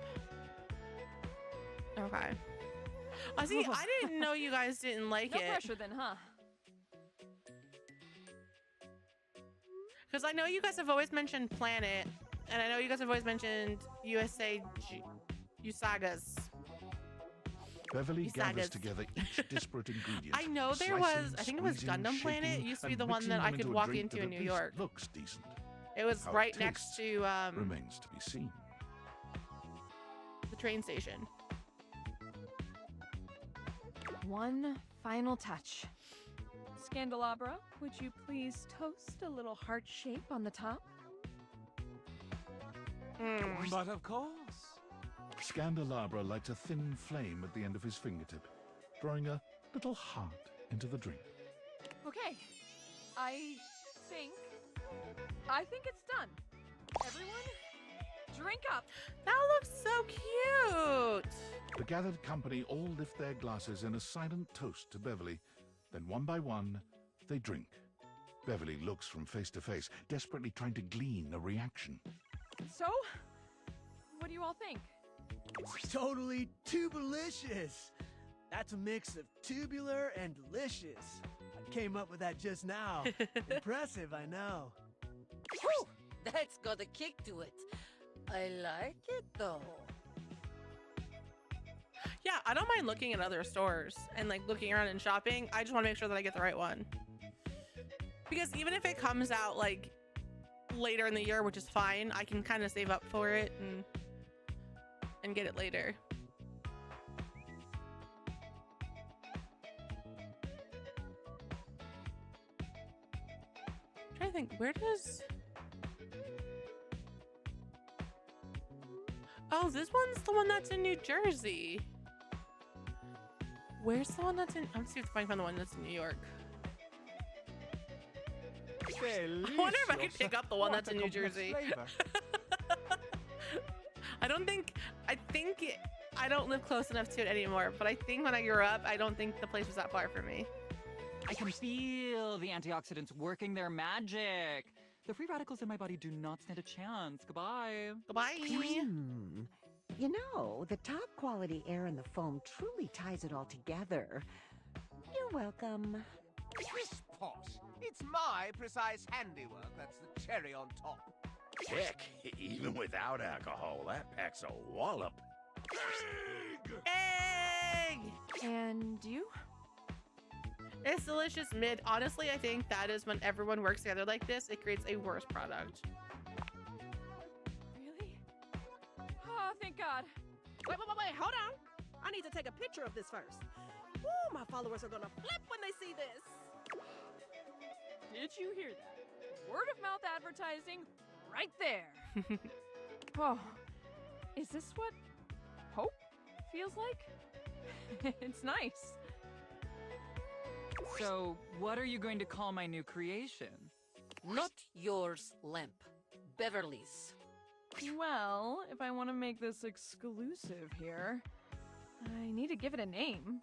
Okay. I see. I didn't know you guys didn't like no it. No pressure then, huh? Because I know you guys have always mentioned Planet, and I know you guys have always mentioned USAGAs. Beverly gathers together each disparate ingredient. I know there was, I think it was Gundam Planet. It used to be the one that I could walk into in New York. Looks decent. It was right next to remains to be seen. The train station. One final touch. Scandelabra, would you please toast a little heart shape on the top? But of course. Scandelabra lights a thin flame at the end of his fingertip, throwing a little heart into the drink. Okay. I think it's done. Everyone, drink up. That looks so cute. The gathered company all lift their glasses in a silent toast to Beverly. Then one by one, they drink. Beverly looks from face to face, desperately trying to glean a reaction. So, what do you all think? It's totally tubulicious. That's a mix of tubular and delicious. I came up with that just now. Impressive, I know. Whew! That's got a kick to it. I like it though. Yeah, I don't mind looking at other stores and like looking around and shopping. I just want to make sure that I get the right one. Because even if it comes out like later in the year, which is fine, I can kind of save up for it and get it later. I'm trying to think, where does... Oh, this one's the one that's in New Jersey. Where's the one that's in... Let's see if I can find the one that's in New York. I wonder if I could pick up the one that's in New Jersey. I don't live close enough to it anymore, but I think when I grew up, I don't think the place was that far from me. I can feel the antioxidants working their magic. The free radicals in my body do not stand a chance. Goodbye. Goodbye. You know, the top quality air in the foam truly ties it all together. You're welcome. Crisp pot. It's my precise handiwork that's the cherry on top. Heck, even without alcohol, that packs a wallop. Egg! And you? It's delicious mid. Honestly, I think that is when everyone works together like this, it creates a worse product. Really? Oh, thank God. Wait, hold on. I need to take a picture of this first. Ooh, my followers are gonna flip when they see this. Did you hear that? Word of mouth advertising right there. Oh, is this what hope feels like? It's nice. So, what are you going to call my new creation? Not yours, Lamp. Beverly's. Well, if I want to make this exclusive here, I need to give it a name.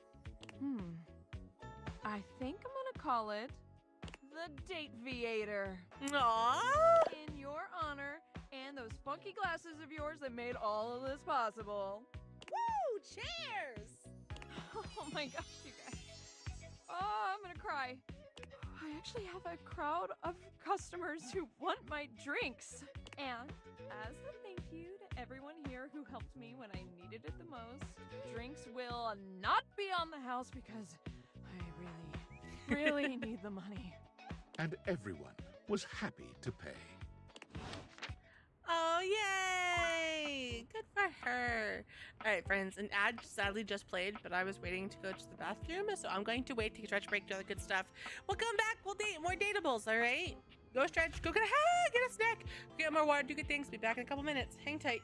I think I'm gonna call it the Date Viator. Aww! In your honor and those funky glasses of yours that made all of this possible. Woo! Cheers! Oh my gosh, you guys. Oh, I'm gonna cry. I actually have a crowd of customers who want my drinks. And as a thank you to everyone here who helped me when I needed it the most, drinks will not be on the house because I really need the money. And everyone was happy to pay. Oh, yay! Good for her. All right, friends, an ad sadly just played, but I was waiting to go to the bathroom, so I'm going to wait, take a stretch break, do all the good stuff. We'll come back, we'll date more dateables, all right? Go stretch, go get a snack, get more water, do good things. Be back in a couple minutes. Hang tight.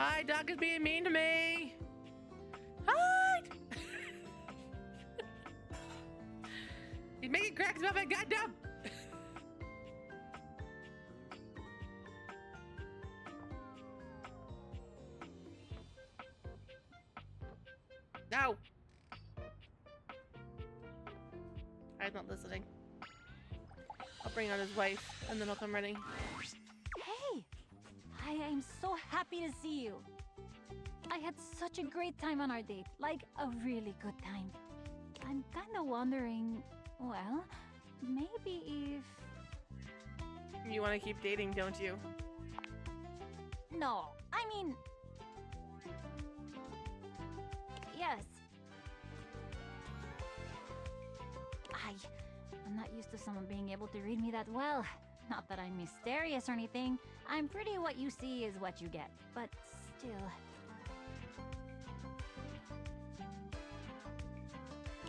Hi, Doc is being mean to me. Hi. He's making cracks about my goddamn. No. I'm not listening. I'll bring out his wife, and then I'll come running. Hey! I am so happy to see you. I had such a great time on our date. Like, a really good time. I'm kinda wondering, well, maybe if... You want to keep dating, don't you? No, I mean... Yes. I'm not used to someone being able to read me that well. Not that I'm mysterious or anything. I'm pretty what you see is what you get. But still...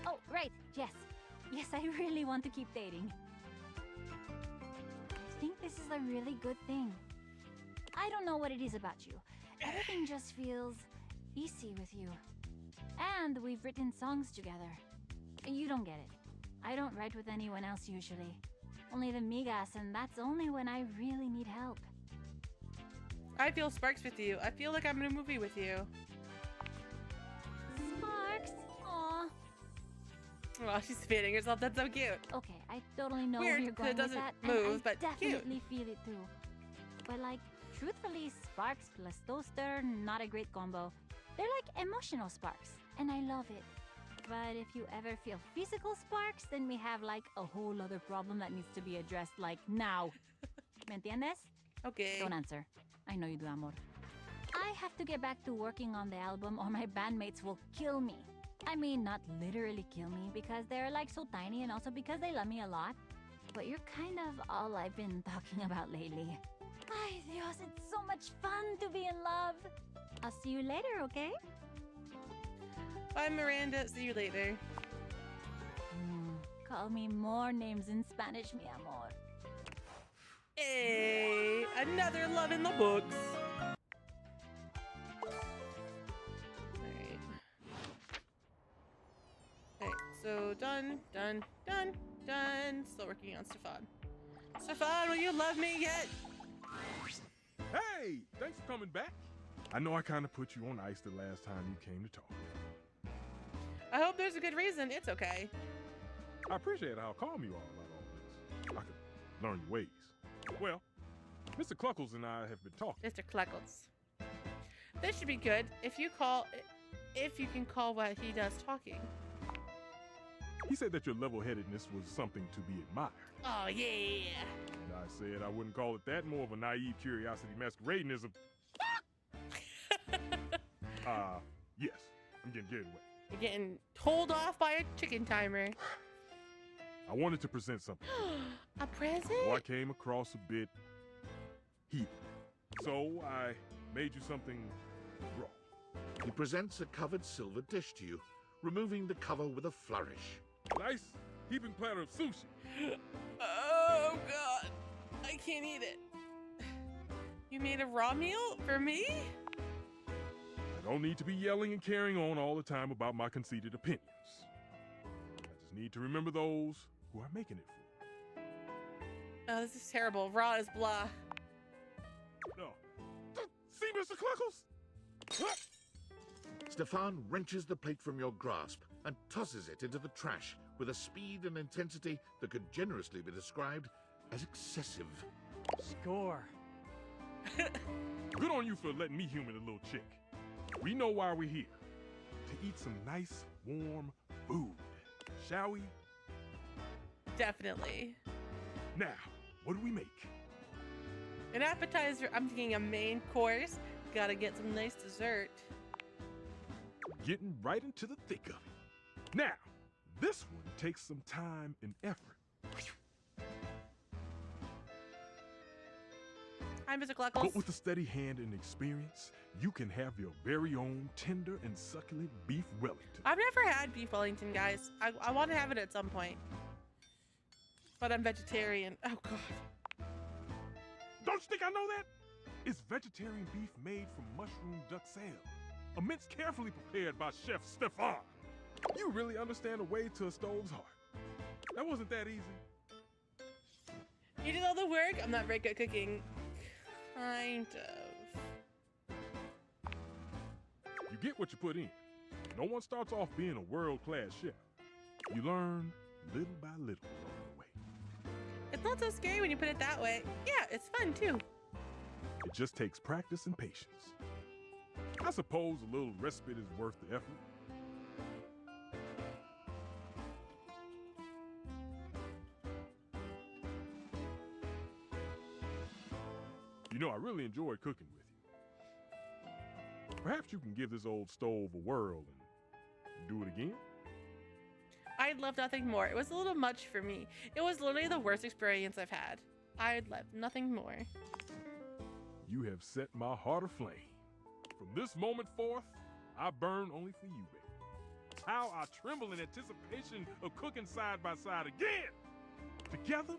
Oh, right, yes. Yes, I really want to keep dating. I think this is a really good thing. I don't know what it is about you. Everything just feels easy with you. And we've written songs together. You don't get it. I don't write with anyone else usually. Only the migas, and that's only when I really need help. I feel sparks with you. I feel like I'm in a movie with you. Sparks? Aw. Oh, she's feeding herself. That's so cute. Okay, I totally know Weird, where you're going 'cause it with that, doesn't move, and but I definitely feel it too. But like, truthfully, sparks plus toaster, not a great combo. They're like emotional sparks, and I love it. But if you ever feel physical sparks, then we have like a whole other problem that needs to be addressed like now. ¿Me entiendes? Okay. Don't answer. I know you do, amor. I have to get back to working on the album or my bandmates will kill me. I mean, not literally kill me because they're like so tiny and also because they love me a lot. But you're kind of all I've been talking about lately. Ay, Dios, it's so much fun to be in love. I'll see you later, okay? Bye, Miranda. See you later. Call me more names in Spanish, mi amor. Hey, another love in the books. Alright. Okay, so done. Still working on Stefan. Stefan, will you love me yet? Hey, thanks for coming back. I know I kind of put you on ice the last time you came to talk. I hope there's a good reason. It's okay. I appreciate how calm you are about all this. I could learn your ways. Well, Mr. Cluckles and I have been talking. Mr. Cluckles. This should be good if you can call what he does talking. He said that your level-headedness was something to be admired. Oh, yeah. And I said I wouldn't call it that, more of a naive curiosity masquerading as a... yes, I'm getting carried away. You're getting told off by a chicken timer. I wanted to present something. A present? Well, I came across a bit heated. So I made you something raw. He presents a covered silver dish to you, removing the cover with a flourish. Nice heaping platter of sushi. Oh, God. I can't eat it. You made a raw meal for me? I don't need to be yelling and carrying on all the time about my conceited opinions. I just need to remember those who are making it for. Oh, this is terrible. Raw is blah. No. See, Mr. Cluckles? Stefan wrenches the plate from your grasp and tosses it into the trash with a speed and intensity that could generously be described as excessive. Score. Good on you for letting me human the little chick. We know why we're here. To eat some nice, warm food. Shall we? Definitely. Now, what do we make? An appetizer. I'm thinking a main course. Gotta get some nice dessert. Getting right into the thick of it. Now, this one takes some time and effort. Hi, Mr. Cluckles. But with a steady hand and experience, you can have your very own tender and succulent beef Wellington. I've never had beef Wellington, guys. I want to have it at some point. But I'm vegetarian. Oh, God. Don't you think I know that? It's vegetarian beef made from mushroom duxelle, a mince carefully prepared by Chef Stefan. You really understand the way to a stove's heart. That wasn't that easy. You did all the work? I'm not very good at cooking. Kind of. You get what you put in. No one starts off being a world-class chef. You learn little by little along the way. It's not so scary when you put it that way. Yeah, it's fun too. It just takes practice and patience. I suppose a little respite is worth the effort. You know, I really enjoy cooking with you. Perhaps you can give this old stove a whirl and do it again? I'd love nothing more. It was a little much for me. It was literally the worst experience I've had. I'd love nothing more. You have set my heart aflame. From this moment forth, I burn only for you, baby. How I tremble in anticipation of cooking side by side again. Together,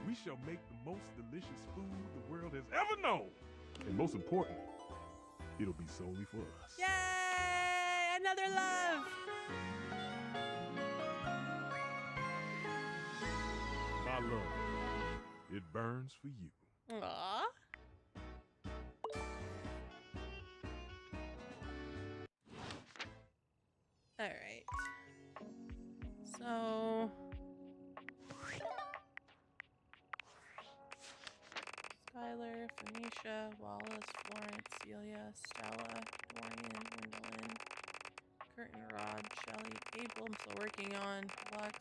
we shall make the most delicious food the world has ever known. And most importantly, it'll be solely for us. Yay! Another love! My love, it burns for you. Aww. Alright. So... Skylar, Phoenicia, Wallace, Florence, Celia, Stella, Dorian, Gwendolyn, Curtin, Rod, Shelly, Abel, I'm still working on, Lux.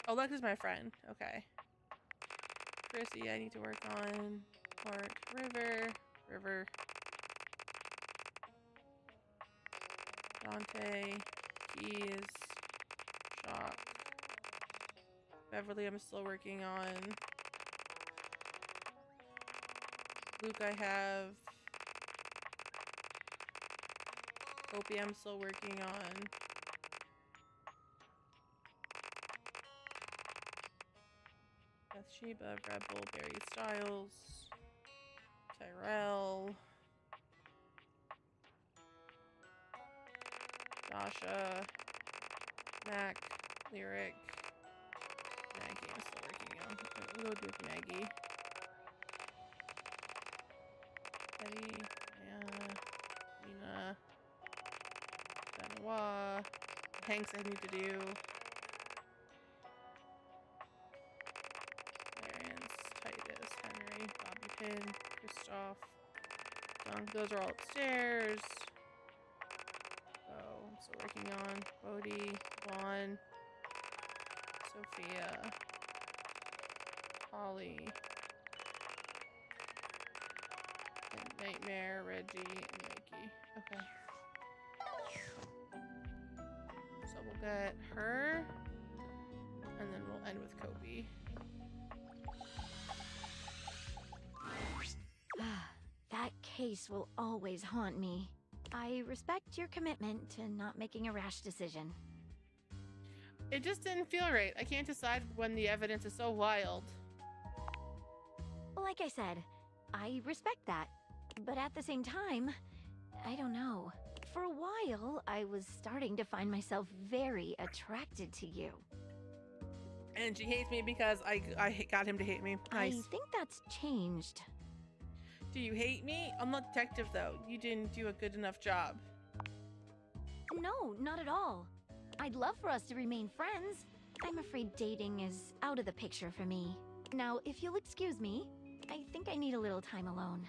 Oh, Lux is my friend. Okay. Chrissy, I need to work on. Clark, River. Dante, Keys, Shock. Beverly, I'm still working on. Luke, I have. Opie, I'm still working on. Bathsheba, Rebel, Barry Styles, Tyrell, Dasha, Mac, Lyric, Maggie, I'm still working on. We'll go with Maggie. Betty, Anna, Lena, Benoit, Hanks I need to do. Clarence, Titus, Henry, Bobby Pin, Christoph, Dunk, those are all upstairs. Oh, I'm still working on Bodhi, Juan, Sophia, Holly, and Nightmare, Reggie, and Mikey. Okay. So we'll get her, and then we'll end with Kobe. That case will always haunt me. I respect your commitment to not making a rash decision. It just didn't feel right. I can't decide when the evidence is so wild. Like I said, I respect that. But at the same time, I don't know. For a while, I was starting to find myself very attracted to you. And she hates me because I got him to hate me. Nice. I think that's changed. Do you hate me? I'm not detective though. You didn't do a good enough job. No, not at all. I'd love for us to remain friends. I'm afraid dating is out of the picture for me. Now, if you'll excuse me, I think I need a little time alone.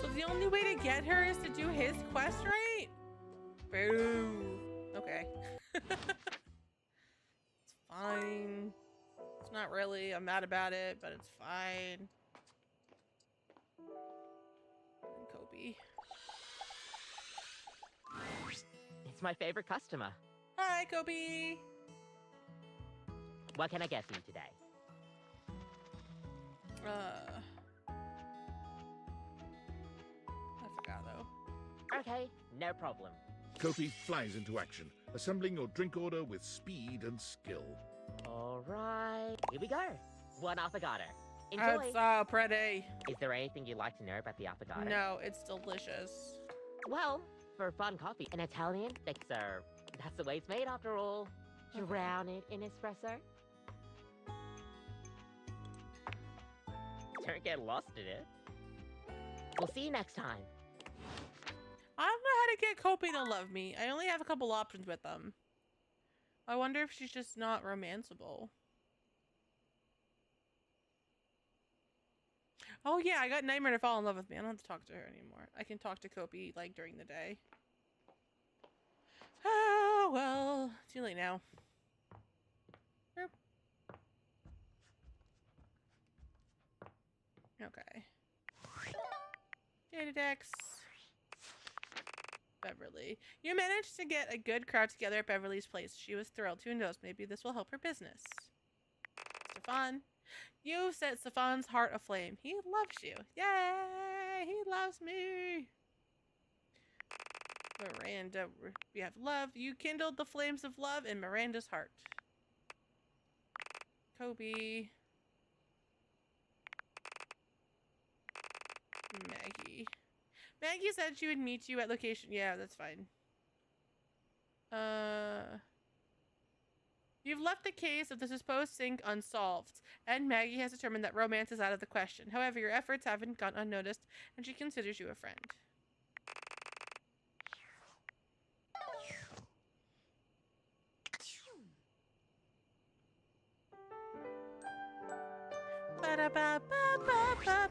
So the only way to get her is to do his quest, right? Boo. Okay. It's fine. It's not really. I'm mad about it, but it's fine. And Kobe. It's my favorite customer. Hi, Kobe. What can I get for you today? I forgot though. Okay, no problem. Kofi flies into action, assembling your drink order with speed and skill. All right, here we go. One affogato. Enjoy. It's so pretty. Is there anything you'd like to know about the affogato? No, it's delicious. Well, for fun coffee, an Italian fixer. That's the way it's made after all. Drown it in espresso. Don't get lost in it. We'll see you next time. I don't know how to get Kopi to love me. I only have a couple options with them. I wonder if she's just not romanceable. Oh yeah, I got Nightmare to fall in love with me. I don't have to talk to her anymore. I can talk to Kopi like during the day. Oh well, too late now. Boop. Okay. Data Dex. Beverly. You managed to get a good crowd together at Beverly's place. She was thrilled. Who knows? Maybe this will help her business. Stefan. You set Stefan's heart aflame. He loves you. Yay! He loves me. Miranda. We have love. You kindled the flames of love in Miranda's heart. Kobe. Maggie. Maggie said she would meet you at location. Yeah, that's fine. You've left the case of the supposed sink unsolved, and Maggie has determined that romance is out of the question. However, your efforts haven't gone unnoticed, and she considers you a friend.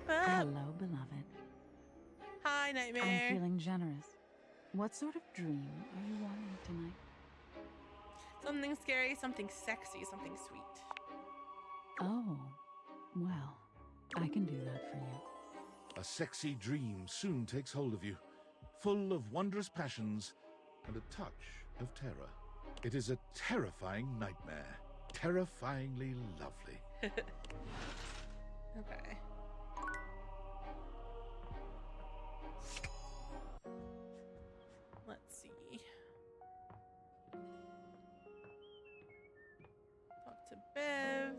Hello, beloved. Hi, Nightmare. I'm feeling generous. What sort of dream are you wanting tonight? Something scary, something sexy, something sweet. Oh, well, I can do that for you. A sexy dream soon takes hold of you, full of wondrous passions and a touch of terror. It is a terrifying nightmare, terrifyingly lovely. Okay. Let's see. Talk to Bev.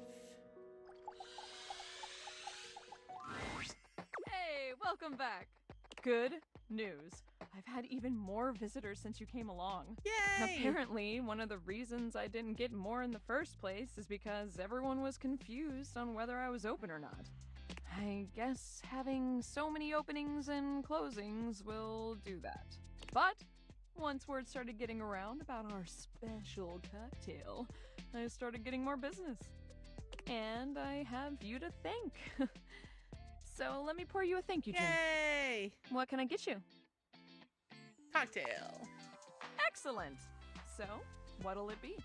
Hey, welcome back. Good news. I've had even more visitors since you came along. Yay! Apparently, one of the reasons I didn't get more in the first place is because everyone was confused on whether I was open or not. I guess having so many openings and closings will do that. But once word started getting around about our special cocktail, I started getting more business. And I have you to thank. So let me pour you a thank you drink. Yay! What can I get you? Cocktail. Excellent. So, what'll it be?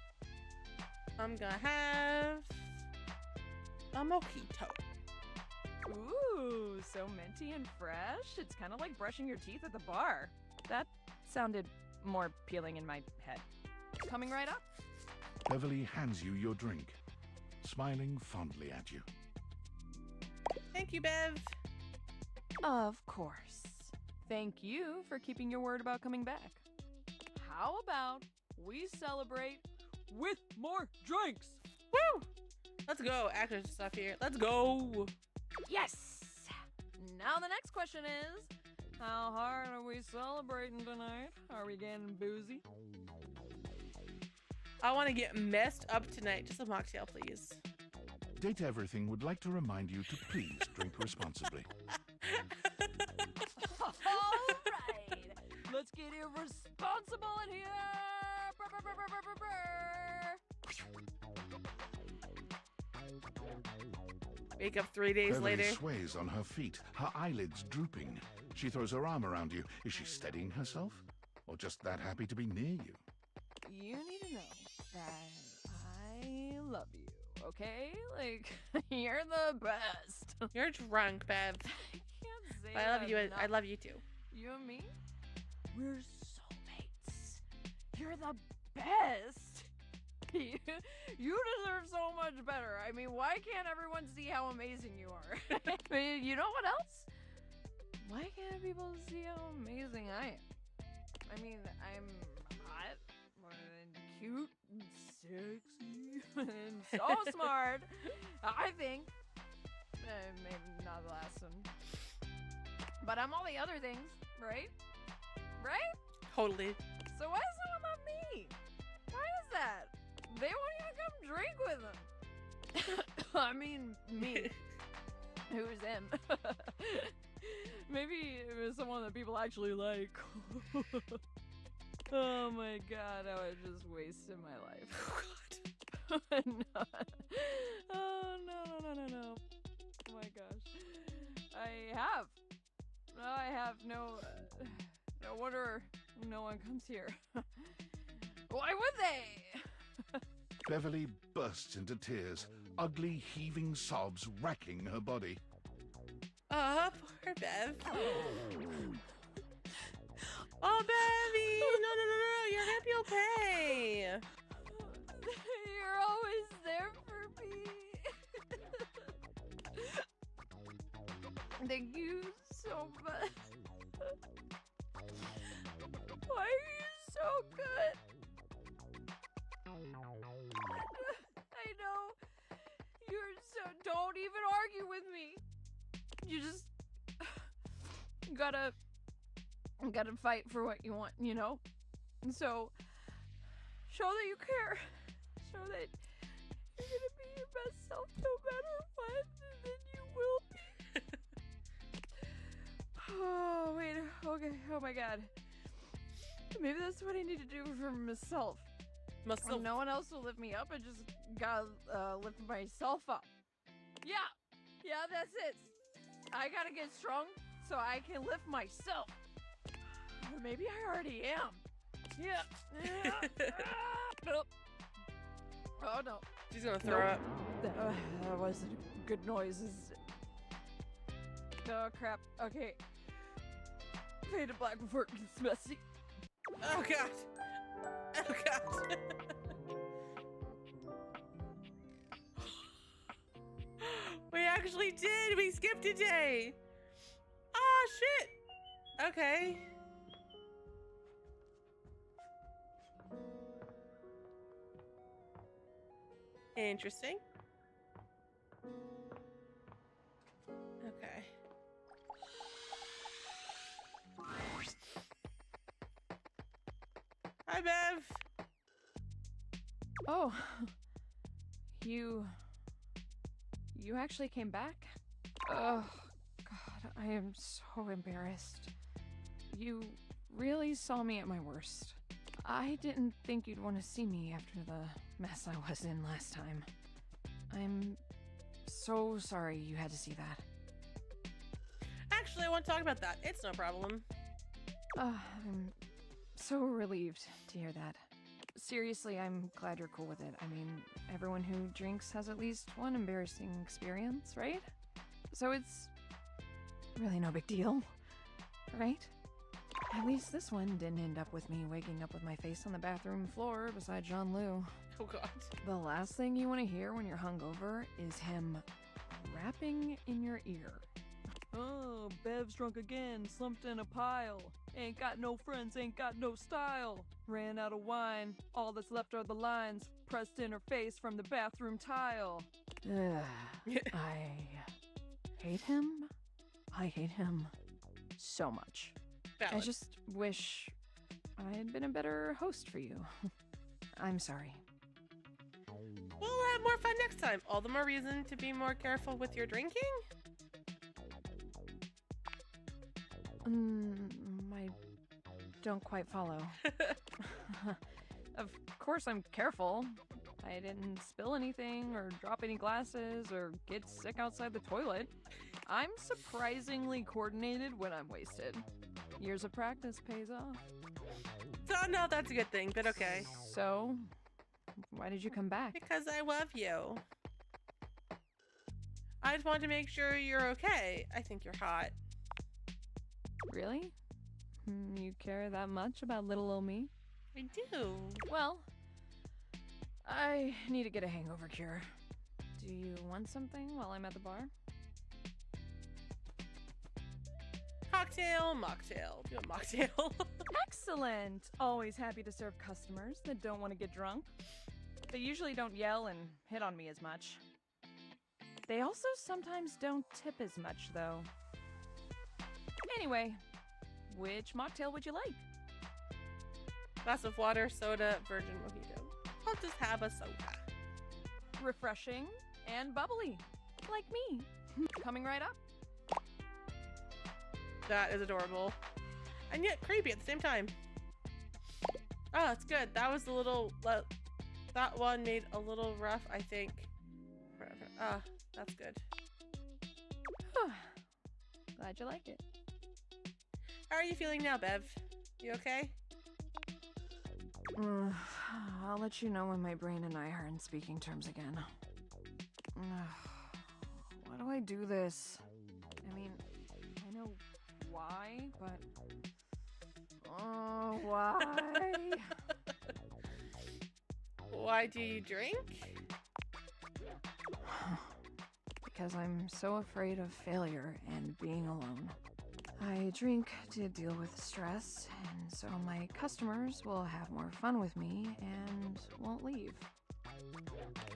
I'm gonna have a mojito. Ooh, so minty and fresh. It's kind of like brushing your teeth at the bar. That sounded more appealing in my head. Coming right up. Beverly hands you your drink, smiling fondly at you. Thank you, Bev. Of course. Thank you for keeping your word about coming back. How about we celebrate with more drinks? Woo! Let's go. Actors stuff here. Let's go. Yes! Now the next question is, how hard are we celebrating tonight? Are we getting boozy? I want to get messed up tonight. Just a mocktail, please. Date Everything would like to remind you to please drink responsibly. All right, let's get irresponsible in here. Wake up 3 days Beverly later. sways on her feet, her eyelids drooping. She throws her arm around you. Is she steadying herself? Or just that happy to be near you? You need to know that I love you, okay? Like, you're the best. You're drunk, Bev. Can't say But I love that you. enough. I love you too. You and me? We're soulmates. You're the best. You deserve so much better. I mean, why can't everyone see how amazing you are? I mean, you know what else? Why can't people see how amazing I am? I mean, I'm hot and cute and sexy and so smart. I think. Maybe not the last one. But I'm all the other things, right? Right? Totally. So why does someone love me? Why is that? They won't even come drink with them. I mean, me. Who's him? Maybe it was someone that people actually like. Oh my god, I was just wasting my life. Oh god. No. Oh no. Oh my gosh. I have no wonder no one comes here. Why would they? Beverly bursts into tears, ugly heaving sobs racking her body. Poor Bev. Oh, Bevy! No, your hip you'll pay. You're always there for me. Thank you so much. Why are you so good? I know. You're so... Don't even argue with me. You just... gotta fight for what you want, you know? And so... show that you care. Show that you're gonna be your best self no matter what, and then you will be. Oh, wait. Okay. Oh my god. Maybe that's what I need to do for myself. When no one else will lift me up, I just gotta lift myself up. Yeah, that's it. I gotta get strong so I can lift myself. Or maybe I already am. Yeah. Nope. Oh no. She's gonna throw up. That wasn't a good noise. Oh crap. Okay. Fade to black before it gets messy. Oh god. Oh god. We actually did. We skipped a day. Oh shit. Okay. Interesting. Okay. Hi, Bev. Oh. You actually came back? Oh, God, I am so embarrassed. You really saw me at my worst. I didn't think you'd want to see me after the mess I was in last time. I'm so sorry you had to see that. Actually, I want to talk about that. It's no problem. I'm so relieved to hear that. Seriously, I'm glad you're cool with it. I mean, everyone who drinks has at least one embarrassing experience, right? So it's really no big deal, right? At least this one didn't end up with me waking up with my face on the bathroom floor beside John Liu. Oh god. The last thing you want to hear when you're hungover is him rapping in your ear. Oh, Bev's drunk again, slumped in a pile. Ain't got no friends, ain't got no style. Ran out of wine, all that's left are the lines pressed in her face from the bathroom tile. I hate him. I hate him so much. Valid. I just wish I had been a better host for you. I'm sorry. We'll have more fun next time. All the more reason to be more careful with your drinking? I don't quite follow. Of course I'm careful. I didn't spill anything or drop any glasses or get sick outside the toilet. I'm surprisingly coordinated when I'm wasted. Years of practice pays off. So no, that's a good thing, but okay. So, why did you come back? Because I love you. I just want to make sure you're okay. I think you're hot. Really? You care that much about little old me? I do. Well, I need to get a hangover cure. Do you want something while I'm at the bar? Cocktail, mocktail. Do a mocktail. Excellent! Always happy to serve customers that don't want to get drunk. They usually don't yell and hit on me as much. They also sometimes don't tip as much, though. Anyway, which mocktail would you like? Glass of water, soda, virgin mojito. I'll just have a soda. Refreshing and bubbly, like me. Coming right up. That is adorable. And yet creepy at the same time. Oh, it's good. That was a little... that one made a little rough, I think. Ah, that's good. Glad you like it. How are you feeling now, Bev? You okay? I'll let you know when my brain and I are in speaking terms again. Why do I do this? I mean, I know why, but... Oh, why? Why do you drink? Because I'm so afraid of failure and being alone. I drink to deal with stress, and so my customers will have more fun with me and won't leave.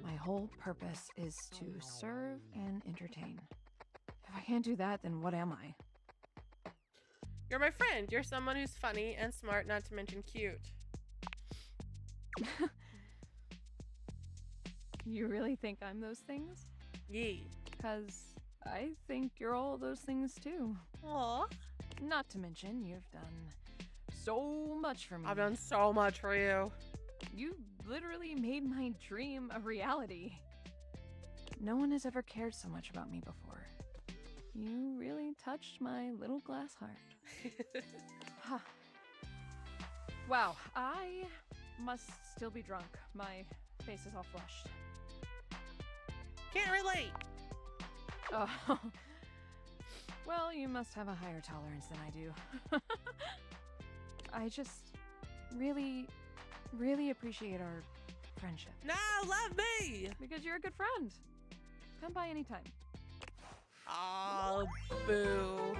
My whole purpose is to serve and entertain. If I can't do that, then what am I? You're my friend. You're someone who's funny and smart, not to mention cute. You really think I'm those things? Yee. Because I think you're all those things too. Aww. Not to mention, you've done so much for me. I've done so much for you. You literally made my dream a reality. No one has ever cared so much about me before. You really touched my little glass heart. Huh. Wow, I must still be drunk. My face is all flushed. Can't relate. Oh. Well, you must have a higher tolerance than I do. I just really appreciate our friendship. No, love me! Because you're a good friend. Come by anytime. Oh, boo.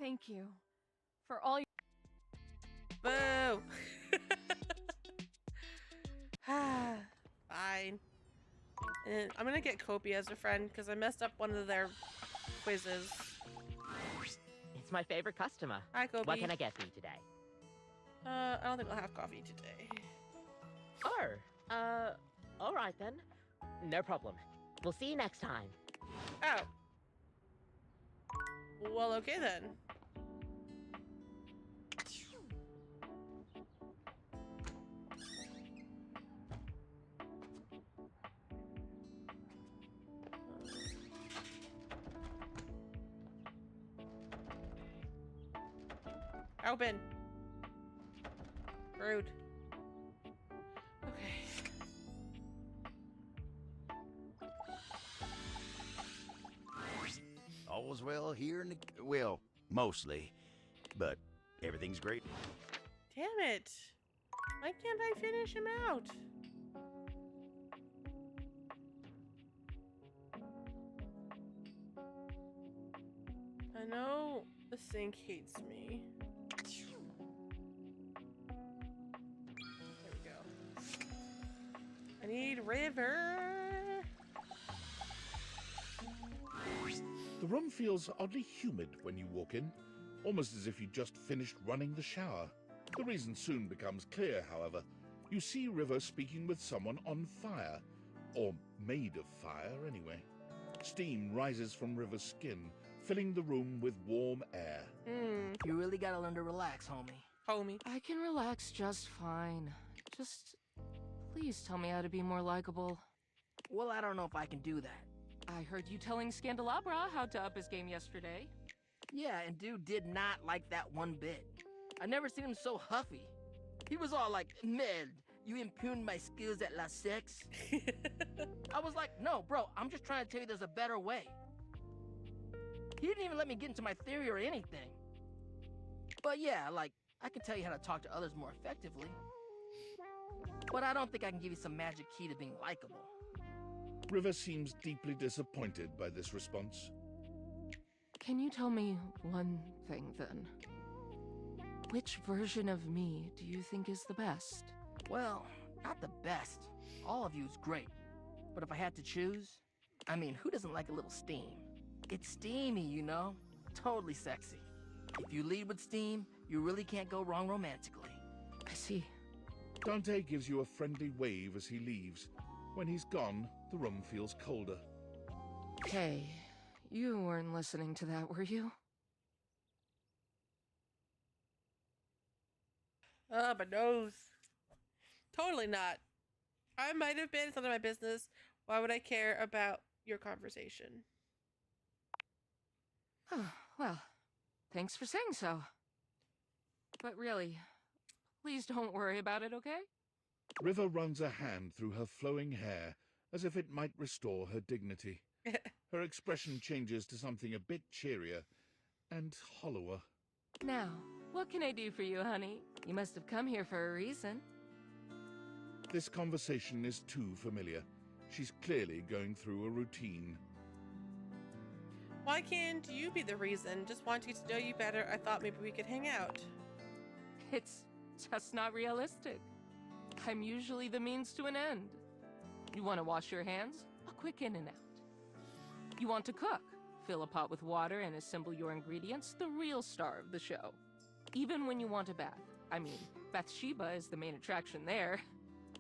Thank you for all you... Boo! Fine. And I'm gonna get Kopi as a friend because I messed up one of their quizzes. It's my favorite customer. Hi, Kopi. What can I get for you today? I don't think I'll have coffee today. Oh, all right then. No problem. We'll see you next time. Oh. Well, okay then. Open. Rude. Okay. All's well here in the... Well, mostly. But everything's great. Damn it. Why can't I finish him out? I know the sink hates me. There we go. I need River. The room feels oddly humid when you walk in, almost as if you just finished running the shower. The reason soon becomes clear, however. You see River speaking with someone on fire, or made of fire anyway. Steam rises from River's skin, filling the room with warm air. You really gotta learn to relax, homie. I can relax just fine. Just please tell me how to be more likable. Well, I don't know if I can do that. I heard you telling Scandelabra how to up his game yesterday. Yeah, and dude did not like that one bit. I never seen him so huffy. He was all like, "Man, you impugned my skills at La Sex?" I was like, "No, bro, I'm just trying to tell you there's a better way." He didn't even let me get into my theory or anything. But yeah, like, I can tell you how to talk to others more effectively. But I don't think I can give you some magic key to being likable. River seems deeply disappointed by this response. Can you tell me one thing then? Which version of me do you think is the best? Well, not the best. All of you is great. But if I had to choose, I mean, who doesn't like a little steam? It's steamy, you know? Totally sexy. If you lead with steam, you really can't go wrong romantically. I see. Dante gives you a friendly wave as he leaves. When he's gone, the room feels colder. Hey, you weren't listening to that, were you? Oh, my nose. Totally not. I might have been. It's none of my business. Why would I care about your conversation? Oh, well, thanks for saying so. But really, please don't worry about it, okay? River runs a hand through her flowing hair as if it might restore her dignity. Her expression changes to something a bit cheerier and hollower. Now, what can I do for you, honey? You must have come here for a reason. This conversation is too familiar. She's clearly going through a routine. Why can't you be the reason? Just wanting to know you better, I thought maybe we could hang out. It's just not realistic. I'm usually the means to an end. You want to wash your hands? A quick in and out. You want to cook? Fill a pot with water and assemble your ingredients, the real star of the show. Even when you want a bath. I mean, Bathsheba is the main attraction there.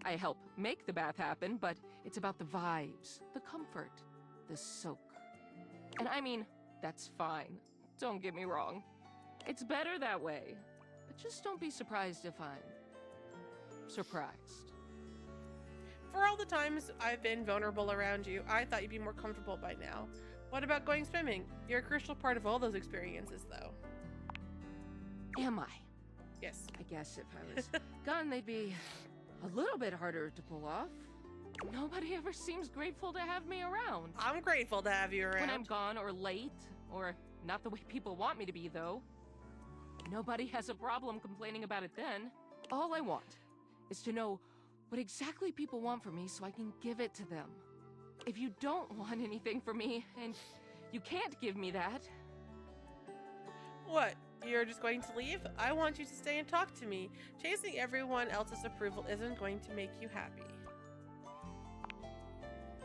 I help make the bath happen, but it's about the vibes, the comfort, the soak. And I mean, that's fine. Don't get me wrong. It's better that way. But just don't be surprised if I'm surprised. For all the times I've been vulnerable around you, I thought you'd be more comfortable by now. What about going swimming? You're a crucial part of all those experiences, though. Am I? Yes. I guess if I was gone, they'd be a little bit harder to pull off. Nobody ever seems grateful to have me around. I'm grateful to have you around. When I'm gone or late, or not the way people want me to be, though. Nobody has a problem complaining about it then. All I want is to know what exactly people want from me so I can give it to them. If you don't want anything from me, and you can't give me that... What? You're just going to leave? I want you to stay and talk to me. Chasing everyone else's approval isn't going to make you happy.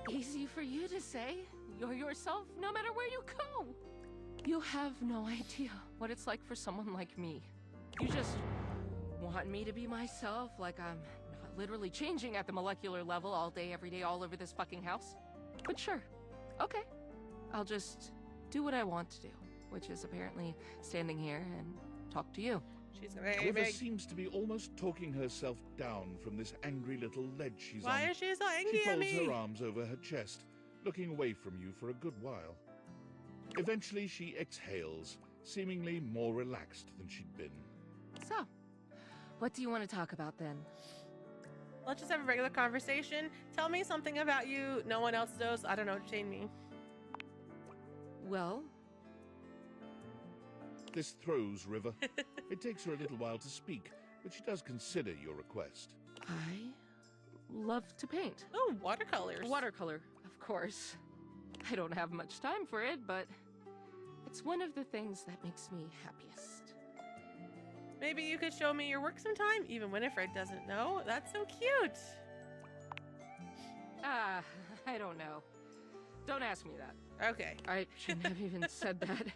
Easy for you to say. You're yourself no matter where you go. You have no idea what it's like for someone like me. You just want me to be myself, like I'm not literally changing at the molecular level all day, every day, all over this fucking house. But sure, okay. I'll just do what I want to do, which is apparently standing here and talk to you. She's gonna River seems to be almost talking herself down from this angry little ledge she's on. Why is she so angry She at folds me? her arms over her chest, looking away from you for a good while. Eventually she exhales, seemingly more relaxed than she'd been. So, what do you want to talk about then? Let's just have a regular conversation. Tell me something about you no one else knows. I don't know, entertain me. Well... This throws River. It takes her a little while to speak, but she does consider your request. I love to paint. Oh, watercolors. Watercolor, of course. I don't have much time for it, but it's one of the things that makes me happiest. Maybe you could show me your work sometime, even Winifred doesn't know. That's so cute. Ah, I don't know. Don't ask me that. Okay. I shouldn't have even said that.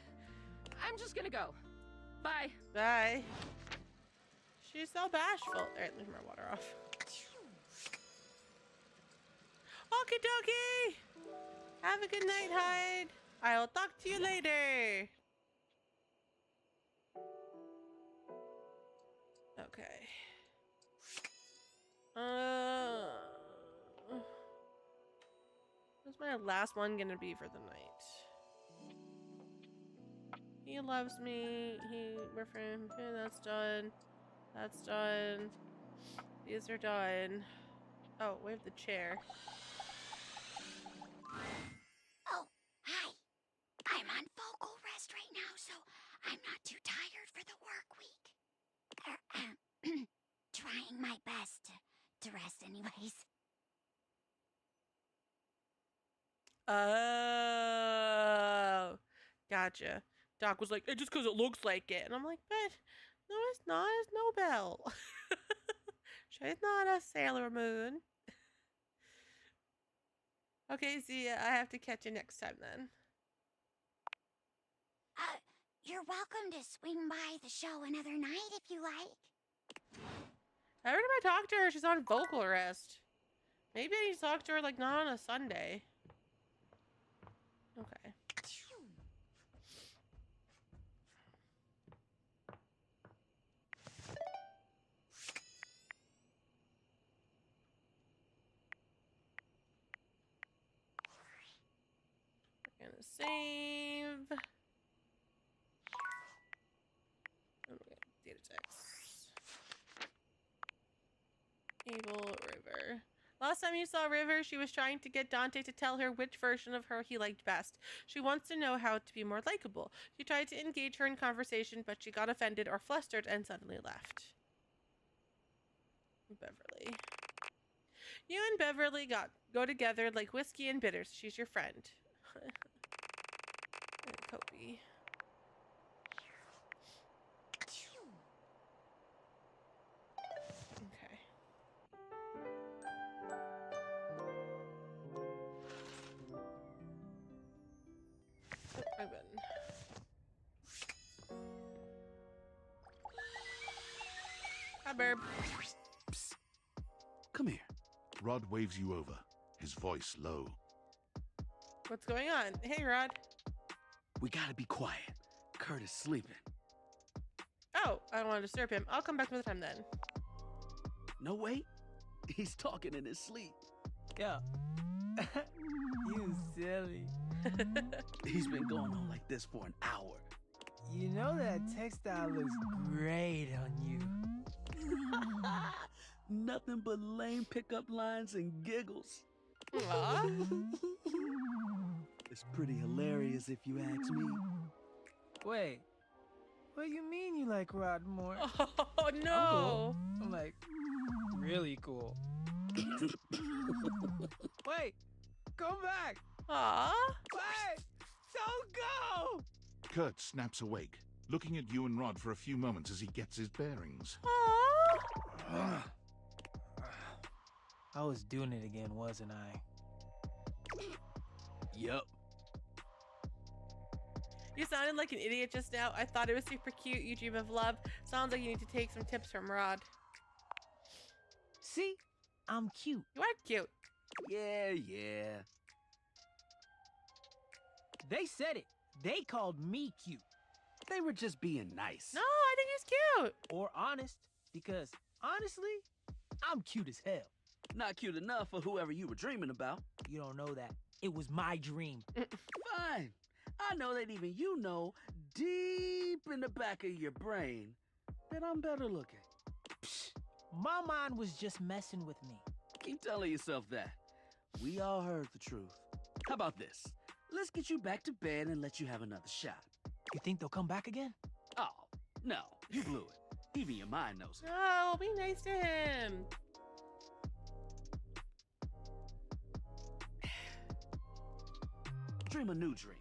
I'm just gonna go. Bye. Bye. She's so bashful. Alright, leave my water off. Okie dokie! Have a good night, Hyde. I'll talk to you later. Okay. What's my last one gonna be for the night? He loves me. We're friends. Okay, that's done. That's done. These are done. Oh, we have the chair. Oh, hi. I'm on vocal rest right now, so I'm not too tired for the work week. Trying my best to rest anyways. Oh, gotcha. Doc was like, just because it looks like it. And I'm like, but no, it's not. It's Nobel. She's not a Sailor Moon. Okay, Zia, I have to catch you next time then. You're welcome to swing by the show another night if you like. Every time I talk to her, she's on vocal rest. Maybe I need to talk to her like not on a Sunday. Okay. We're gonna save. Data text. Able River. Last time you saw River, she was trying to get Dante to tell her which version of her he liked best. She wants to know how to be more likable. She tried to engage her in conversation, but she got offended or flustered and suddenly left. Beverly. You and Beverly go together like whiskey and bitters. She's your friend. And Kobe. Okay. Oh, my button. Hi, Burb. Come here. Rod waves you over, his voice low. What's going on? Hey, Rod. We gotta be quiet. Kurt is sleeping. Oh, I don't want to disturb him. I'll come back another time then. No, wait. He's talking in his sleep. Yeah. You silly. He's been going on like this for an hour. You know that textile looks great on you. Nothing but lame pickup lines and giggles. It's pretty hilarious if you ask me. Wait. What do you mean you like Rod more? Oh, no. I'm like, really cool. Wait. Come back. Aww. Wait. Don't go. Kurt snaps awake, looking at you and Rod for a few moments as he gets his bearings. Aww. I was doing it again, wasn't I? Yup. You sounded like an idiot just now. I thought it was super cute. You dream of love. Sounds like you need to take some tips from Rod. See? I'm cute. You are cute. Yeah. They said it. They called me cute. They were just being nice. No, I think he's cute. Or honest. Because, honestly, I'm cute as hell. Not cute enough for whoever you were dreaming about. You don't know that. It was my dream. Fine. I know that even you know, deep in the back of your brain, that I'm better looking. Psh, my mind was just messing with me. Keep telling yourself that. We all heard the truth. How about this? Let's get you back to bed and let you have another shot. You think they'll come back again? Oh, no. You blew it. Even your mind knows it. No, be nice to him. Dream a new dream.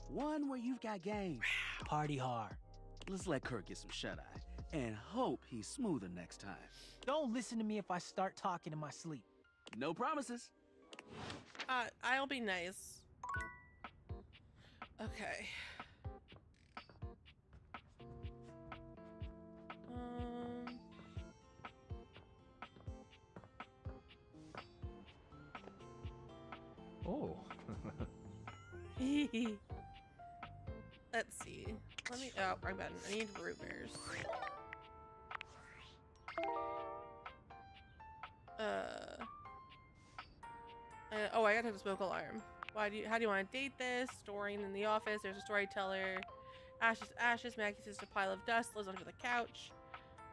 One where you've got game. Party hard. Let's let Kurt get some shut-eye and hope he's smoother next time. Don't listen to me if I start talking in my sleep. No promises. I'll be nice. Okay. Oh. Let's see. Let me. Oh, wrong button. I need root beers. Oh, I gotta have a smoke alarm. How do you want to date this? Storing in the office. There's a storyteller. Ashes. Maggie sees a pile of dust. Lives under the couch.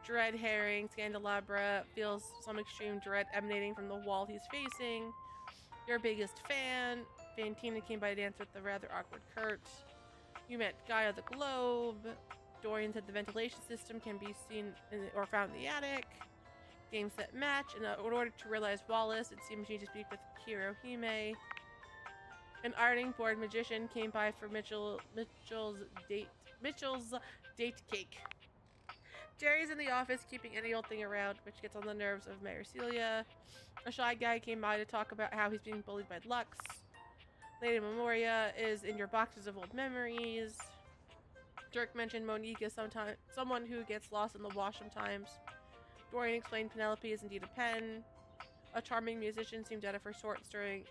Dread herring. Candelabra feels some extreme dread emanating from the wall he's facing. Your biggest fan. Fantina came by to dance with the rather awkward Kurt. You met Gaia the Globe. Dorian said the ventilation system can be seen or found in the attic. Games that match. In order to realize Wallace, it seems you need to speak with Kirohime. An ironing board magician came by for Mitchell's date cake. Jerry's in the office keeping any old thing around, which gets on the nerves of Mayor Celia. A shy guy came by to talk about how he's being bullied by Lux. Lady Memoria is in your boxes of old memories. Dirk mentioned Monique is someone who gets lost in the wash sometimes. Dorian explained Penelope is indeed a pen. A charming musician seemed out of her sorts during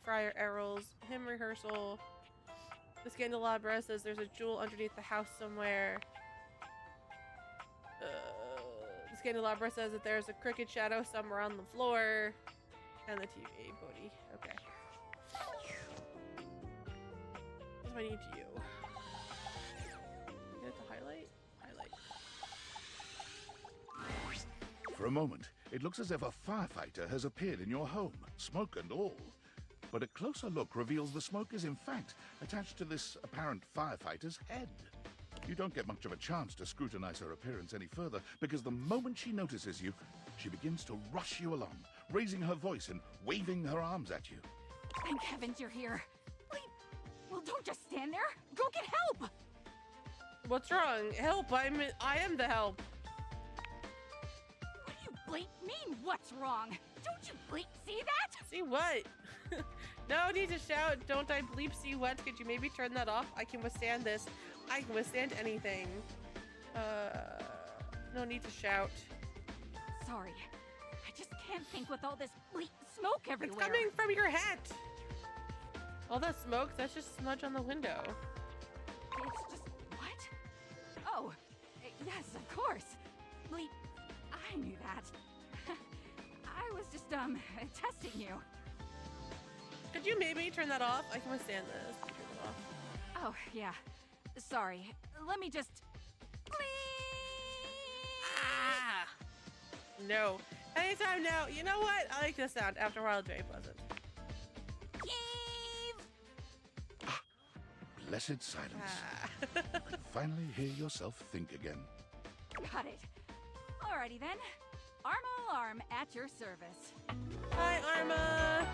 Friar Errol's hymn rehearsal. The Scandelabra says there's a jewel underneath the house somewhere. The Scandelabra says that there's a crooked shadow somewhere on the floor. And the TV, Bodhi. Okay. What do I need to you? Get it to highlight? Highlight. For a moment, it looks as if a firefighter has appeared in your home, smoke and all. But a closer look reveals the smoke is in fact attached to this apparent firefighter's head. You don't get much of a chance to scrutinize her appearance any further, because the moment she notices you, she begins to rush you along, raising her voice and waving her arms at you. Thank heavens you're here. Wait, well, don't just stand there. Go get help. What's wrong? Help! I am the help. What do you bleep mean? What's wrong? Don't you bleep see that? See what? No need to shout. Don't I bleep see what? Could you maybe turn that off? I can withstand this. I can withstand anything. No need to shout. Sorry. I just can't think with all this bleep smoke everywhere. It's coming from your hat. All that smoke, that's just smudge on the window. It's just... what? Oh, yes, of course. Bleep, I knew that. I was just, testing you. Could you maybe turn that off? I can withstand this. Turn it off. Oh, yeah. Sorry. Let me just... Ah! No. Anytime now. You know what? I like this sound. After a while, it's very pleasant. Blessed silence. You can finally hear yourself think again. Got it. Alrighty then. Arma Alarm at your service. Hi, Arma.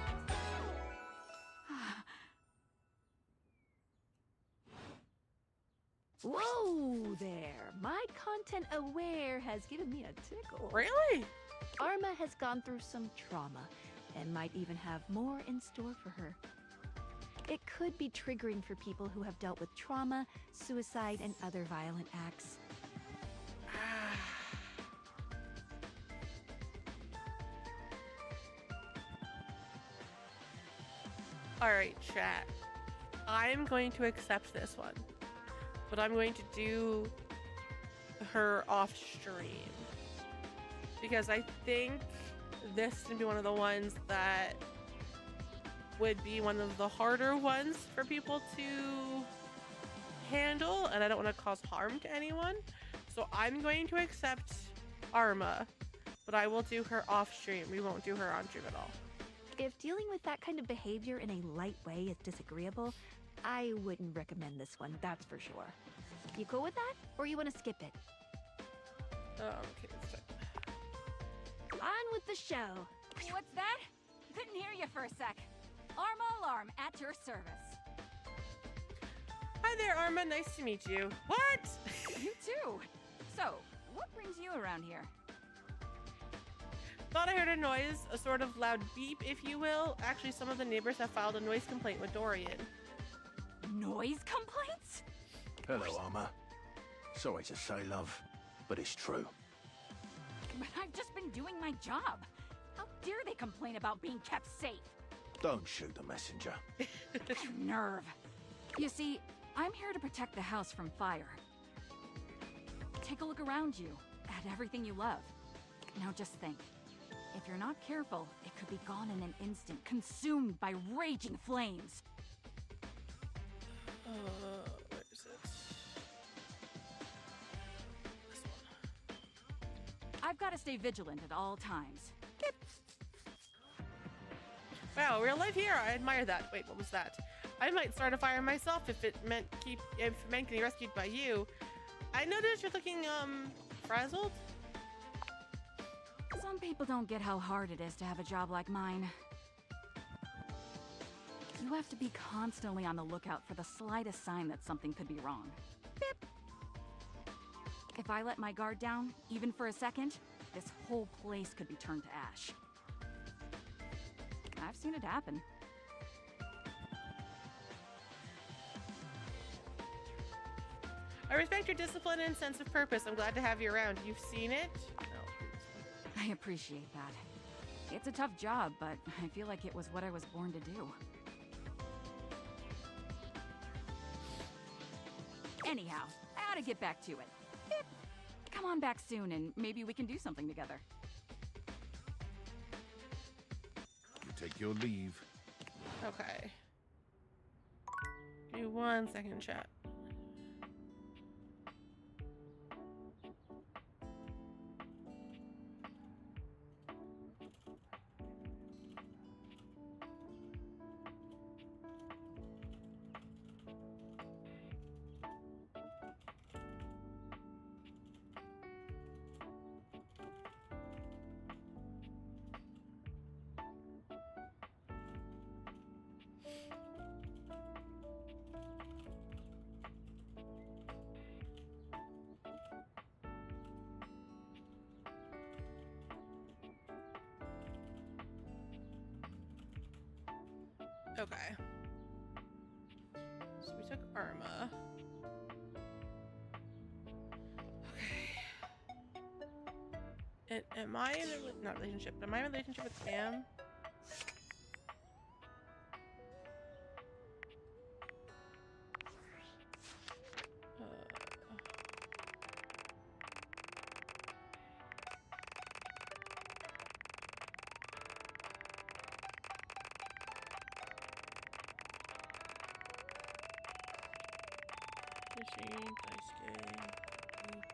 Whoa there! My content aware has given me a tickle. Really? Arma has gone through some trauma and might even have more in store for her. It could be triggering for people who have dealt with trauma, suicide, and other violent acts. Alright, chat. I'm going to accept this one. But I'm going to do her off stream. Because I think this would be one of the ones that would be one of the harder ones for people to handle, and I don't want to cause harm to anyone. So I'm going to accept Arma, but I will do her off stream. We won't do her on stream at all. If dealing with that kind of behavior in a light way is disagreeable, I wouldn't recommend this one, that's for sure. You cool with that? Or you want to skip it? Okay, let's check. On with the show. What's that? Couldn't hear you for a sec. Arma Alarm at your service. Hi there, Arma. Nice to meet you. What? You too. So, what brings you around here? Thought I heard a noise, a sort of loud beep, if you will. Actually, some of the neighbors have filed a noise complaint with Dorian. Noise complaints? Hello, Arma. Sorry to say, love, but it's true. But I've just been doing my job. How dare they complain about being kept safe? Don't shoot the messenger. Nerve. You see, I'm here to protect the house from fire. Take a look around you, at everything you love. Now just think. If you're not careful, it could be gone in an instant, consumed by raging flames. Where is it? This one. I've got to stay vigilant at all times. Wow, real life here. I admire that. Wait, what was that? I might start a fire myself if it meant getting rescued by you. I noticed you're looking frazzled. Some people don't get how hard it is to have a job like mine. You have to be constantly on the lookout for the slightest sign that something could be wrong. Bip. If I let my guard down, even for a second, this whole place could be turned to ash. seen it happen. I respect your discipline and sense of purpose. I'm glad to have you around. You've seen it? No. I appreciate that. It's a tough job, but I feel like it was what I was born to do. Anyhow, I ought to get back to it. Pip, come on back soon and maybe we can do something together. You take your leave. Okay. Give me 1 second, chat. Okay. So we took Arma. Okay. Am I in a not relationship, but am I in a relationship with Sam?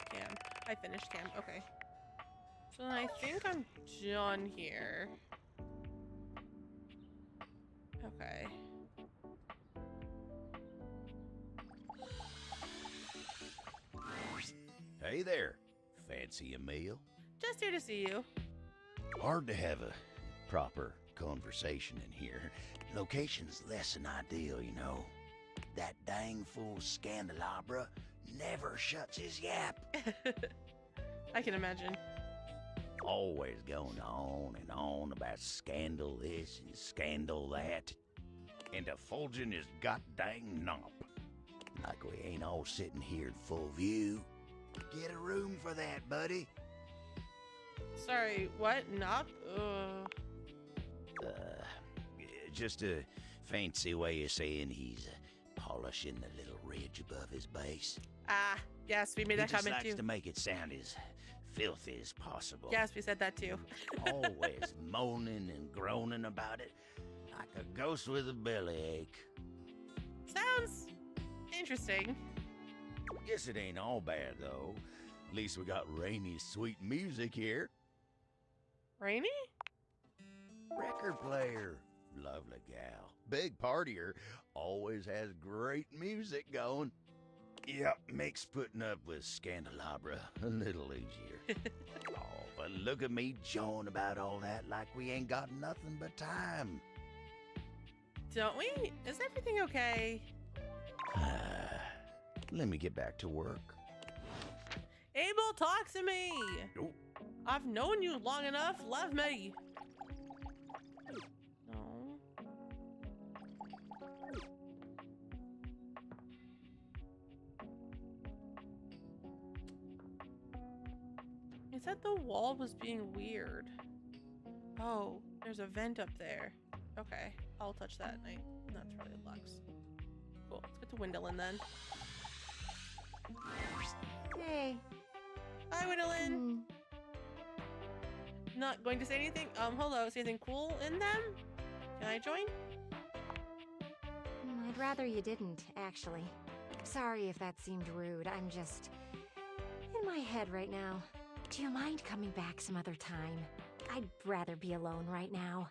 Cam. I finished Cam. Okay. So then I think I'm done here. Okay. Hey there. Fancy a meal? Just here to see you. Hard to have a proper conversation in here. Location's less than ideal, you know. That dang fool Scandalabra never shuts his yap. I can imagine. Always going on and on about scandal this and scandal that. And divulging his goddamn nop. Like we ain't all sitting here in full view. Get a room for that, buddy. Sorry, what? Nop? Just a fancy way of saying he's polishing the little ridge above his base. Ah, yes, we made that comment He just likes too. to make it sound as filthy as possible. Yes, we said that too. Always moaning and groaning about it, like a ghost with a bellyache. Sounds interesting. Guess it ain't all bad, though. At least we got Rainy's sweet music here. Rainy? Record player. Lovely gal. Big partier. Always has great music going. Yep, makes putting up with Scandalabra a little easier. Oh, but look at me jawing about all that like we ain't got nothing but time. Don't we? Is everything okay? Let me get back to work. Abel, talk to me! Nope. I've known you long enough. Love me. No. It said the wall was being weird. Oh, there's a vent up there. Okay, I'll touch that at night. That's really Lux. Cool, let's get to Windowlin then. Hey. Hi, Windowlin. Not going to say anything? Hello, see anything cool in them? Can I join? I'd rather you didn't, actually. Sorry if that seemed rude. I'm just in my head right now. Do you mind coming back some other time? I'd rather be alone right now.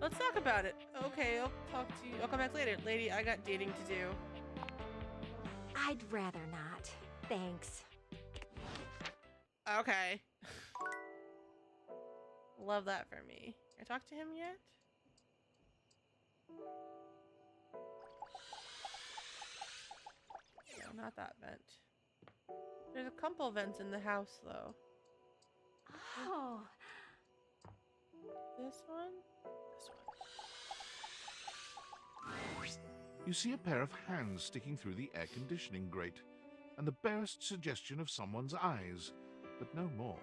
Let's talk about it. Okay, I'll talk to you. I'll come back later. Lady, I got dating to do. I'd rather not. Thanks. Okay. Love that for me. I talked to him yet? No, not that vent. There's a couple vents in the house, though. Oh. This one? This one. You see a pair of hands sticking through the air conditioning grate, and the barest suggestion of someone's eyes, but no more.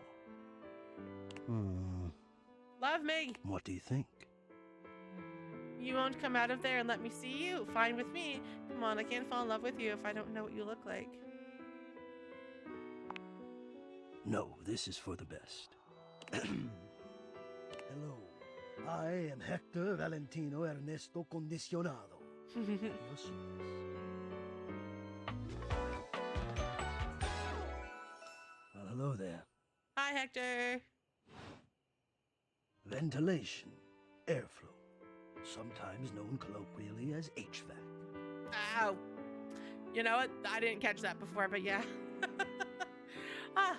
Love me. What do you think? You won't come out of there and let me see you? Fine with me. Come on, I can't fall in love with you if I don't know what you look like. No, this is for the best. Hello. I am Hector Valentino Ernesto Condicionado. Adios. Well, hello there. Hi, Hector. Ventilation, airflow, sometimes known colloquially as HVAC. Ow. You know what? I didn't catch that before, but yeah. Ah,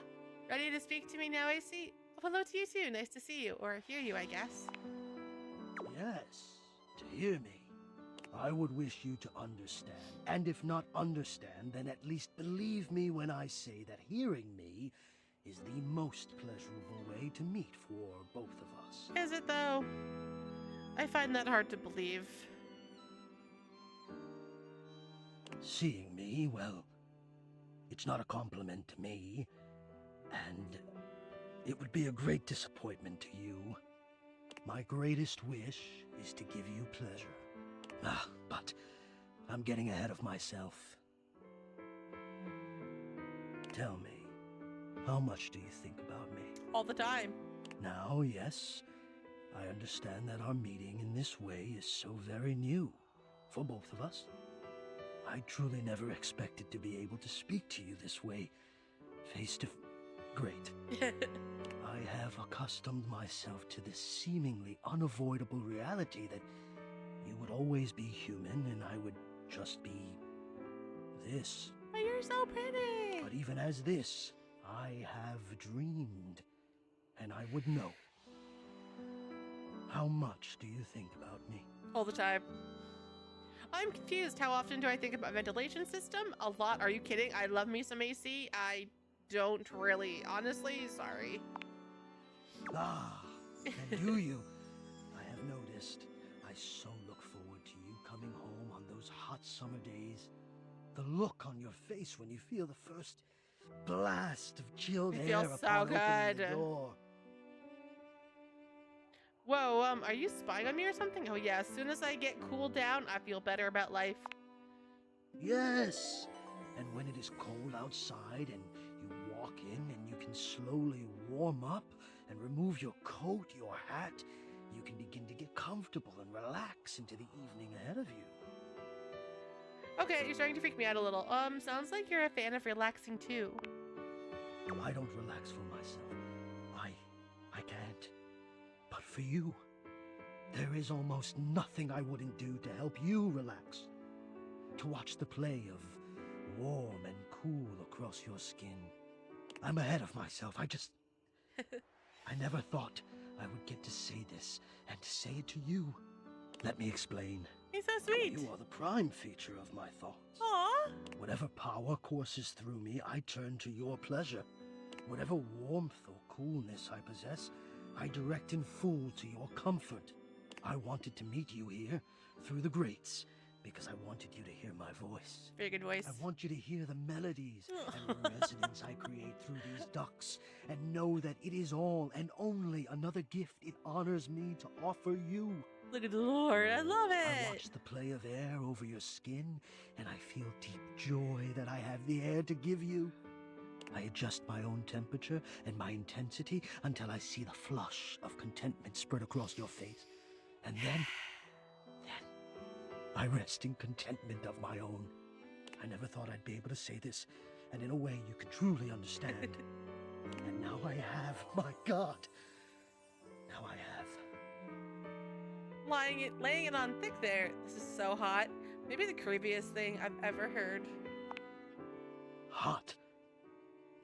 ready to speak to me now, I see. Hello to you too. Nice to see you, or hear you, I guess. Yes, to hear me. I would wish you to understand, and if not understand, then at least believe me when I say that hearing me is the most pleasurable way to meet for both of us. Is it though? I find that hard to believe. Seeing me, well, it's not a compliment to me, and it would be a great disappointment to you. My greatest wish is to give you pleasure. But I'm getting ahead of myself. Tell me, how much do you think about me? All the time. Now, yes, I understand that our meeting in this way is so very new for both of us. I truly never expected to be able to speak to you this way, face to... Great. I have accustomed myself to this seemingly unavoidable reality that you would always be human and I would just be... this. Oh, you're so pretty! But even as this, I have dreamed, and I would know. How much do you think about me? All the time. I'm confused. How often do I think about ventilation system? A lot. Are you kidding? I love me some AC. I don't really. Honestly, sorry. And do you? I have noticed. I so look forward to you coming home on those hot summer days. The look on your face when you feel the first blast of chilled air feels so upon opening the good. door. Whoa, are you spying on me or something? Oh yeah, as soon as I get cooled down, I feel better about life. Yes! And when it is cold outside and you walk in and you can slowly warm up and remove your coat, your hat, you can begin to get comfortable and relax into the evening ahead of you. Okay, you're starting to freak me out a little. Sounds like you're a fan of relaxing too. I don't relax for myself. I can't. But for you, there is almost nothing I wouldn't do to help you relax. To watch the play of warm and cool across your skin. I'm ahead of myself. I never thought I would get to say this and to say it to you. Let me explain. He's so sweet. You are the prime feature of my thoughts. Aww. Whatever power courses through me, I turn to your pleasure. Whatever warmth or coolness I possess, I direct in full to your comfort. I wanted to meet you here, through the grates, because I wanted you to hear my voice. Very good voice. I want you to hear the melodies and resonance I create through these ducts, and know that it is all and only another gift it honors me to offer you. Look at the Lord, I love it! I watch the play of air over your skin, and I feel deep joy that I have the air to give you. I adjust my own temperature and my intensity until I see the flush of contentment spread across your face. And then I rest in contentment of my own. I never thought I'd be able to say this, and in a way you could truly understand. And now I have, my God. Now I have. Laying it on thick there. This is so hot. Maybe the creepiest thing I've ever heard. Hot?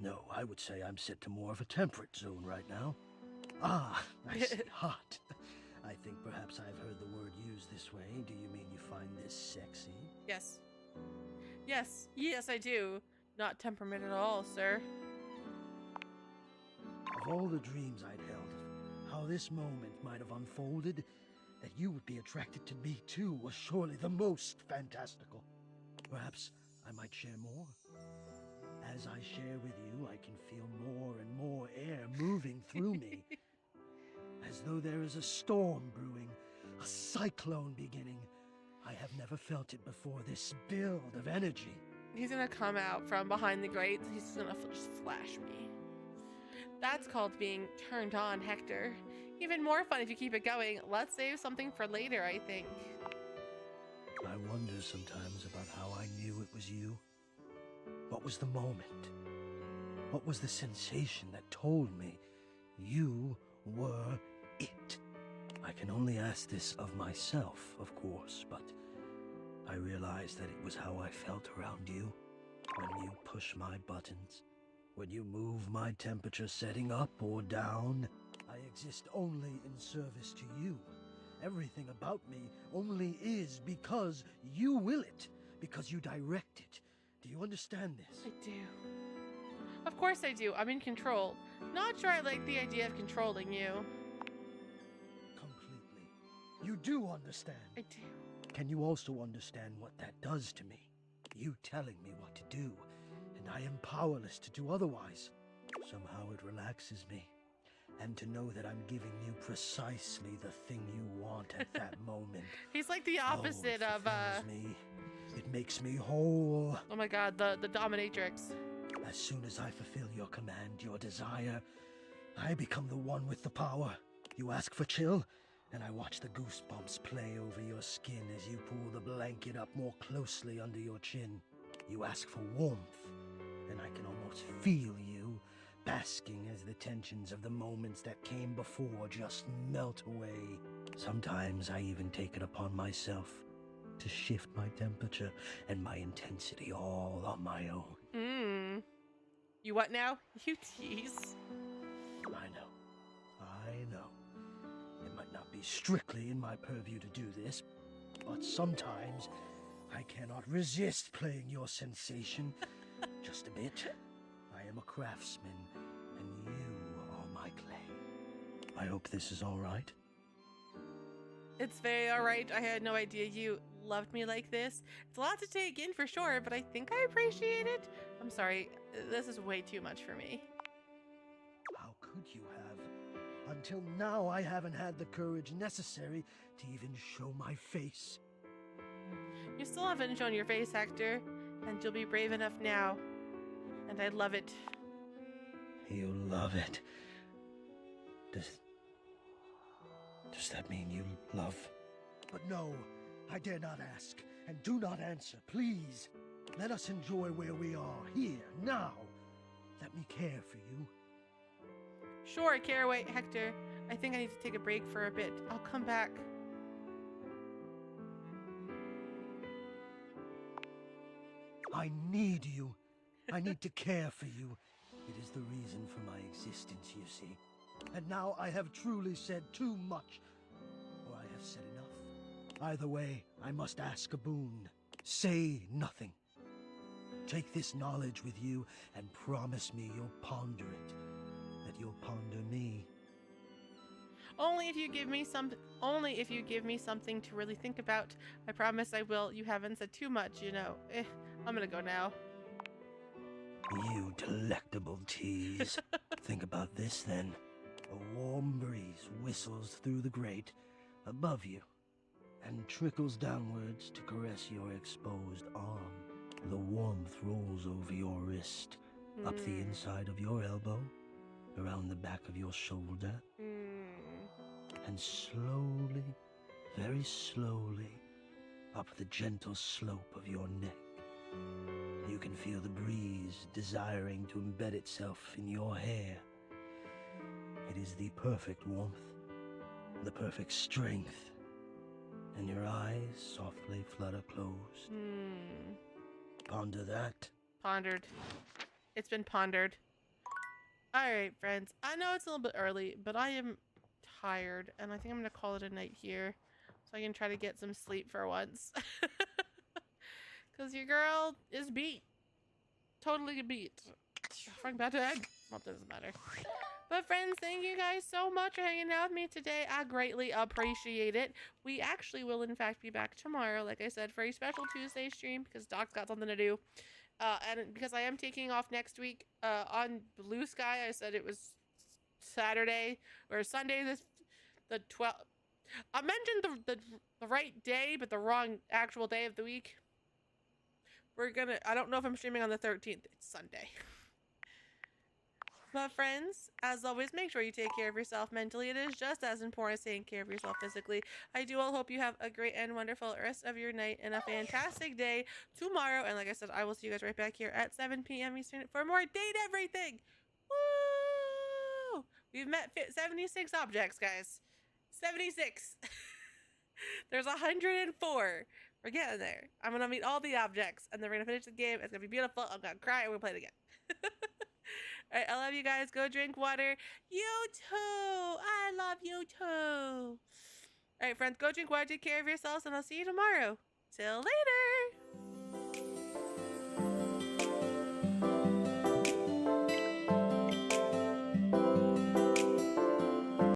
No, I would say I'm set to more of a temperate zone right now. Ah, I see, hot. I think perhaps I've heard the word used this way. Do you mean you find this sexy? Yes. Yes, I do. Not temperament at all, sir. Of all the dreams I'd held, How this moment might have unfolded, that you would be attracted to me too, was surely the most fantastical. Perhaps I might share more. As I share with you, I can feel more and more air moving through me. As though there is a storm brewing, a cyclone beginning. I have never felt it before, this build of energy. He's gonna come out from behind the grates. He's gonna just flash me. That's called being turned on, Hector. Even more fun if you keep it going. Let's save something for later, I think. I wonder sometimes about how I knew it was you. What was the moment? What was the sensation that told me you were it? I can only ask this of myself, of course, but I realize that it was how I felt around you. When you push my buttons, when you move my temperature setting up or down, I exist only in service to you. Everything about me only is because you will it, because you direct it. Do you understand this? I do. Of course I do. I'm in control. Not sure I like the idea of controlling you. Completely. You do understand. I do. Can you also understand what that does to me? You telling me what to do, and I am powerless to do otherwise. Somehow it relaxes me. And to know that I'm giving you precisely the thing you want at that moment. He's like the opposite of me. It makes me whole. Oh my god, the dominatrix. As soon as I fulfill your command, your desire, I become the one with the power. You ask for chill, and I watch the goosebumps play over your skin as you pull the blanket up more closely under your chin. You ask for warmth, and I can almost feel you, basking as the tensions of the moments that came before just melt away. Sometimes I even take it upon myself to shift my temperature and my intensity all on my own. You what now? You tease. I know. It might not be strictly in my purview to do this, but sometimes I cannot resist playing your sensation. Just a bit. I am a craftsman, and you are my clay. I hope this is all right. It's very alright. I had no idea you loved me like this. It's a lot to take in for sure, but I think I appreciate it. I'm sorry. This is way too much for me. How could you have? Until now, I haven't had the courage necessary to even show my face. You still haven't shown your face, Hector, and you'll be brave enough now. And I love it. You love it. Does that mean you love? But no, I dare not ask, and do not answer, please. Let us enjoy where we are, here, now. Let me care for you. Sure, Caraway, Hector. I think I need to take a break for a bit. I'll come back. I need you. I need to care for you. It is the reason for my existence, you see. And now I have truly said too much, or I have said enough. Either way, I must ask a boon. Say nothing. Take this knowledge with you and promise me you'll ponder it, that you'll ponder me. Only if you give me something to really think about. I promise I will. You haven't said too much, you know. I'm gonna go now. You delectable tease. Think about this then. A warm breeze whistles through the grate above you and trickles downwards to caress your exposed arm. The warmth rolls over your wrist, up the inside of your elbow, around the back of your shoulder, and slowly, very slowly, up the gentle slope of your neck. You can feel the breeze desiring to embed itself in your hair. It is the perfect warmth, the perfect strength, and your eyes softly flutter closed. Ponder that. Pondered. It's been pondered. Alright, friends. I know it's a little bit early, but I am tired, and I think I'm going to call it a night here so I can try to get some sleep for once. Because your girl is beat. Totally beat. Frank Batman. Well, that doesn't matter. But friends, thank you guys so much for hanging out with me today. I greatly appreciate it. We actually will in fact be back tomorrow, like I said, for a special Tuesday stream because Doc's got something to do. And because I am taking off next week on Blue Sky, I said it was Saturday or Sunday the 12th. I mentioned the right day, but the wrong actual day of the week. I don't know if I'm streaming on the 13th. It's Sunday. But friends, as always, make sure you take care of yourself mentally. It is just as important as taking care of yourself physically. I do all hope you have a great and wonderful rest of your night and a fantastic day tomorrow. And like I said, I will see you guys right back here at 7 p.m. Eastern for more Date Everything. Woo! We've met 76 objects, guys. 76. There's 104. We're getting there. I'm going to meet all the objects, and then we're going to finish the game. It's going to be beautiful. I'm going to cry, and we're going to play it again. All right, I love you guys. Go drink water. You too. I love you too. All right, friends, go drink water. Take care of yourselves, and I'll see you tomorrow. Till later.